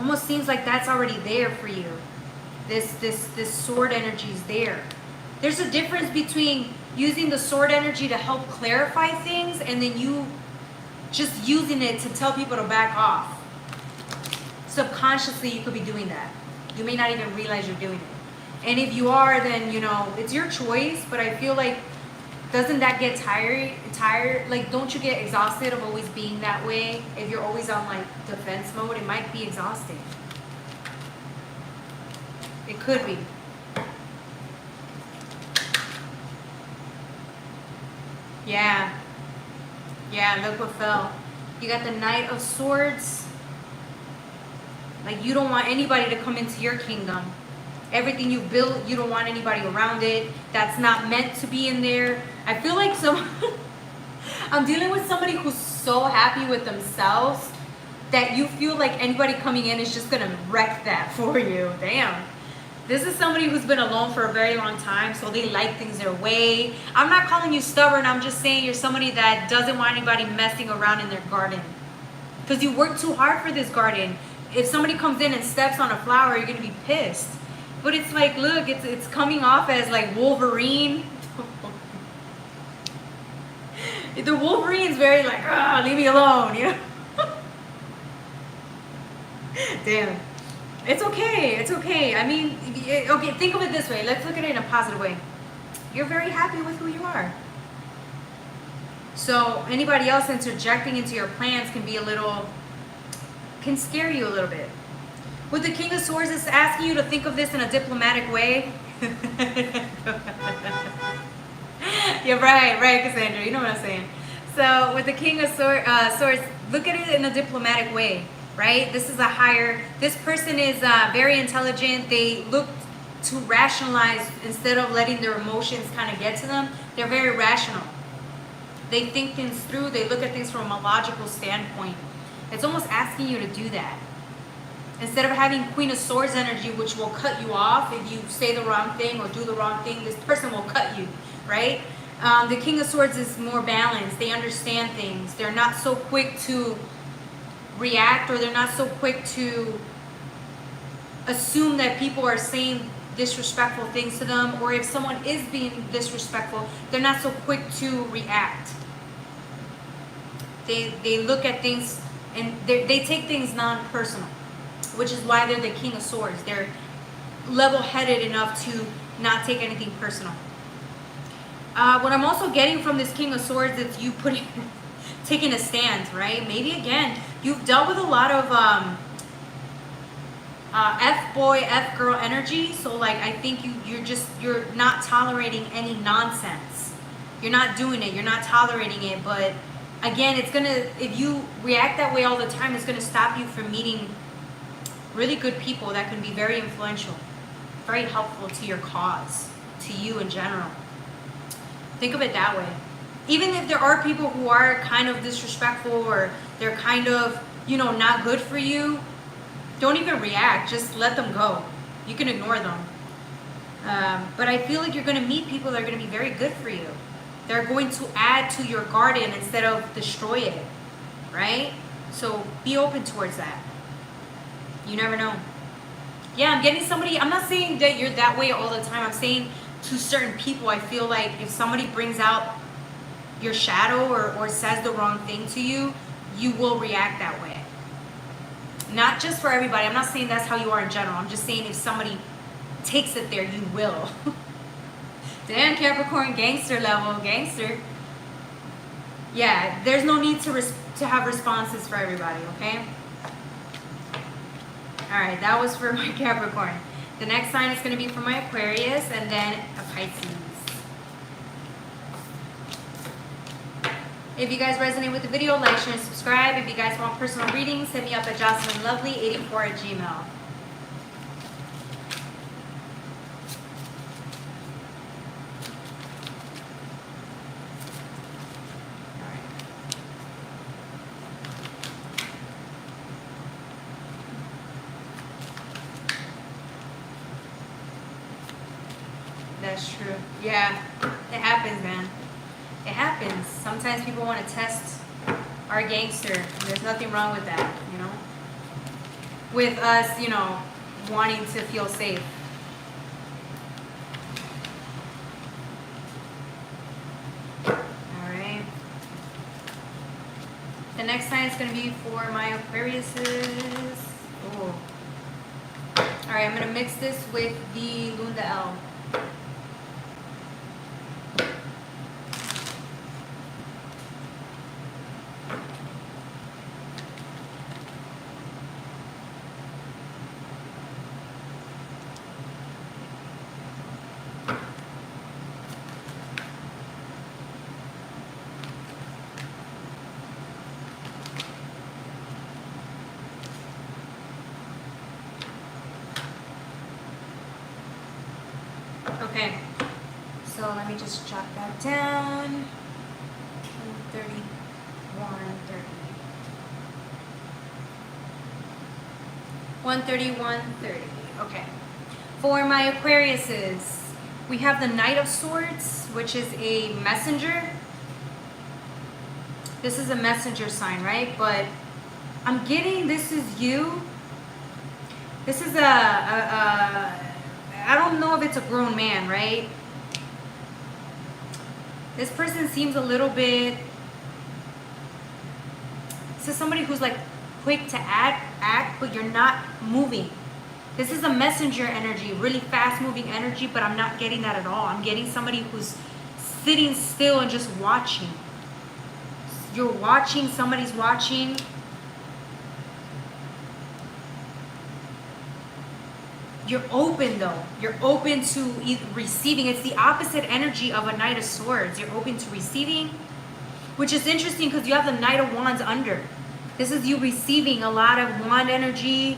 Almost seems like that's already there for you. This sword energy is there. There's a difference between using the sword energy to help clarify things and then you just using it to tell people to back off. Subconsciously, you could be doing that. You may not even realize you're doing it. And if you are, then, you know, it's your choice. But I feel like, doesn't that get tired? Like, don't you get exhausted of always being that way? If you're always on, like, defense mode, it might be exhausting. It could be. Yeah, look what fell. You got the Knight of Swords. Like, you don't want anybody to come into your kingdom. Everything you built, you don't want anybody around it. That's not meant to be in there. I feel like I'm dealing with somebody who's so happy with themselves that you feel like anybody coming in is just gonna wreck that for you. Damn. This is somebody who's been alone for a very long time, so they like things their way. I'm not calling you stubborn. I'm just saying you're somebody that doesn't want anybody messing around in their garden. Because you work too hard for this garden. If somebody comes in and steps on a flower, you're going to be pissed. But it's like, look, it's coming off as like Wolverine. The Wolverine's very like, leave me alone, you know? Damn. It's okay. It's okay. I mean, okay, think of it this way. Let's look at it in a positive way. You're very happy with who you are. So anybody else interjecting into your plans can scare you a little bit. With the King of Swords, it's asking you to think of this in a diplomatic way. Yeah, right, Cassandra. You know what I'm saying. So with the King of Swords, look at it in a diplomatic way. Right? This person is very intelligent. They look to rationalize instead of letting their emotions kind of get to them. They're very rational. They think things through. They look at things from a logical standpoint. It's almost asking you to do that. Instead of having Queen of Swords energy, which will cut you off if you say the wrong thing or do the wrong thing, this person will cut you, right? The King of Swords is more balanced. They understand things. They're not so quick to react, or they're not so quick to assume that people are saying disrespectful things to them, or if someone is being disrespectful, they're not so quick to react. They look at things and they take things non-personal, which is why they're the King of Swords. They're level-headed enough to not take anything personal. What I'm also getting from this King of Swords is you taking a stand, right? Maybe again, you've dealt with a lot of F-boy, F-girl energy. So like, I think you're not tolerating any nonsense. You're not doing it. You're not tolerating it. But again, if you react that way all the time, it's gonna stop you from meeting really good people that can be very influential, very helpful to your cause, to you in general. Think of it that way. Even if there are people who are kind of disrespectful or they're kind of, not good for you, don't even react. Just let them go. You can ignore them. But I feel like you're going to meet people that are going to be very good for you. They're going to add to your garden instead of destroy it, right? So be open towards that. You never know. Yeah, I'm getting somebody, I'm not saying that you're that way all the time. I'm saying to certain people, I feel like if somebody brings out your shadow or says the wrong thing to you, you will react that way. Not just for everybody. I'm not saying that's how you are in general. I'm just saying if somebody takes it there, you will. Damn, Capricorn, gangster level, gangster. Yeah, there's no need to have responses for everybody, okay? All right, that was for my Capricorn. The next sign is going to be for my Aquarius and then a Pisces. If you guys resonate with the video, like, share, and subscribe. If you guys want personal readings, hit me up at jocelynlovely84@gmail.com. That's true. Yeah, it happens, man. It happens. Sometimes people want to test our gangster. And there's nothing wrong with that, you know? With us, you know, wanting to feel safe. Alright. The next sign is going to be for my Aquariuses. Oh. Alright, I'm going to mix this with the Lunda L. Okay, so let me just jot that down. 130, 130. 130, 130. Okay. For my Aquariuses, we have the Knight of Swords, which is a messenger. This is a messenger sign, right? But I'm getting this is you. This is I don't know if it's a grown man, right? This person seems a little bit... This is somebody who's like quick to act, but you're not moving. This is a messenger energy, really fast moving energy, but I'm not getting that at all. I'm getting somebody who's sitting still and just watching. You're watching, somebody's watching. You're open though. You're open to receiving. It's the opposite energy of a Knight of Swords. You're open to receiving, which is interesting because you have the Knight of Wands under. This is you receiving a lot of wand energy.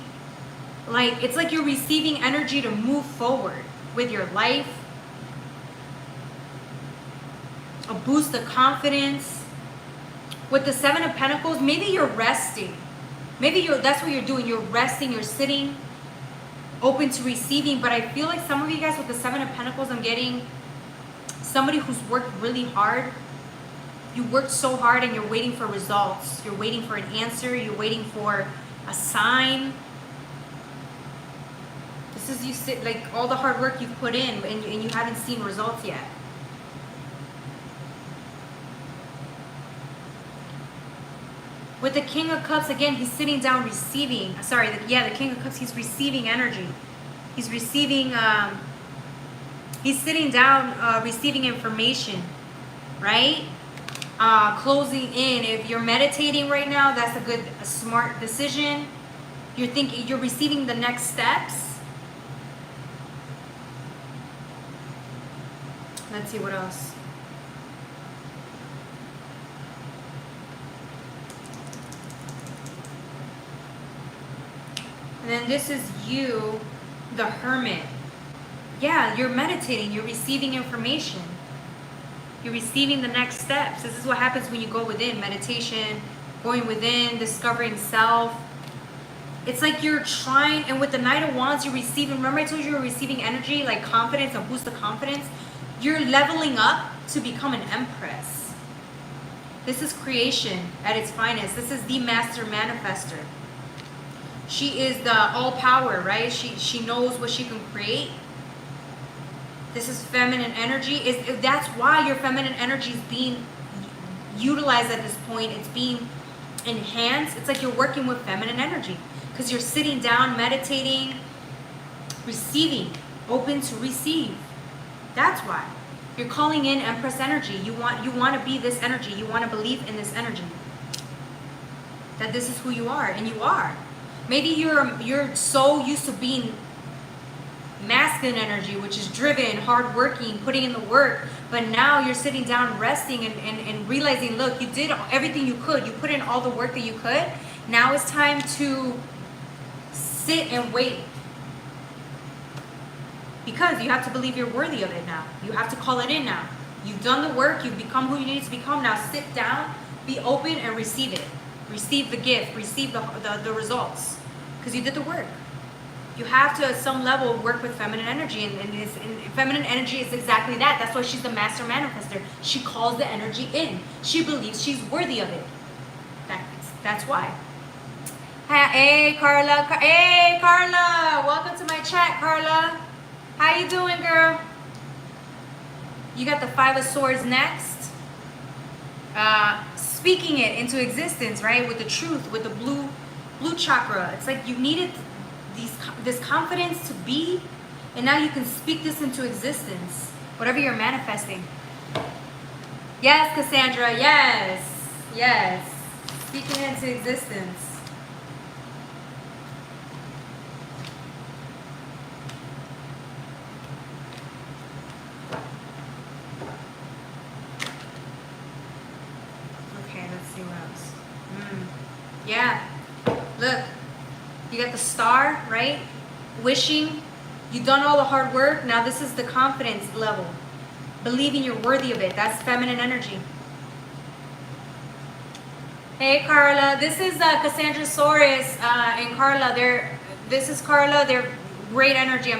Like, it's like you're receiving energy to move forward with your life. A boost of confidence. With the Seven of Pentacles, maybe you're resting. Maybe that's what you're doing. You're resting, you're sitting, open to receiving. But I feel like some of you guys with the Seven of Pentacles, I'm getting somebody who's worked really hard. You worked so hard and you're waiting for results. You're waiting for an answer. You're waiting for a sign. This is you sit like all the hard work you've put in and you haven't seen results yet. With the King of Cups, again, he's sitting down receiving. Sorry, the King of Cups, he's receiving energy. He's receiving, he's sitting down receiving information, right? Closing in. If you're meditating right now, that's a smart decision. You're thinking, you're receiving the next steps. Let's see what else. And then this is you, the Hermit. Yeah, you're meditating. You're receiving information. You're receiving the next steps. This is what happens when you go within. Meditation, going within, discovering self. It's like you're trying, and with the Knight of Wands, you're receiving, remember I told you were receiving energy, like confidence, a boost of confidence? You're leveling up to become an Empress. This is creation at its finest. This is the Master Manifester. She is the all power, right? She knows what she can create. This is feminine energy. That's why your feminine energy is being utilized at this point. It's being enhanced. It's like you're working with feminine energy because you're sitting down, meditating, receiving, open to receive. That's why. You're calling in Empress energy. You want to be this energy. You want to believe in this energy. That this is who you are, and you are. Maybe you're so used to being masculine energy, which is driven, hardworking, putting in the work, but now you're sitting down, resting, and realizing, look, you did everything you could. You put in all the work that you could. Now it's time to sit and wait. Because you have to believe you're worthy of it now. You have to call it in now. You've done the work. You've become who you need to become. Now sit down, be open, and receive it. Receive the gift. Receive the results. Because you did the work. You have to, at some level, work with feminine energy. And feminine energy is exactly that. That's why she's the master manifester. She calls the energy in. She believes she's worthy of it. That's why. Hey, Carla. Hey, Carla. Welcome to my chat, Carla. How you doing, girl? You got the Five of Swords next. Speaking it into existence, right? With the truth, with the blue chakra. It's like you needed this confidence to be, and now you can speak this into existence. Whatever you're manifesting. Yes, Cassandra. Yes. Yes. Speaking it into existence. Yeah, look, you got the star, right? Wishing, you've done all the hard work. Now this is the confidence level. Believing you're worthy of it. That's feminine energy. Hey, Carla. This is Cassandra Soros and Carla. This is Carla. They're great energy.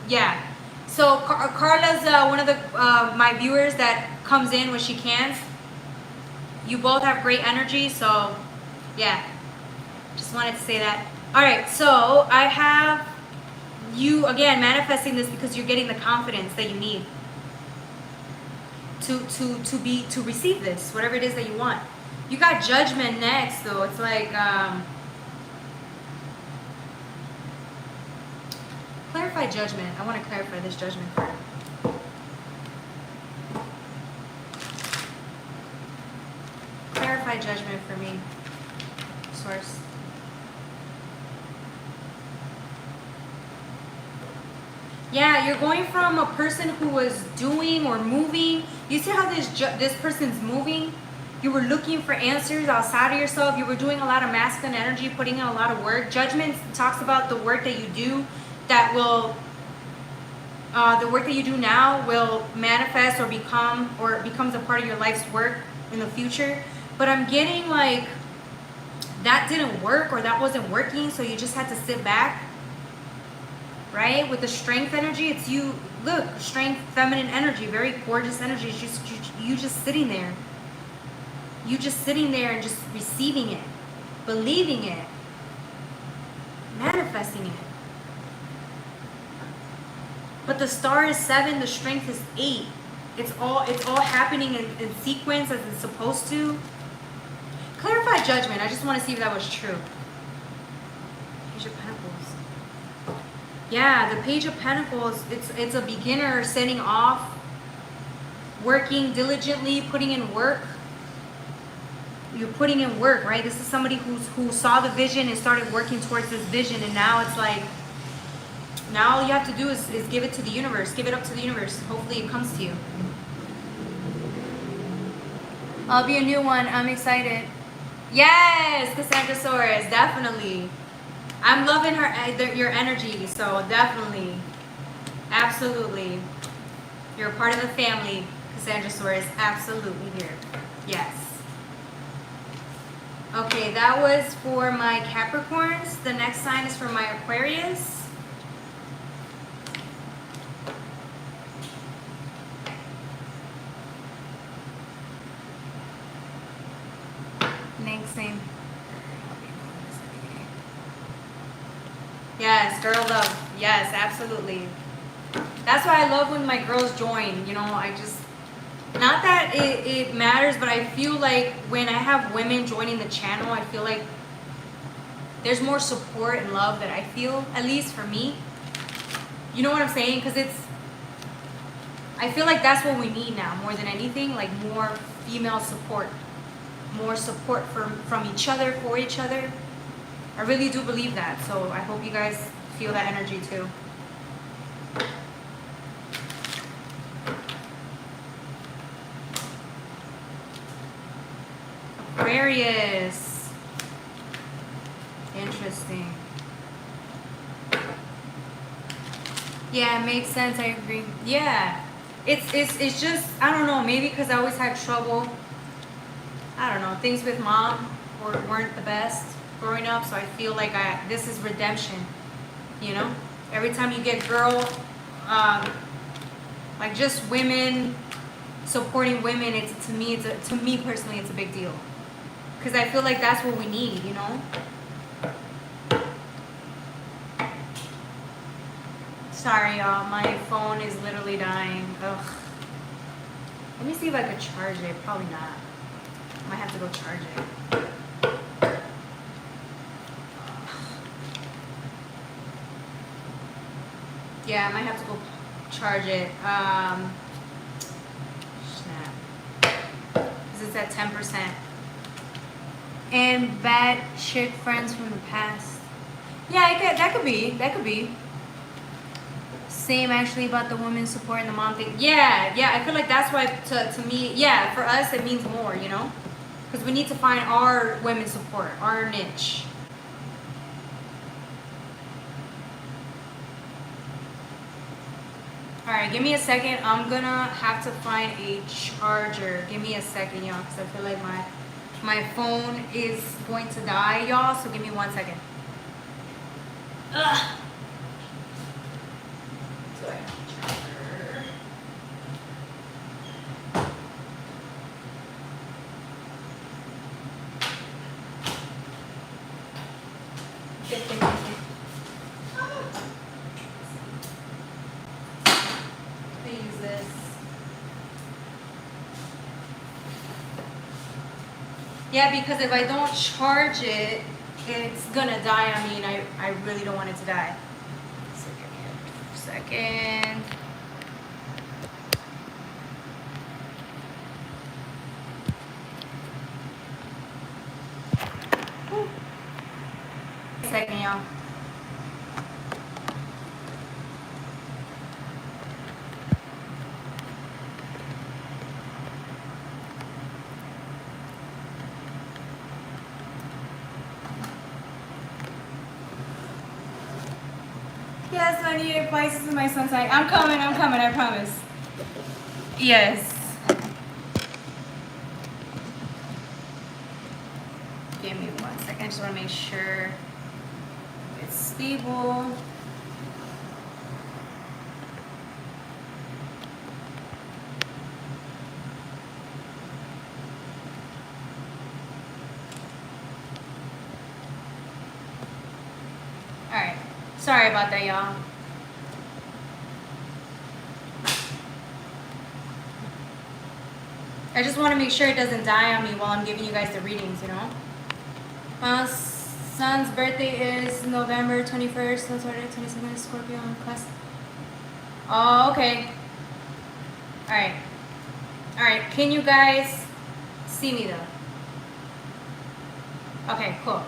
Yeah. So Carla's one of the my viewers that comes in when she can. You both have great energy, so yeah, just wanted to say that. All right, so I have you again manifesting this because you're getting the confidence that you need to receive this, whatever it is that you want. You got Judgment next, though. It's like clarify Judgment. I want to clarify this Judgment card. Clarify Judgment for me. Source. Yeah, you're going from a person who was doing or moving. You see how this person's moving? You were looking for answers outside of yourself. You were doing a lot of masculine energy, putting in a lot of work. Judgment talks about the work that you do that will, the work that you do now will manifest or becomes a part of your life's work in the future. But I'm getting like, that didn't work or that wasn't working, so you just had to sit back, right? With the strength energy, it's you, look, strength, feminine energy, very gorgeous energy. It's just you just sitting there. You just sitting there and just receiving it, believing it, manifesting it. But the star is 7, the strength is 8. It's all happening in sequence as it's supposed to. Clarify Judgment. I just want to see if that was true. Page of Pentacles. Yeah, the Page of Pentacles, it's a beginner setting off, working diligently, putting in work. You're putting in work, right? This is somebody who saw the vision and started working towards this vision, and now it's like, now all you have to do is give it to the universe. Give it up to the universe. Hopefully it comes to you. I'll be a new one. I'm excited. Yes, Cassandra Soros, definitely. I'm loving your energy, so definitely. Absolutely. You're a part of the family, Cassandra Soros. Absolutely here. Yes. Okay, that was for my Capricorns. The next sign is for my Aquarius. Next name. Yes, girl love. Yes, absolutely. That's why I love when my girls join. You know, I just, not that it matters, but I feel like when I have women joining the channel, I feel like there's more support and love that I feel, at least for me. You know what I'm saying? Because I feel like that's what we need now more than anything, like more female support. More support from each other, for each other. I really do believe that. So I hope you guys feel that energy too. Aquarius. Interesting. Yeah, it makes sense. I agree. Yeah. It's just, I don't know, maybe because I always had trouble. I don't know, things with mom weren't the best growing up, so I feel like this is redemption, you know? Every time you get girl, like just women supporting women, to me personally, it's a big deal. Because I feel like that's what we need, you know? Sorry, y'all, my phone is literally dying. Ugh. Let me see if I could charge it. Probably not. I might have to go charge it. Yeah, I might have to go charge it. Snap. Because it's at 10%. And bad chick friends from the past. Yeah, that could be. Same actually about the women supporting the mom thing. Yeah, I feel like that's why to me, yeah, for us it means more, you know? Because we need to find our women support, our niche. Alright, give me a second. I'm gonna have to find a charger. Give me a second, y'all, because I feel like my phone is going to die, y'all, so give me 1 second. Ugh. Yeah, because if I don't charge it, it's gonna die on me, and I really don't want it to die. Second. Second, y'all. Yes, I needed Pisces in my sun sign. I'm coming, I promise. Yes. Give me 1 second. I just want to make sure it's stable. Alright. Sorry about that, y'all. I just want to make sure it doesn't die on me while I'm giving you guys the readings, you know? Son's birthday is November 21st. Son's birthday 22nd, Scorpio on quest. Oh, okay. Alright. Alright, can you guys see me though? Okay, cool.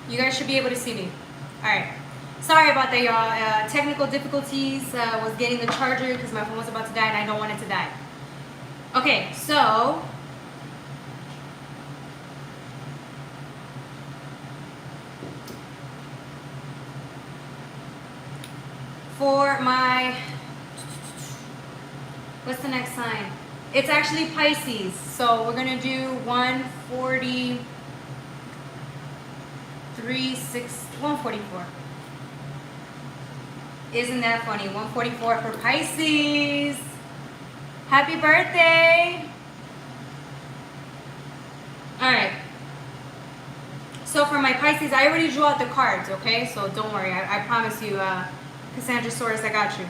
You guys should be able to see me. Alright. Sorry about that, y'all. Technical difficulties. Was getting the charger because my phone was about to die and I don't want it to die. Okay, so for my, what's the next sign? It's actually Pisces. So we're gonna do 144. Isn't that funny? 144 for Pisces. Happy birthday. All right. So for my Pisces, I already drew out the cards, okay? So don't worry. I promise you, Cassandra Soros, I got you.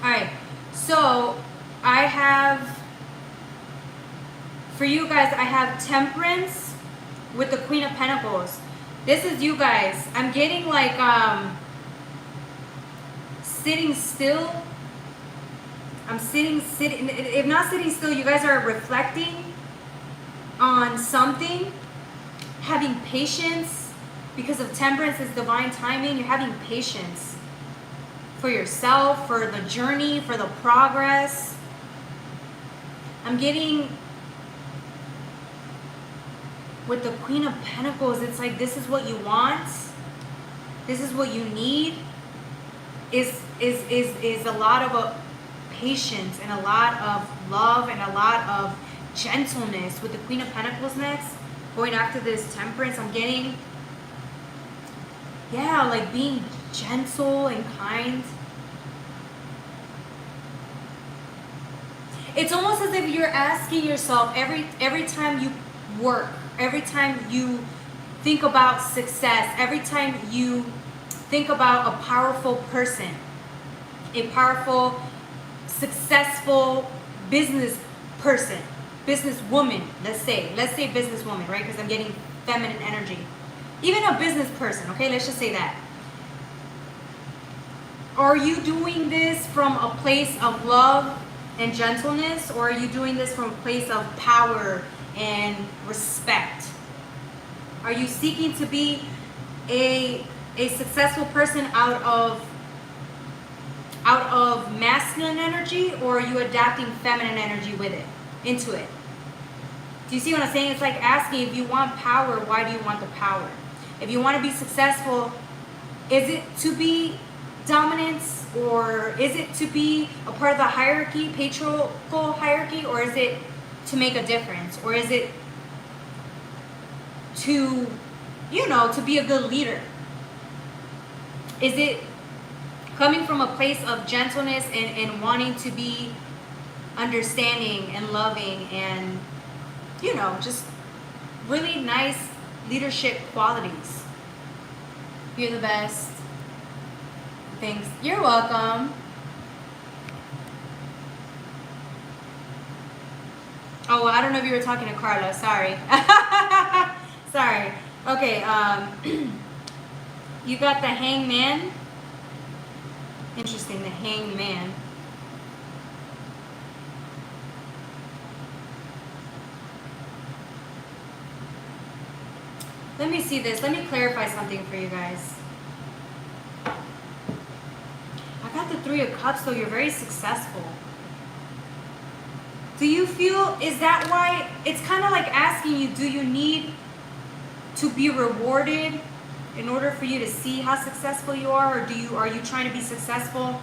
All right. So I have, for you guys, I have Temperance with the Queen of Pentacles. This is you guys. I'm getting like, sitting still. I'm sitting, if not sitting still, you guys are reflecting on something, having patience, because of temperance is divine timing. You're having patience for yourself, for the journey, for the progress. I'm getting, with the Queen of Pentacles, it's like this is what you want, this is what you need, is a lot of patience and a lot of love and a lot of gentleness. With the Queen of Pentacles next, going after this temperance, I'm getting, yeah, like being gentle and kind. It's almost as if you're asking yourself every time you work, every time you think about success, every time you think about a powerful person, a powerful, successful business person, businesswoman, let's say businesswoman, right? Because I'm getting feminine energy. Even a business person, okay? Let's just say that. Are you doing this from a place of love and gentleness, or are you doing this from a place of power and respect? Are you seeking to be a successful person out of masculine energy, or are you adapting feminine energy with it, into it? Do you see what I'm saying? It's like asking, if you want power, why do you want the power? If you want to be successful, is it to be dominance, or is it to be a part of the hierarchy, patriarchal hierarchy, or is it to make a difference, or is it to, to be a good leader? Is it coming from a place of gentleness and wanting to be understanding and loving and, just really nice leadership qualities? You're the best. Thanks. You're welcome. Oh, well, I don't know if you were talking to Carla. Sorry. Sorry. Okay. You got the Hangman. Interesting, the Hangman. Let me see this. Let me clarify something for you guys. I got the Three of Cups, so you're very successful. Do you feel, is that why, it's kind of like asking you, do you need to be rewarded in order for you to see how successful you are, or are you trying to be successful,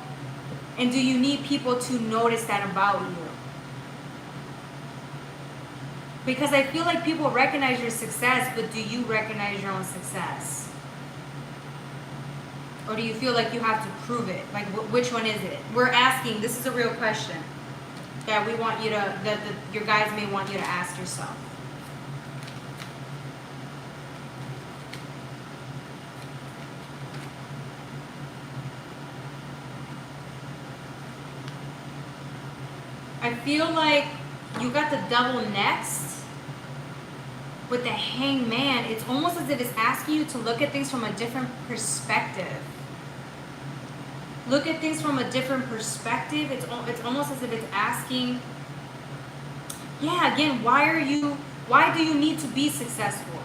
and do you need people to notice that about you? Because I feel like people recognize your success, but do you recognize your own success? Or do you feel like you have to prove it? Like, which one is it? We're asking, this is a real question that we want you to, that your guides may want you to ask yourself. I feel like you got the Devil next. With the Hangman, it's almost as if it's asking you to look at things from a different perspective. Look at things from a different perspective. It's almost as if it's asking, yeah, again, why do you need to be successful?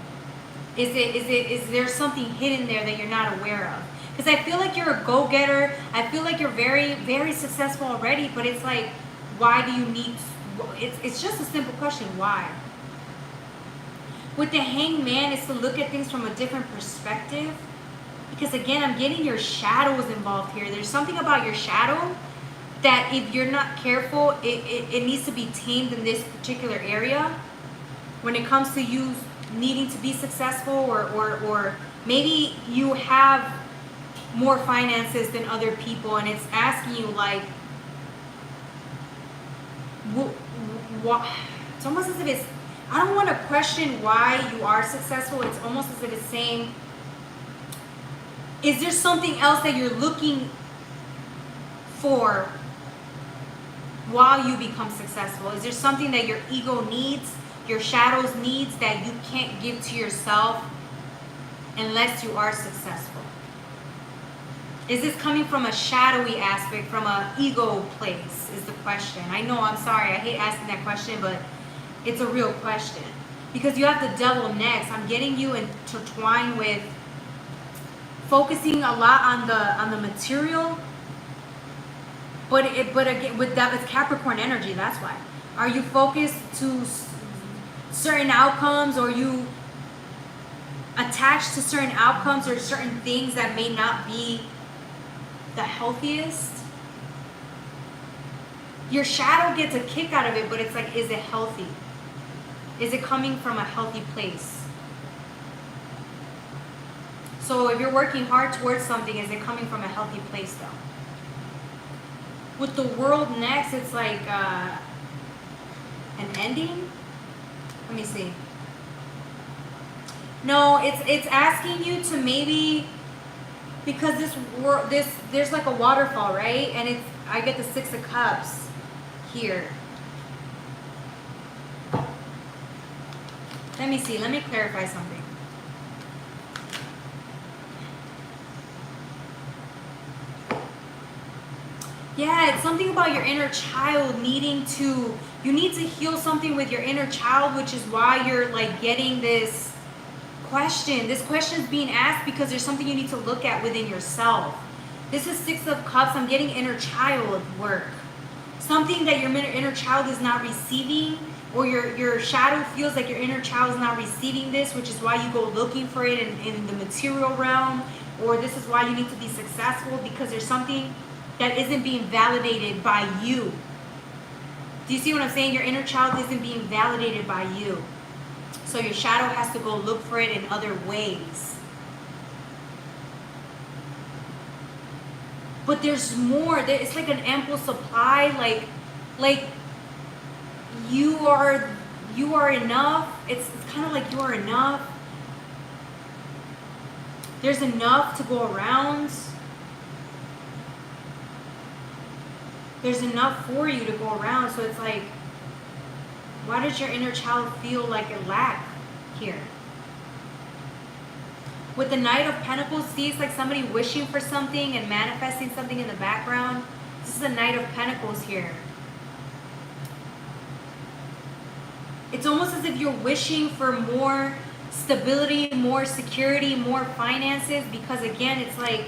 Is there something hidden there that you're not aware of? Because I feel like you're a go-getter. I feel like you're very, very successful already, but it's like, why do you need, it's just a simple question, why? With the Hangman, it's to look at things from a different perspective. Because again, I'm getting your shadows involved here. There's something about your shadow that if you're not careful, it needs to be tamed in this particular area. When it comes to you needing to be successful, or maybe you have more finances than other people, and it's asking you like, what? It's almost as if it's, I don't want to question why you are successful. It's almost as if it's saying, is there something else that you're looking for while you become successful? Is there something that your ego needs, your shadows needs, that you can't give to yourself unless you are successful? Is this coming from a shadowy aspect, from an ego place, is the question. I know, I'm sorry, I hate asking that question, but it's a real question. Because you have the devil next. I'm getting you intertwined with focusing a lot on the material. But again, with that, it's Capricorn energy, that's why. Are you focused to certain outcomes, or you attached to certain outcomes or certain things that may not be the healthiest? Your shadow gets a kick out of it, but it's like, is it healthy? Is it coming from a healthy place? So if you're working hard towards something, is it coming from a healthy place though? With the world next, it's like an ending. Let me see. No, it's asking you to maybe, because there's like a waterfall, right? And I get the 6 of Cups here. Let me see. Let me clarify something. Yeah, it's something about your inner child needing to, you need to heal something with your inner child, which is why you're like getting this question. This question is being asked because there's something you need to look at within yourself. This is 6 of Cups. I'm getting inner child work. Something that your inner child is not receiving, or your shadow feels like your inner child is not receiving this, which is why you go looking for it in the material realm, or this is why you need to be successful, because there's something that isn't being validated by you. Do you see what I'm saying? Your inner child isn't being validated by you. So your shadow has to go look for it in other ways. But there's more. It's like an ample supply. Like you are enough. It's kind of like you are enough. There's enough to go around. There's enough for you to go around. So it's like, why does your inner child feel like a lack here? With the Knight of Pentacles, see, it's like somebody wishing for something and manifesting something in the background. This is the Knight of Pentacles here. It's almost as if you're wishing for more stability, more security, more finances, because again, it's like,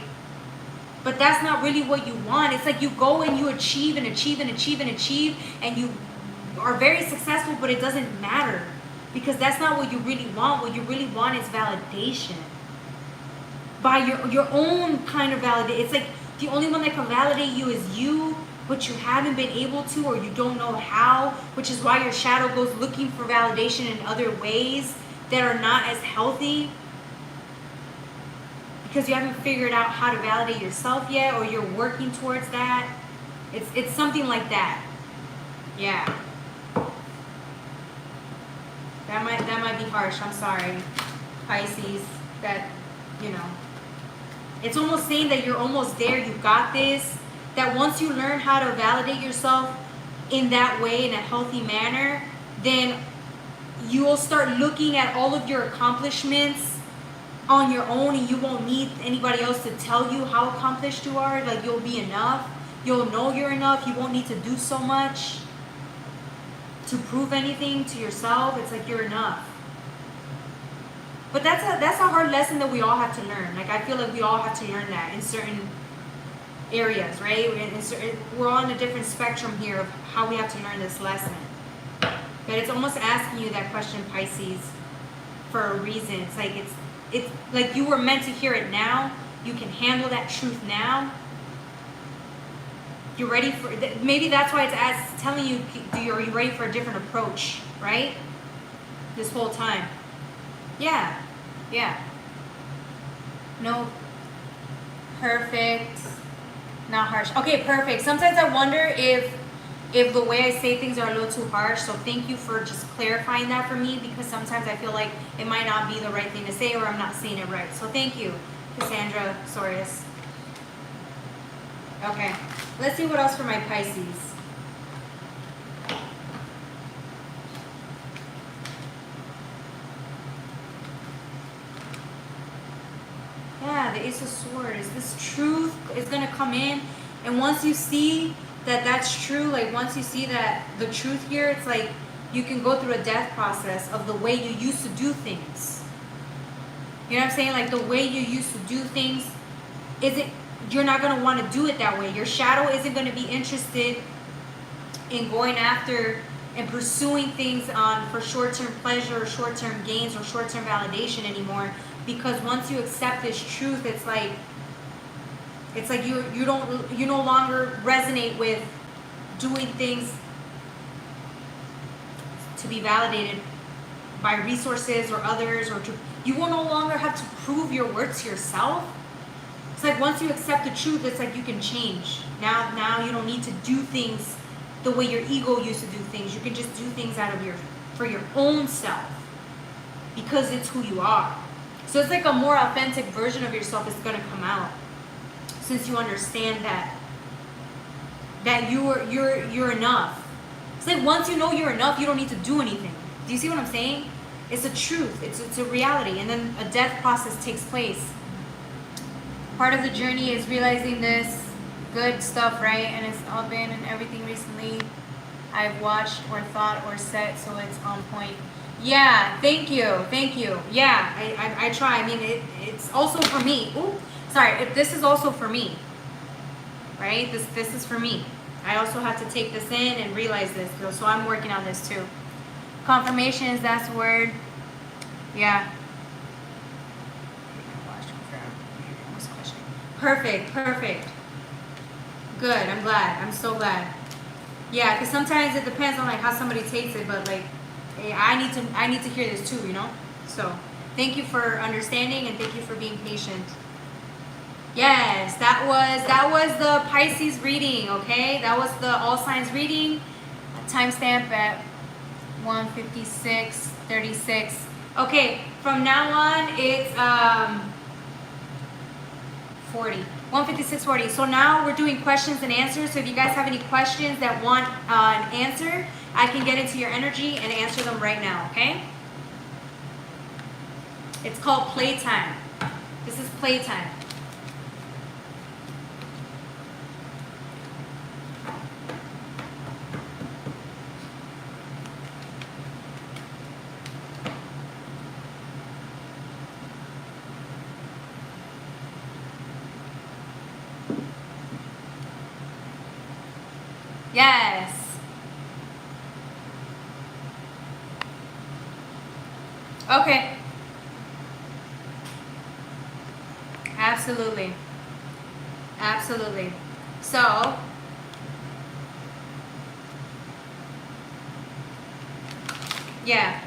but that's not really what you want. It's like you go and you achieve and achieve and achieve and achieve, and you are very successful, but it doesn't matter, because that's not what you really want. What you really want is validation. By your own kind of validation. It's like the only one that can validate you is you, but you haven't been able to, or you don't know how, which is why your shadow goes looking for validation in other ways that are not as healthy, because you haven't figured out how to validate yourself yet, or you're working towards that. It's something like that. Yeah. That might be harsh. I'm sorry, Pisces. That, you know, it's almost saying that you're almost there. You got this. That once you learn how to validate yourself in that way, in a healthy manner, then you will start looking at all of your accomplishments on your own, and you won't need anybody else to tell you how accomplished you are. Like, you'll be enough. You'll know you're enough. You won't need to do so much to prove anything to yourself. It's like you're enough. But that's a hard lesson that we all have to learn. Like, I feel like we all have to learn that in certain areas, right? We're all on a different spectrum here of how we have to learn this lesson. But it's almost asking you that question, Pisces, for a reason. It's like you were meant to hear it now. You can handle that truth now. You're ready for, maybe that's why it's telling you, are you ready for a different approach, right? This whole time. Yeah. No. Perfect. Not harsh. Okay, perfect. Sometimes I wonder if the way I say things are a little too harsh. So thank you for just clarifying that for me, because sometimes I feel like it might not be the right thing to say, or I'm not saying it right. So thank you, Cassandra Sorius. Okay, let's see what else for my Pisces. Yeah, the Ace of Swords. Is this truth is going to come in. And once you see that that's true, like once you see that the truth here, it's like you can go through a death process of the way you used to do things. You know what I'm saying? Like the way you used to do things, you're not going to want to do it that way. Your shadow isn't going to be interested in going after and pursuing things for short-term pleasure or short-term gains or short-term validation anymore. Because once you accept this truth, it's like you no longer resonate with doing things to be validated by resources or others, you will no longer have to prove your worth to yourself. It's like once you accept the truth, it's like you can change. Now you don't need to do things the way your ego used to do things. You can just do things for your own self because it's who you are. So it's like a more authentic version of yourself is going to come out, since you understand that you're enough. It's like once you know you're enough, you don't need to do anything. Do you see what I'm saying? It's a truth. It's a reality. And then a death process takes place. Part of the journey is realizing this. Good stuff, right? And it's all been and everything recently I've watched or thought or said, so it's on point. Yeah, thank you. Yeah, I try. I mean, it's also for me. Ooh, sorry. This is also for me, right? This is for me. I also have to take this in and realize this. So I'm working on this too. Confirmations, that's the word. Yeah. Perfect. Good. I'm glad. I'm so glad. Yeah, because sometimes it depends on like how somebody takes it, but like I need to hear this too, you know. So thank you for understanding and thank you for being patient. Yes, that was the Pisces reading. Okay, that was the all signs reading. Timestamp at 1:56:36. Okay, from now on it's 1:56:40. So now we're doing questions and answers. So if you guys have any questions that want an answer, I can get into your energy and answer them right now, okay? It's called Playtime. This is Playtime. Yes. Okay. Absolutely. So, yeah.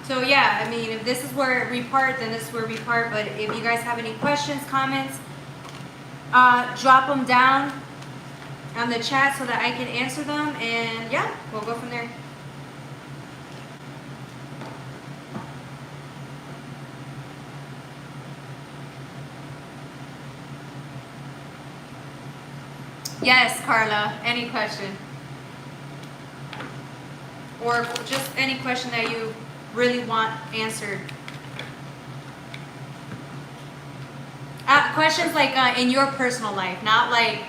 So yeah, I mean, if this is where we part, then this is where we part. But if you guys have any questions, comments, drop them down on the chat so that I can answer them, and yeah, we'll go from there. Yes, Carla, any question. Or just any question that you really want answered. Questions like in your personal life, not like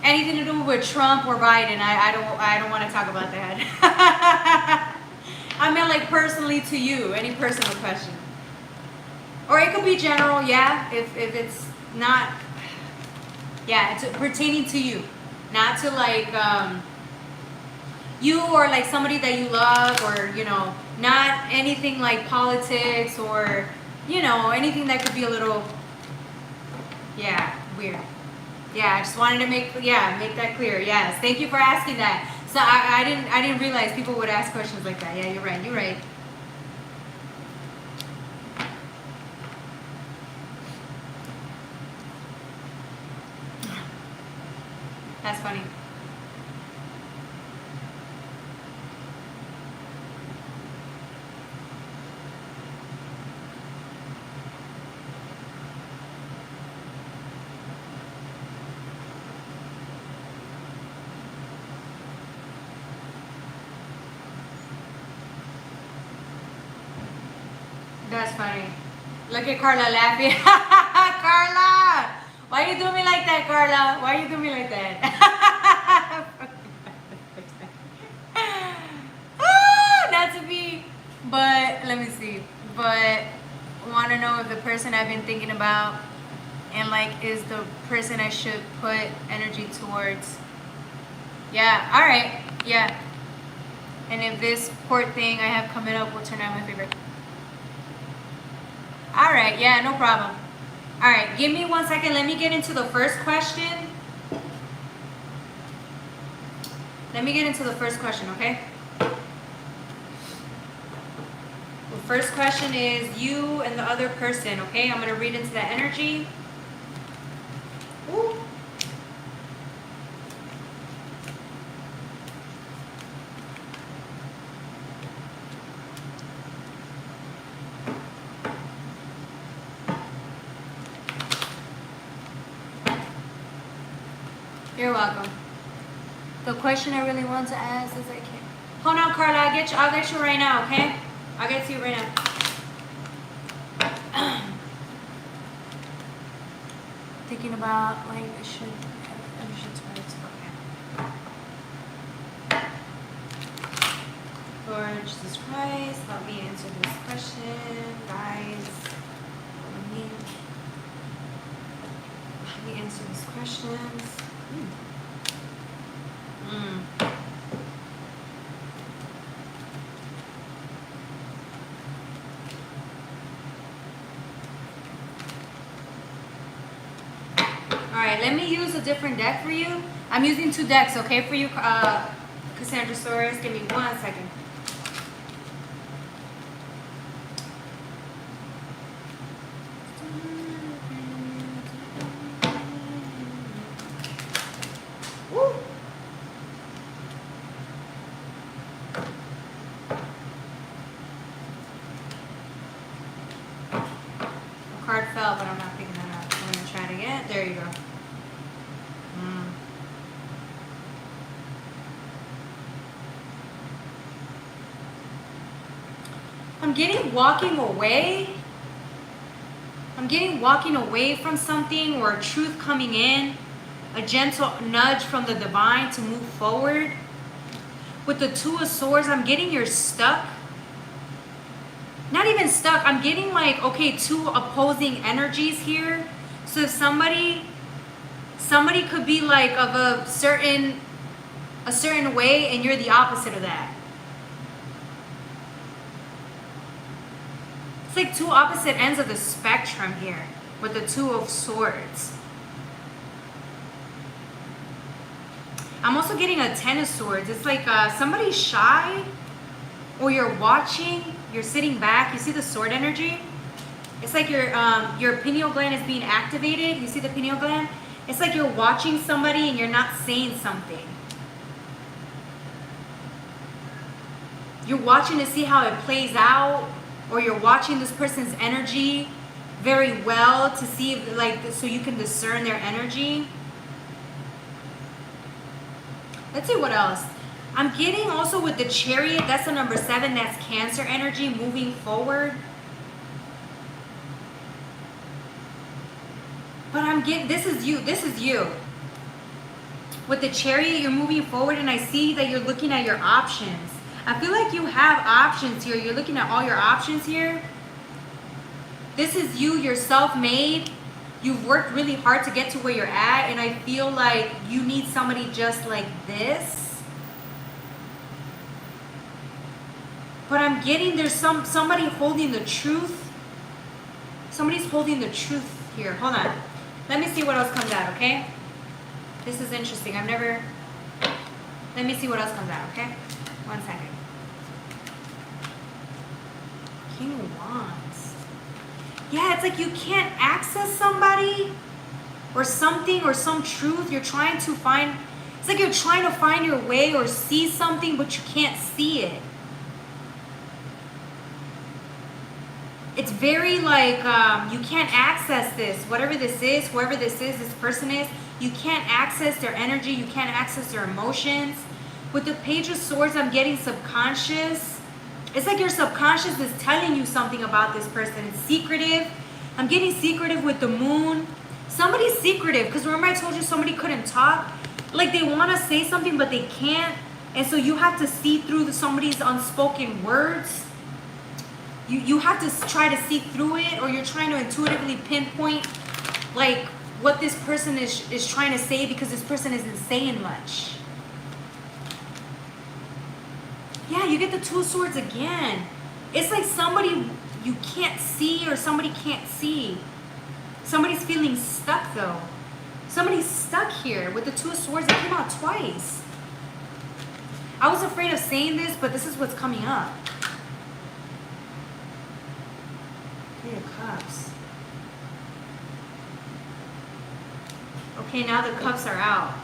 anything to do with Trump or Biden. I don't want to talk about that. I meant like personally to you, any personal question. Or it could be general, yeah, if it's not, yeah, it's pertaining to you. Not to like you or like somebody that you love, or, you know, not anything like politics or, you know, anything that could be a little, yeah, weird. Yeah, I just wanted to make that clear. Yes, thank you for asking that. So I didn't realize people would ask questions like that. Yeah, you're right. That's funny. That's funny. Look at Carla laughing. Carla! Why you doing me like that, Carla? Why you doing me like that? Not to be, but let me see. But want to know if the person I've been thinking about and like is the person I should put energy towards. Yeah, all right, yeah. And if this court thing I have coming up will turn out my favor. All right, yeah, no problem. All right, give me 1 second. Let me get into the first question. Let me get into the first question, okay? The first question is you and the other person, okay? I'm going to read into that energy. Ooh. You're welcome. The question I really want to ask is I can't. Hold on, Carla. I'll get you right now, okay? I'll get to you right now. Thinking about like I should try to. Lord Jesus Christ, help me answer this question, guys. Help me answer these questions. Alright, let me use a different deck for you. I'm using 2 decks, okay, for you, Cassandra Soros. Give me 1 second. Woo. The card fell, but I'm not picking that up. I'm going to try it again. There you go. I'm getting walking away. I'm getting walking away from something or a truth coming in. A gentle nudge from the divine to move forward. With the 2 of Swords, I'm getting you're stuck. Not even stuck. I'm getting like, okay, 2 opposing energies here. So if somebody could be like of a certain way and you're the opposite of that. It's like 2 opposite ends of the spectrum here with the 2 of Swords. I'm also getting a 10 of Swords. It's like somebody's shy or you're watching, you're sitting back. You see the sword energy? It's like your pineal gland is being activated. You see the pineal gland? It's like you're watching somebody and you're not saying something. You're watching to see how it plays out, or you're watching this person's energy very well to see if, like, so you can discern their energy. Let's see what else. I'm getting also with the Chariot, that's the number 7, that's Cancer energy moving forward. But I'm getting, this is you. With the Chariot, you're moving forward and I see that you're looking at your options. I feel like you have options here. You're looking at all your options here. This is you. You're self-made. You've worked really hard to get to where you're at. And I feel like you need somebody just like this. But I'm getting there's somebody holding the truth. Somebody's holding the truth here. Hold on. Let me see what else comes out, okay? This is interesting. Let me see what else comes out, okay? 1 second. King of Wands. Yeah, it's like you can't access somebody or something or some truth. You're trying to find, it's like you're trying to find your way or see something, but you can't see it. It's very like you can't access this. Whatever this is, whoever this person is, you can't access their energy. You can't access their emotions. With the Page of Swords, I'm getting subconscious. It's like your subconscious is telling you something about this person. It's secretive. I'm getting secretive with the Moon. Somebody's secretive, because remember I told you somebody couldn't talk? Like they want to say something, but they can't. And so you have to see through somebody's unspoken words. You have to try to see through it, or you're trying to intuitively pinpoint like what this person is trying to say, because this person isn't saying much. Yeah, you get the Two of Swords again. It's like somebody you can't see, or somebody can't see. Somebody's feeling stuck though. Somebody's stuck here with the Two of Swords. It came out twice. I was afraid of saying this, but this is what's coming up. Three of Cups. Okay, now the cups are out.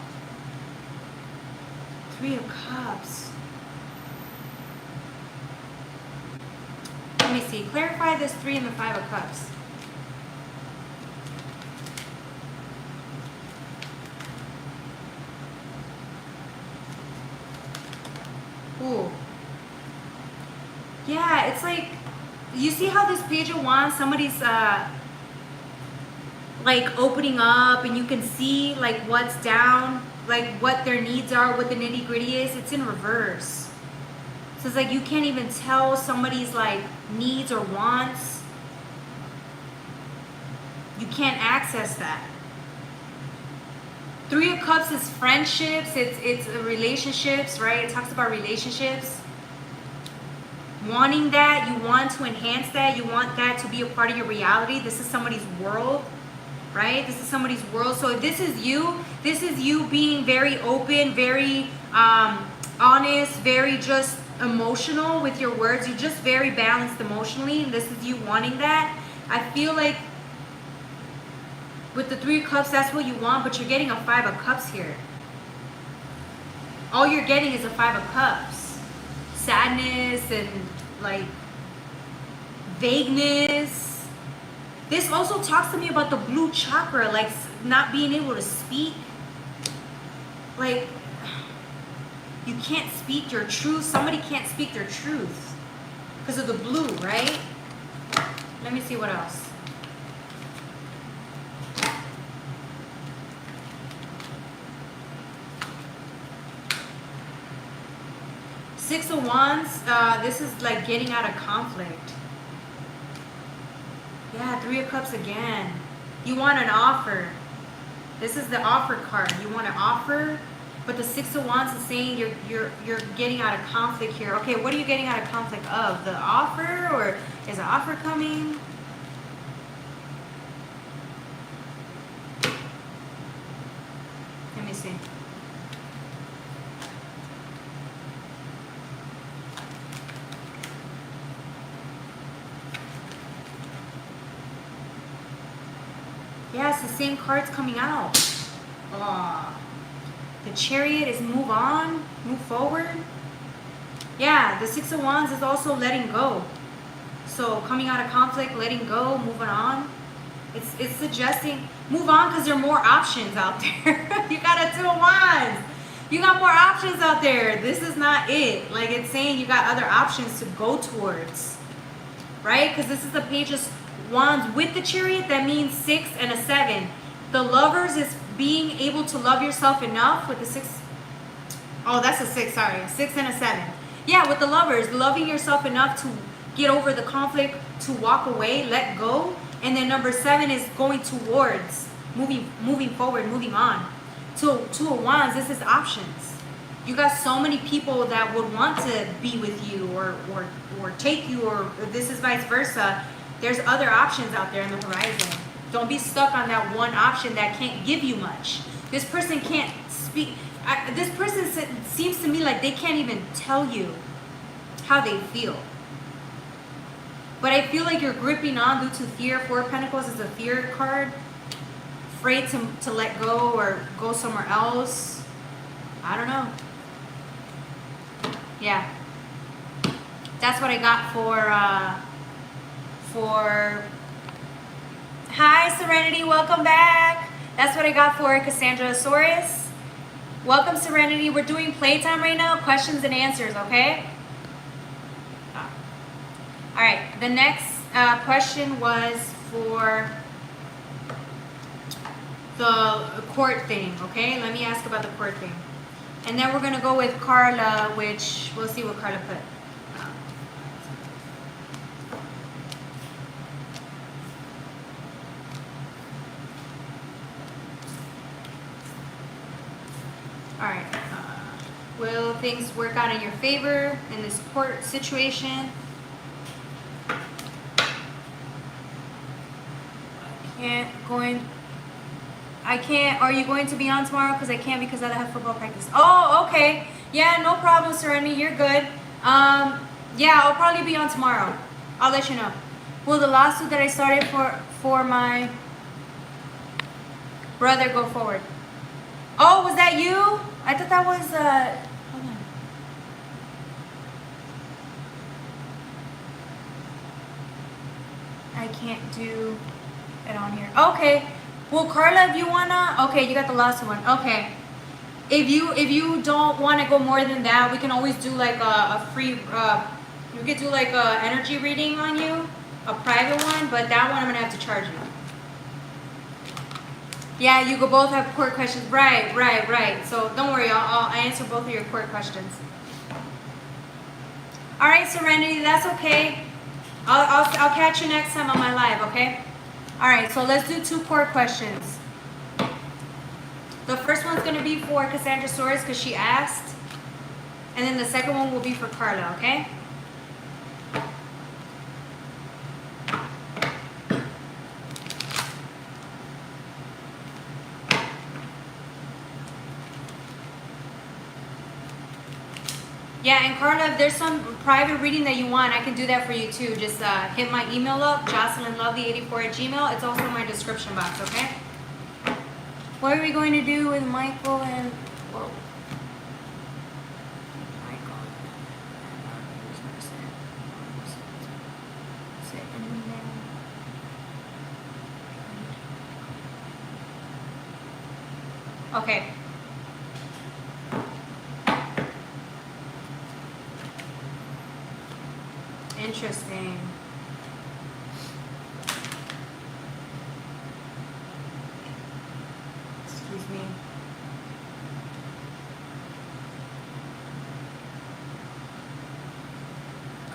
Three of Cups. Let me see. Clarify this 3 and the 5 of Cups. Ooh. Yeah, it's like, you see how this Page of Wands, somebody's like opening up, and you can see like what's down, like what their needs are, what the nitty gritty is. It's in reverse. So it's like you can't even tell somebody's like needs or wants. You can't access that. Three of Cups is friendships. It's relationships, right? It talks about relationships. Wanting that, you want to enhance that. You want that to be a part of your reality. This is somebody's world, right? This is somebody's world. So this is you. This is you being very open, very honest, very just emotional with your words. You're just very balanced emotionally, and this is you wanting that. I feel like with the Three of Cups, that's what you want, but you're getting a 5 of Cups here. All you're getting is a 5 of Cups. Sadness and like vagueness. This also talks to me about the blue chakra, like not being able to speak. Like you can't speak your truth. Somebody can't speak their truth because of the blue, right? Let me see what else. Six of Wands, this is like getting out of conflict. Yeah, Three of Cups again. You want an offer. This is the offer card. You want an offer, but the Six of Wands is saying you're getting out of conflict here. Okay, what are you getting out of conflict of? The offer, or is an offer coming? Let me see. Yeah, it's the same cards coming out. The Chariot is move on, move forward. Yeah, the Six of Wands is also letting go. So coming out of conflict, letting go, moving on. It's suggesting move on because there are more options out there. You got a Two of Wands. You got more options out there. This is not it. Like it's saying you got other options to go towards. Right? Because this is the Page of Wands with the Chariot. That means 6 and a 7. The Lovers is being able to love yourself enough with the 6. Oh, that's a 6, sorry. 6 and a 7. Yeah, with the Lovers, loving yourself enough to get over the conflict, to walk away, let go. And then number 7 is going towards moving forward, moving on. Two of Wands, this is options. You got so many people that would want to be with you or take you, or this is vice versa. There's other options out there on the horizon. Don't be stuck on that one option that can't give you much. This person can't speak. This person seems to me like they can't even tell you how they feel. But I feel like you're gripping on due to fear. 4 of Pentacles is a fear card. Afraid to let go or go somewhere else. I don't know. Yeah. That's what I got for Hi Serenity, welcome back. That's what I got for Cassandra Saurus. Welcome Serenity. We're doing playtime right now, questions and answers, okay? All right, the next question was for the court thing, okay? Let me ask about the court thing. And then we're going to go with Carla, which we'll see what Carla put. All right. Will things work out in your favor in this court situation? I can't. Are you going to be on tomorrow? Because I can't because I have football practice. Oh, okay. Yeah, no problem, Serenity. You're good. Yeah, I'll probably be on tomorrow. I'll let you know. Will the lawsuit that I started for my brother go forward? Oh, was that you? I thought that was hold on. I can't do it on here. Okay. Well, Carla, if you wanna, okay, you got the last one. Okay. If you don't want to go more than that, we can always do like a free. We could do like a energy reading on you, a private one. But that one I'm gonna have to charge you. Yeah, you could both have court questions. Right. So don't worry, I'll answer both of your court questions. All right, Serenity, that's okay. I'll catch you next time on my live, okay? All right, so let's do 2 court questions. The first one's gonna be for Cassandra Soares because she asked, and then the second one will be for Carla, okay? Yeah, and Carla, if there's some private reading that you want, I can do that for you too. Just hit my email up, JocelynLovely84@gmail. It's also in my description box, okay? What are we going to do with Michael and... Whoa. Michael. Okay. Interesting. Excuse me.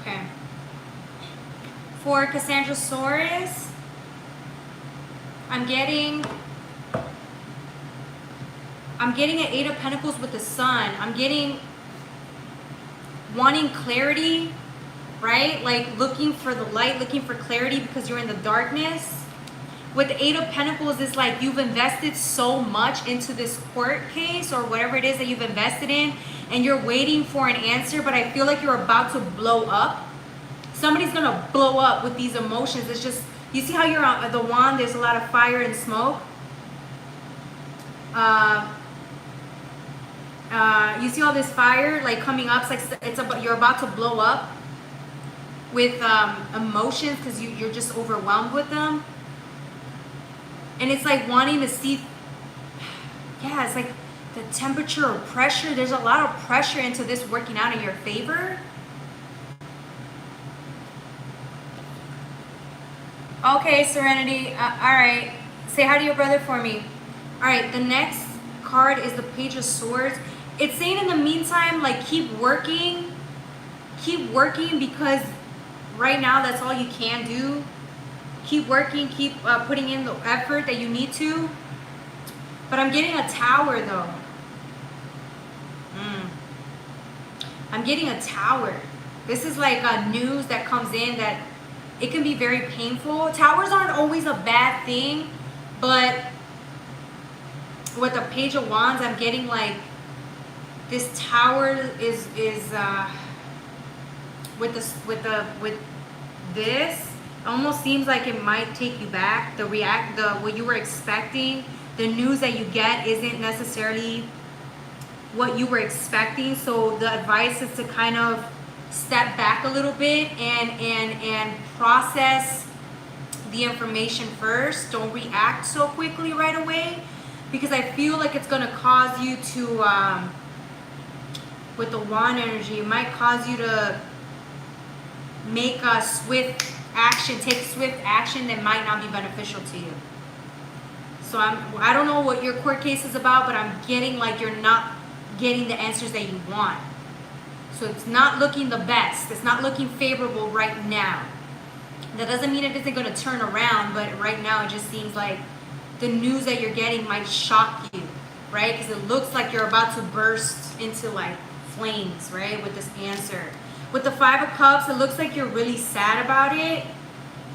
Okay. For Cassandra Soares, I'm getting an 8 of Pentacles with the Sun. I'm getting wanting clarity, right? Like looking for the light, looking for clarity because you're in the darkness. With the 8 of Pentacles, it's like you've invested so much into this court case or whatever it is that you've invested in, and you're waiting for an answer, but I feel like you're about to blow up. Somebody's gonna blow up with these emotions. It's just, you see how you're on the wand, there's a lot of fire and smoke. You see all this fire like coming up, it's like you're about to blow up with emotions because you're just overwhelmed with them. And it's like wanting to see, yeah, it's like the temperature or pressure. There's a lot of pressure into this working out in your favor. Okay, Serenity. All right. Say hi to your brother for me. All right, the next card is the Page of Swords. It's saying in the meantime, like keep working because right now that's all you can do. Keep working, keep putting in the effort that you need to. But I'm getting a Tower though. I'm getting a Tower. This is like a news that comes in that it can be very painful. Towers aren't always a bad thing, but with the Page of Wands, I'm getting like this Tower is with this almost seems like it might take you back. What you were expecting, the news that you get isn't necessarily what you were expecting. So the advice is to kind of step back a little bit and process the information first. Don't react so quickly right away, because I feel like it's going to cause you to with the wand energy, it might cause you to make a take swift action that might not be beneficial to you. So I don't know what your court case is about, but I'm getting like you're not getting the answers that you want. So it's not looking the best. It's not looking favorable right now. That doesn't mean it isn't going to turn around, but right now it just seems like the news that you're getting might shock you, right? Because it looks like you're about to burst into like flames, right? With this answer. With the Five of Cups, it looks like you're really sad about it.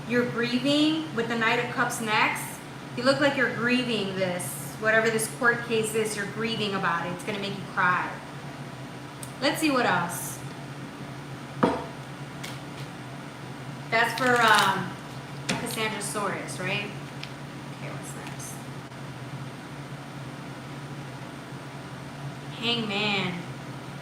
You're grieving. With the Knight of Cups next, you look like you're grieving this. Whatever this court case is, you're grieving about it. It's going to make you cry. Let's see what else. That's for Cassandra Taurus, right? Okay, what's next? Hangman.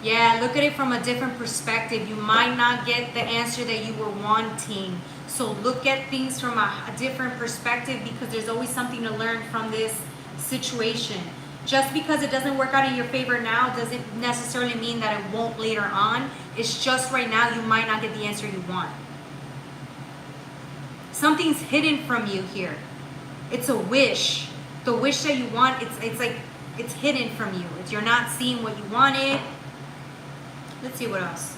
Yeah, look at it from a different perspective. You might not get the answer that you were wanting. So look at things from a different perspective, because there's always something to learn from this situation. Just because it doesn't work out in your favor now doesn't necessarily mean that it won't later on. It's just right now you might not get the answer you want. Something's hidden from you here. It's a wish. The wish that you want, it's like it's hidden from you. You're not seeing what you wanted. Let's see what else.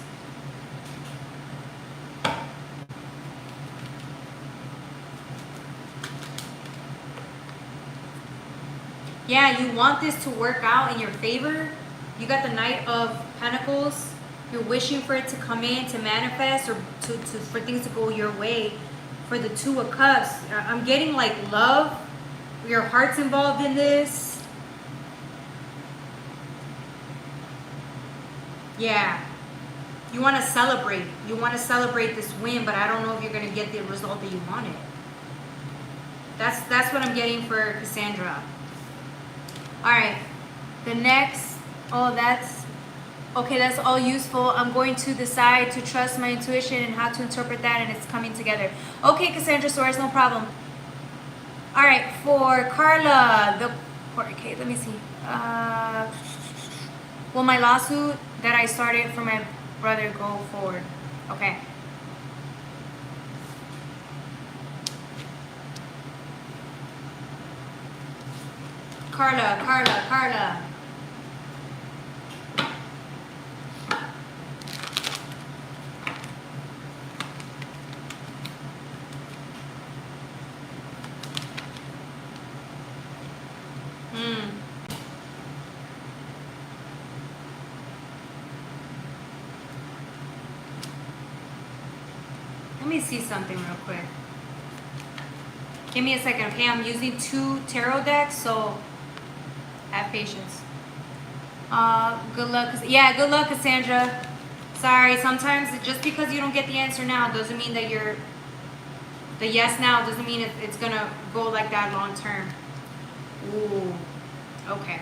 Yeah, you want this to work out in your favor. You got the Knight of Pentacles. You're wishing for it to come in, to manifest, or for things to go your way. For the Two of Cups, I'm getting like love. Your heart's involved in this. Yeah. You want to celebrate. You want to celebrate this win, but I don't know if you're going to get the result that you wanted. That's what I'm getting for Cassandra. All right. The next, that's all useful. I'm going to decide to trust my intuition and how to interpret that, and it's coming together. Okay, Cassandra Taurus, no problem. All right, for Carla, okay, let me see. Will my lawsuit that I started for my brother go forward? Okay. Carla. Let me see something real quick. Give me a second, okay? I'm using 2 tarot decks, so have patience. Good luck. Yeah, good luck, Cassandra. Sorry, sometimes just because you don't get the answer now doesn't mean that the yes now doesn't mean it's gonna go like that long term. Ooh, okay.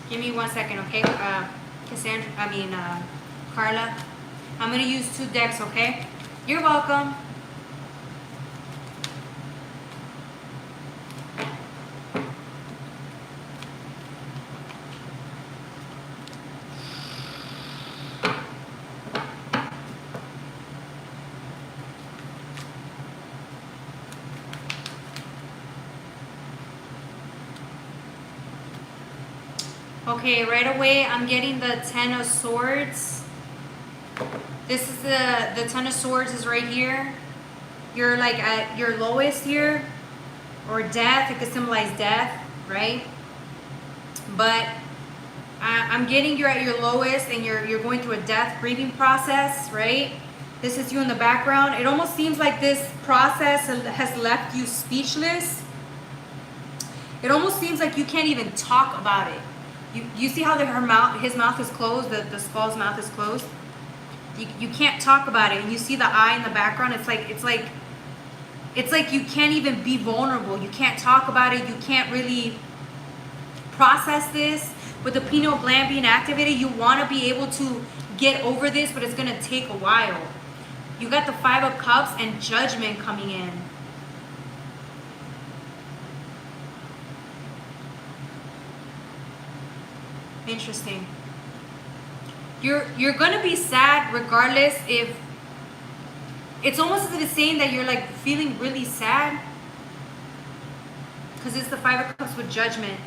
Give me 1 second, okay? Carla. I'm gonna use 2 decks, okay? You're welcome. Okay, right away I'm getting the 10 of Swords. This is the 10 of Swords is right here. You're like at your lowest here, or death. It could symbolize death, right? But I'm getting you're at your lowest and you're going through a death grieving process, right? This is you in the background. It almost seems like this process has left you speechless. It almost seems like you can't even talk about it. You see how his mouth is closed, the skull's mouth is closed? You can't talk about it, and you see the eye in the background. It's like you can't even be vulnerable. You can't talk about it. You can't really process this. With the pineal gland being activated, you want to be able to get over this, but it's going to take a while. You got the 5 of Cups and Judgment coming in. Interesting. You're gonna be sad regardless if it's almost as if it's saying that you're like feeling really sad, because it's the Five of Cups with Judgment.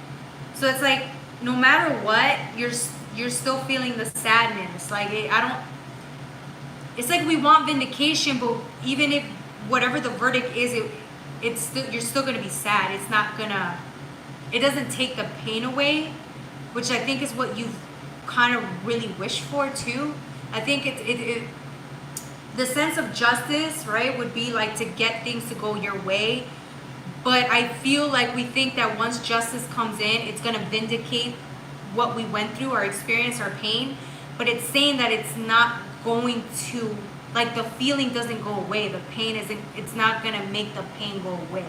So it's like no matter what, you're still feeling the sadness. Like it's like we want vindication, but even if whatever the verdict is, it's still, you're still gonna be sad. It's not gonna, it doesn't take the pain away, which I think is what you've kind of really wished for too. I think the sense of justice, right, would be like to get things to go your way. But I feel like we think that once justice comes in, it's gonna vindicate what we went through, our experience, our pain. But it's saying that it's not going to, like the feeling doesn't go away. The pain isn't, it's not gonna make the pain go away.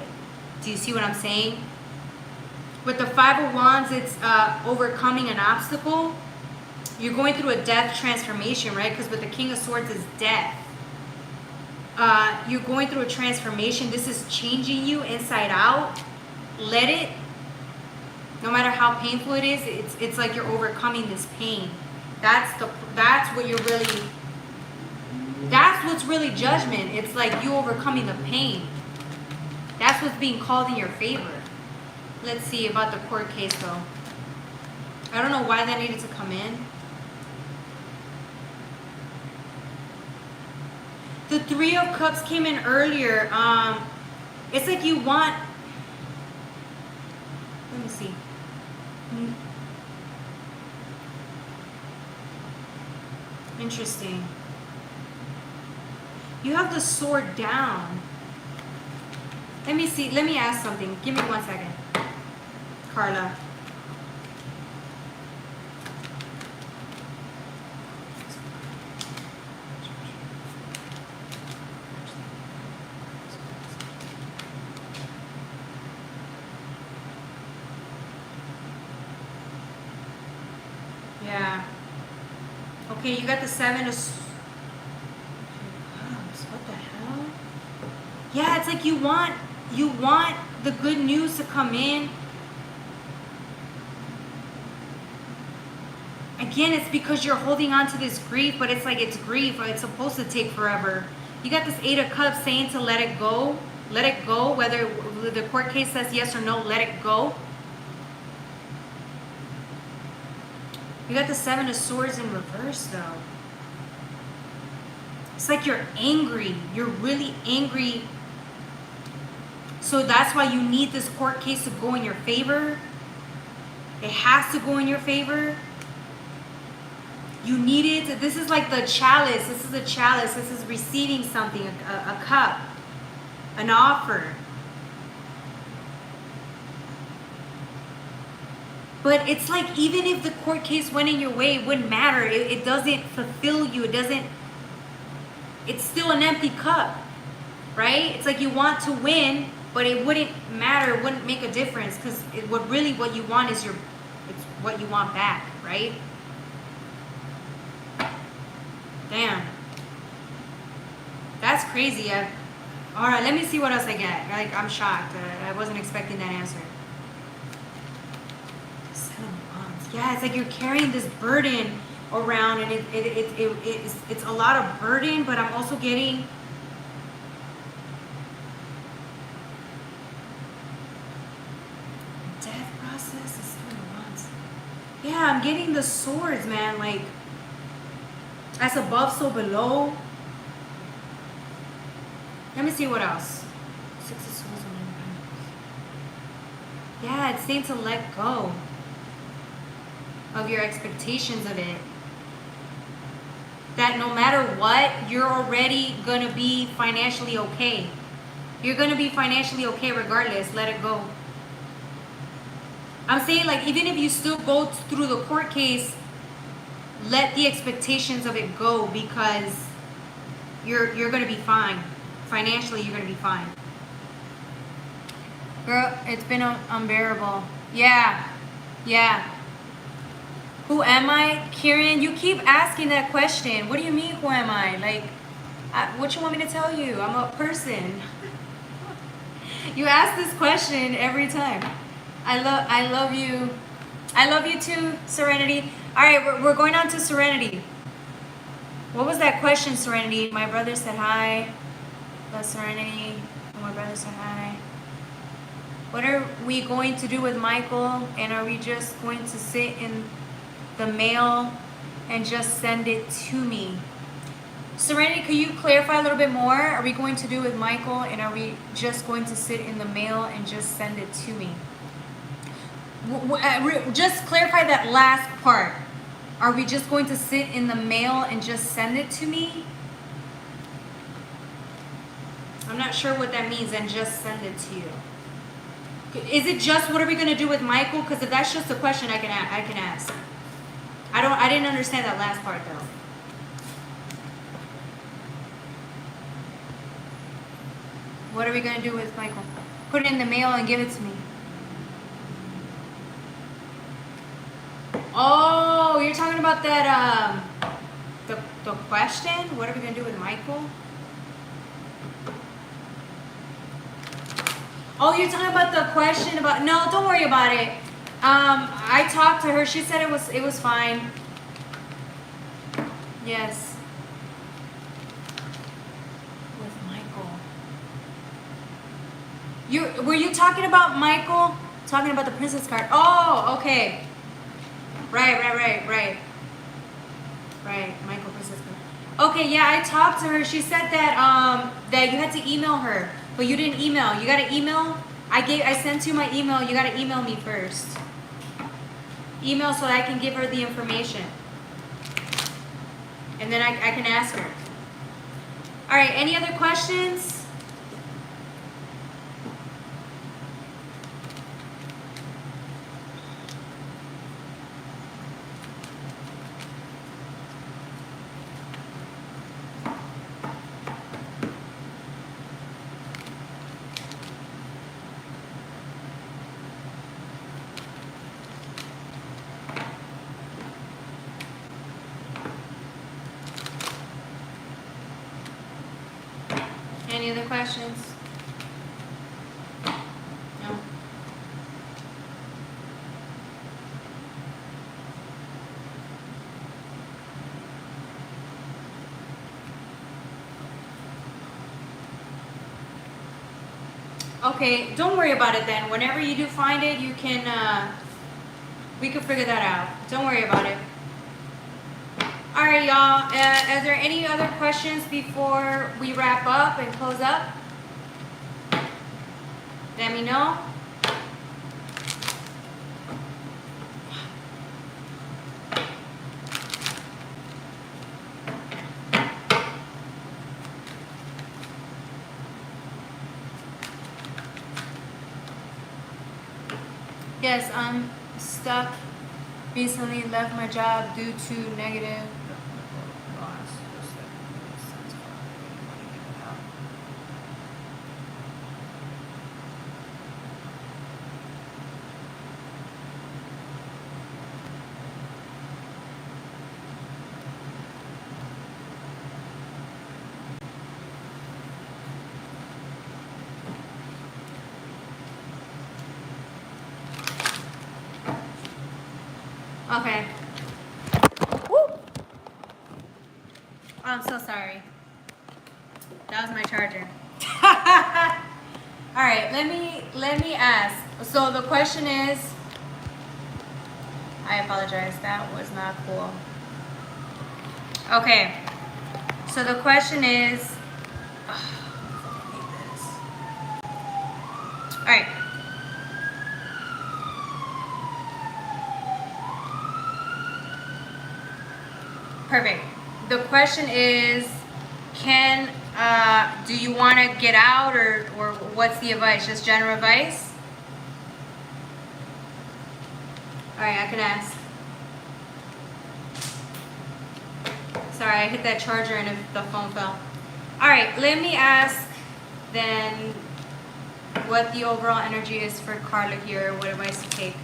Do you see what I'm saying? With the Five of Wands, it's overcoming an obstacle. You're going through a death transformation, right? Because with the King of Swords is death. You're going through a transformation. This is changing you inside out. Let it, no matter how painful it is, it's like you're overcoming this pain. That's what you're really, that's what's really judgment. It's like you overcoming the pain. That's what's being called in your favor. Let's see about the court case though. I don't know why that needed to come in. The Three of Cups came in earlier. It's like you want, let me see. Interesting. You have the sword down. Let me see. Let me ask something. Give me 1 second. Carla. Yeah. Okay, you got the Seven of... What the hell? Yeah, it's like you want the good news to come in. Again, it's because you're holding on to this grief, but it's like it's grief. It's supposed to take forever. You got this Eight of Cups saying to let it go. Let it go. Whether the court case says yes or no, let it go. You got the Seven of Swords in reverse, though. It's like you're angry. You're really angry. So that's why you need this court case to go in your favor. It has to go in your favor. You need it. This is like the chalice. This is a chalice. This is receiving something, a cup, an offer. But it's like even if the court case went in your way, it wouldn't matter. It doesn't fulfill you. It doesn't, it's still an empty cup, right? It's like you want to win, but it wouldn't matter. It wouldn't make a difference because what you want is it's what you want back, right? Damn. That's crazy. All right, let me see what else I get. Like, I'm shocked. I wasn't expecting that answer. Yeah, it's like you're carrying this burden around, and it's a lot of burden, but I'm also getting death process is 7 months. Yeah, I'm getting the swords, man. Like, as above, so below. Let me see what else. 6 of Swords on Independence. Yeah, it's saying to let go of your expectations of it. That no matter what, you're already gonna be financially okay. You're gonna be financially okay regardless. Let it go. I'm saying, like, even if you still go through the court case, let the expectations of it go, because you're gonna be fine. Financially, you're gonna be fine. Girl, it's been unbearable. Yeah. Who am I? Kieran, you keep asking that question. What do you mean, who am I? Like, what you want me to tell you? I'm a person. You ask this question every time. I love you. I love you too, Serenity. All right, we're going on to Serenity. What was that question, Serenity? My brother said hi. The Serenity. Oh, my brother said hi. What are we going to do with Michael? And are we just going to sit in the mail and just send it to me? Serenity, could you clarify a little bit more? Are we going to do with Michael, and are we just going to sit in the mail and just send it to me? Just clarify that last part. Are we just going to sit in the mail and just send it to me? I'm not sure what that means, and just send it to you. Is it just what are we going to do with Michael? Because if that's just a question, I can ask. I didn't understand that last part though. What are we going to do with Michael? Put it in the mail and give it to me. Oh, you're talking about that, the question? What are we going to do with Michael? Oh, you're talking about the question about, no, don't worry about it. I talked to her. She said it was fine. Yes. With Michael. Were you talking about Michael? Talking about the princess card. Oh, okay. Right. Michael, princess card. Okay, yeah, I talked to her. She said that that you had to email her, but you didn't email. You got to email. I sent you my email. You got to email me first. Email so I can give her the information, and then I can ask her. All right. Any other questions? Any other questions? No. Okay, don't worry about it then. Whenever you do find it, you can, we can figure that out. Don't worry about it. All right, y'all. Is there any other questions before we wrap up and close up? Let me know. Yes, I'm stuck. Recently left my job due to negative loss. Okay. Woo! I'm so sorry. That was my charger. All right, let me ask. So the question is, I apologize. That was not cool. Okay. So the question is, all right. Perfect. The question is, do you want to get out, or what's the advice? Just general advice? All right, I can ask. Sorry, I hit that charger and the phone fell. All right, let me ask then what the overall energy is for Carla here, what advice to take.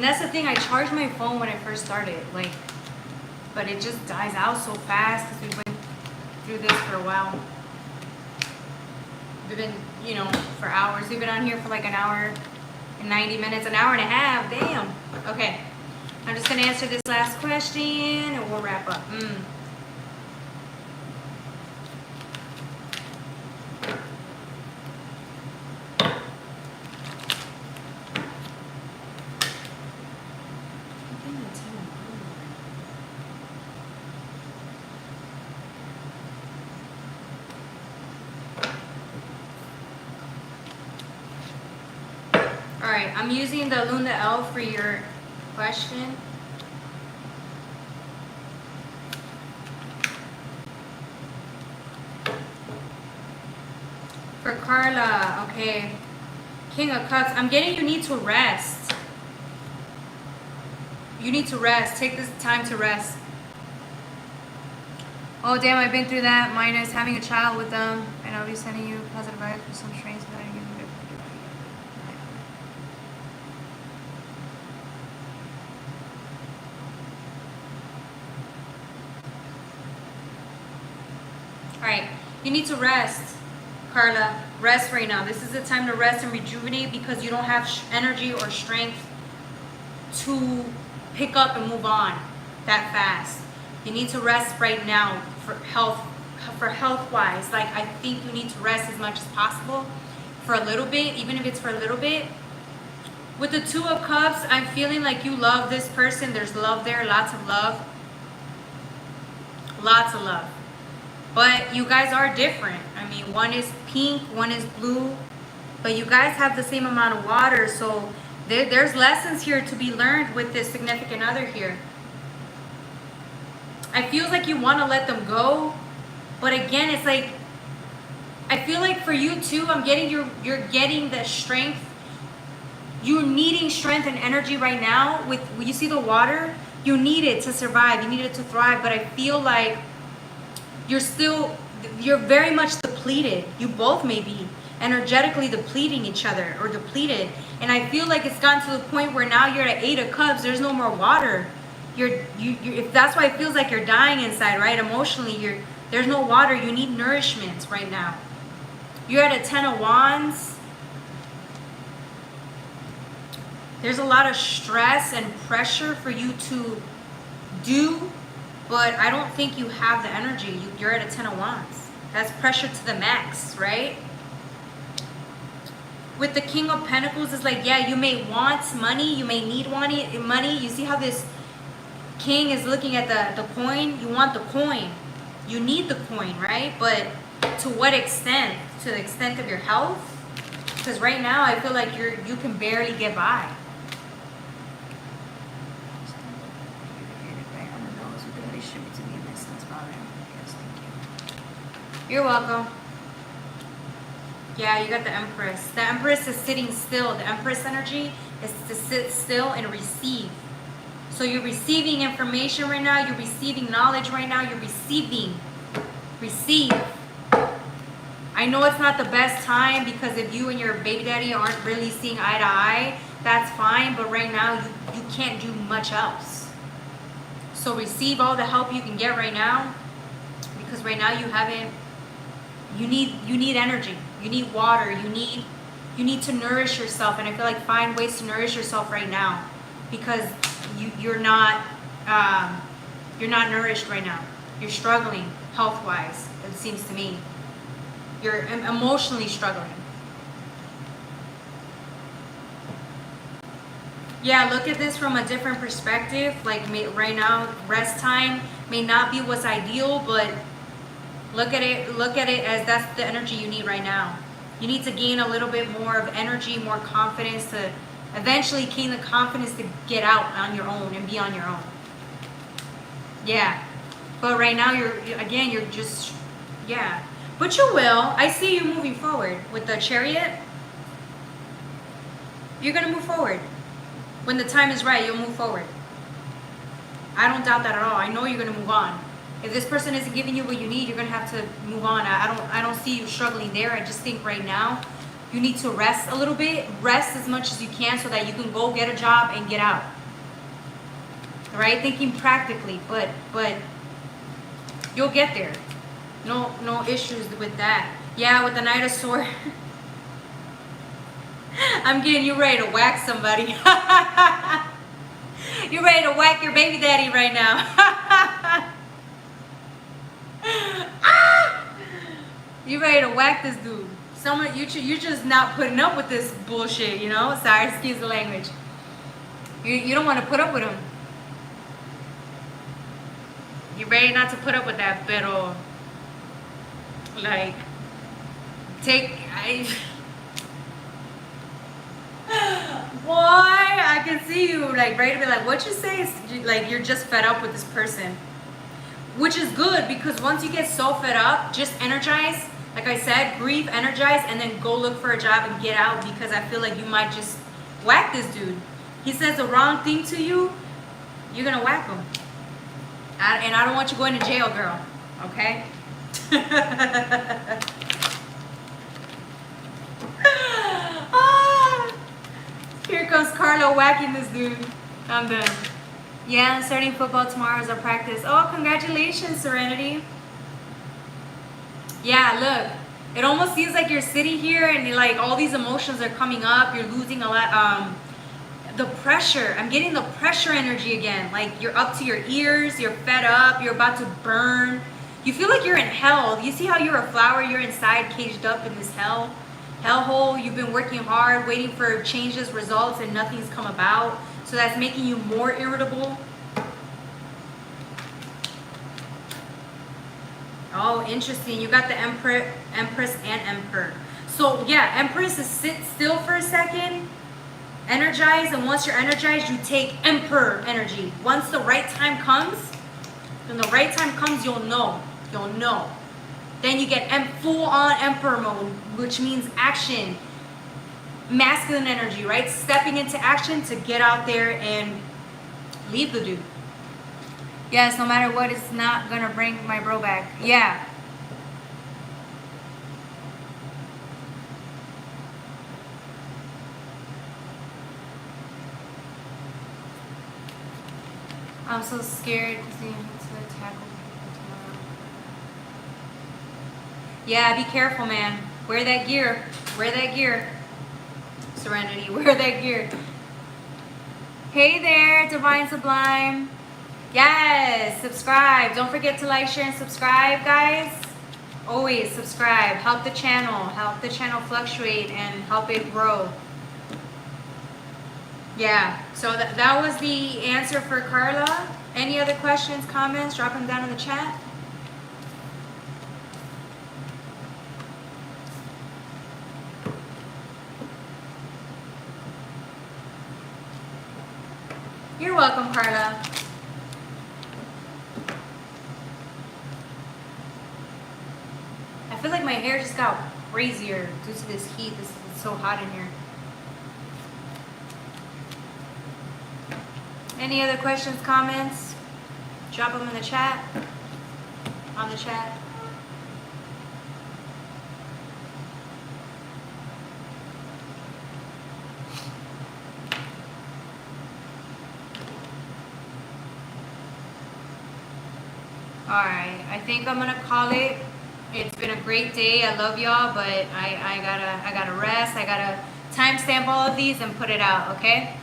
And that's the thing, I charged my phone when I first started, like, but it just dies out so fast because we went through this for a while. We've been, you know, for hours. We've been on here for like an hour and 90 minutes, an hour and a half. Damn. Okay. I'm just going to answer this last question and we'll wrap up. Alright, I'm using the Luna L for your question. For Carla, okay. King of Cups, I'm getting you need to rest. You need to rest. Take this time to rest. Oh, damn, I've been through that. Minus having a child with them. And I'll be sending you positive vibes for some strains that I give you. Alright, you need to rest, Carla. Rest right now. This is the time to rest and rejuvenate because you don't have energy or strength to pick up and move on that fast. You need to rest right now for health-wise. Like, I think you need to rest as much as possible for a little bit, even if it's for a little bit. With the Two of Cups, I'm feeling like you love this person. There's love there, lots of love. Lots of love. But you guys are different. I mean, one is pink, one is blue. But you guys have the same amount of water. So there's lessons here to be learned with this significant other here. I feel like you want to let them go. But again, it's like, I feel like for you too, I'm getting you're getting the strength. You're needing strength and energy right now. With you see the water, you need it to survive. You need it to thrive. But I feel like you're very much depleted. You both may be energetically depleting each other or depleted. And I feel like it's gotten to the point where now you're at 8 of Cups. There's no more water. If that's why it feels like you're dying inside, right? Emotionally, there's no water. You need nourishment right now. You're at a 10 of Wands. There's a lot of stress and pressure for you to do. But I don't think you have the energy. You're at a 10 of Wands. That's pressure to the max, right? With the King of Pentacles, it's like, yeah, you may want money. You may need money. You see how this King is looking at the coin? You want the coin. You need the coin, right? But to what extent? To the extent of your health? Because right now, I feel like you can barely get by. You're welcome. Yeah, you got the Empress. The Empress is sitting still. The Empress energy is to sit still and receive. So you're receiving information right now. You're receiving knowledge right now. You're receiving. Receive. I know it's not the best time because if you and your baby daddy aren't really seeing eye to eye, that's fine. But right now, you can't do much else. So receive all the help you can get right now. Because right now you need energy. You need water. You need to nourish yourself. And I feel like find ways to nourish yourself right now. Because you're not nourished right now. You're struggling health-wise, it seems to me. You're emotionally struggling. Yeah, look at this from a different perspective. Like right now, rest time may not be what's ideal, but look at it as that's the energy you need right now. You need to gain a little bit more of energy, more confidence to eventually gain the confidence to get out on your own and be on your own. Yeah. But right now you're just, yeah. But you will. I see you moving forward with the Chariot. You're going to move forward. When the time is right, you'll move forward. I don't doubt that at all. I know you're going to move on. If this person isn't giving you what you need, you're going to have to move on. I don't see you struggling there. I just think right now You need to rest a little bit. Rest as much as you can so that you can go get a job and get out. All right? Thinking practically, but you'll get there. No issues with that. Yeah, with the Knight of Swords. I'm getting you ready to whack somebody. You're ready to whack your baby daddy right now. You're ready to whack this dude. Someone, you're just not putting up with this bullshit, you know? Sorry, excuse the language. You don't want to put up with him. You're ready not to put up with that, pero like, boy, I can see you like ready to be like, what you say is like you're just fed up with this person, which is good, because once you get so fed up, just energize. Like I said, grieve, energize, and then go look for a job and get out, because I feel like you might just whack this dude. He says the wrong thing to you, you're gonna whack him. And I don't want you going to jail, girl. Okay? Here comes Carlo whacking this dude. I'm done. Yeah, I'm starting football tomorrow as a practice. Oh, congratulations, Serenity. Yeah, look. It almost feels like you're sitting here and like all these emotions are coming up. You're losing a lot. The pressure. I'm getting the pressure energy again. Like you're up to your ears. You're fed up. You're about to burn. You feel like you're in hell. You see how you're a flower? You're inside, caged up in this hellhole. You've been working hard, waiting for changes, results, and nothing's come about. So that's making you more irritable. Oh, interesting. You got the Empress and Emperor. So yeah, Empress is sit still for a second, energize, and once you're energized, you take Emperor energy. Once the right time comes, you'll know. You'll know. Then you get full on Emperor mode, which means action. Masculine energy, right? Stepping into action to get out there and leave the dude. Yes, no matter what, it's not gonna bring my bro back. Yeah. I'm so scared to see him to tackle people tomorrow. Yeah, be careful, man. Wear that gear. Wear that gear. Serenity, wear that gear. Hey there, Divine Sublime. Yes, subscribe. Don't forget to like, share, and subscribe, guys. Always subscribe. Help the channel fluctuate and help it grow. Yeah, so that was the answer for Carla. Any other questions, comments, drop them down in the chat. You're welcome, Carla. I feel like my hair just got crazier due to this heat. It's so hot in here. Any other questions, comments? Drop them in the chat. On the chat. Alright, I think I'm gonna call it. It's been a great day. I love y'all, but I gotta rest. I gotta timestamp all of these and put it out, okay?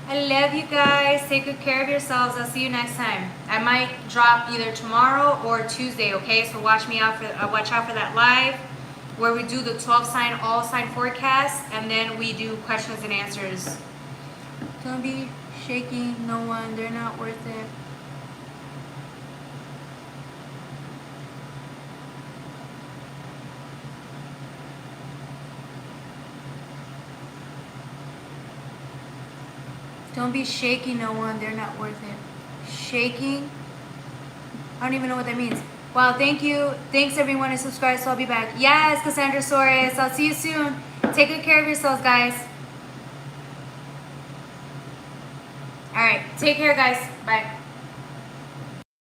I love you guys. Take good care of yourselves. I'll see you next time. I might drop either tomorrow or Tuesday, okay? So watch out for that live where we do the 12 sign, all sign forecast, and then we do questions and answers. Don't be shaking no one. They're not worth it. Don't be shaking no one. They're not worth it. Shaking? I don't even know what that means. Wow, thank you. Thanks everyone who subscribed, so I'll be back. Yes, Cassandra Soares. I'll see you soon. Take good care of yourselves, guys. All right. Take care, guys. Bye.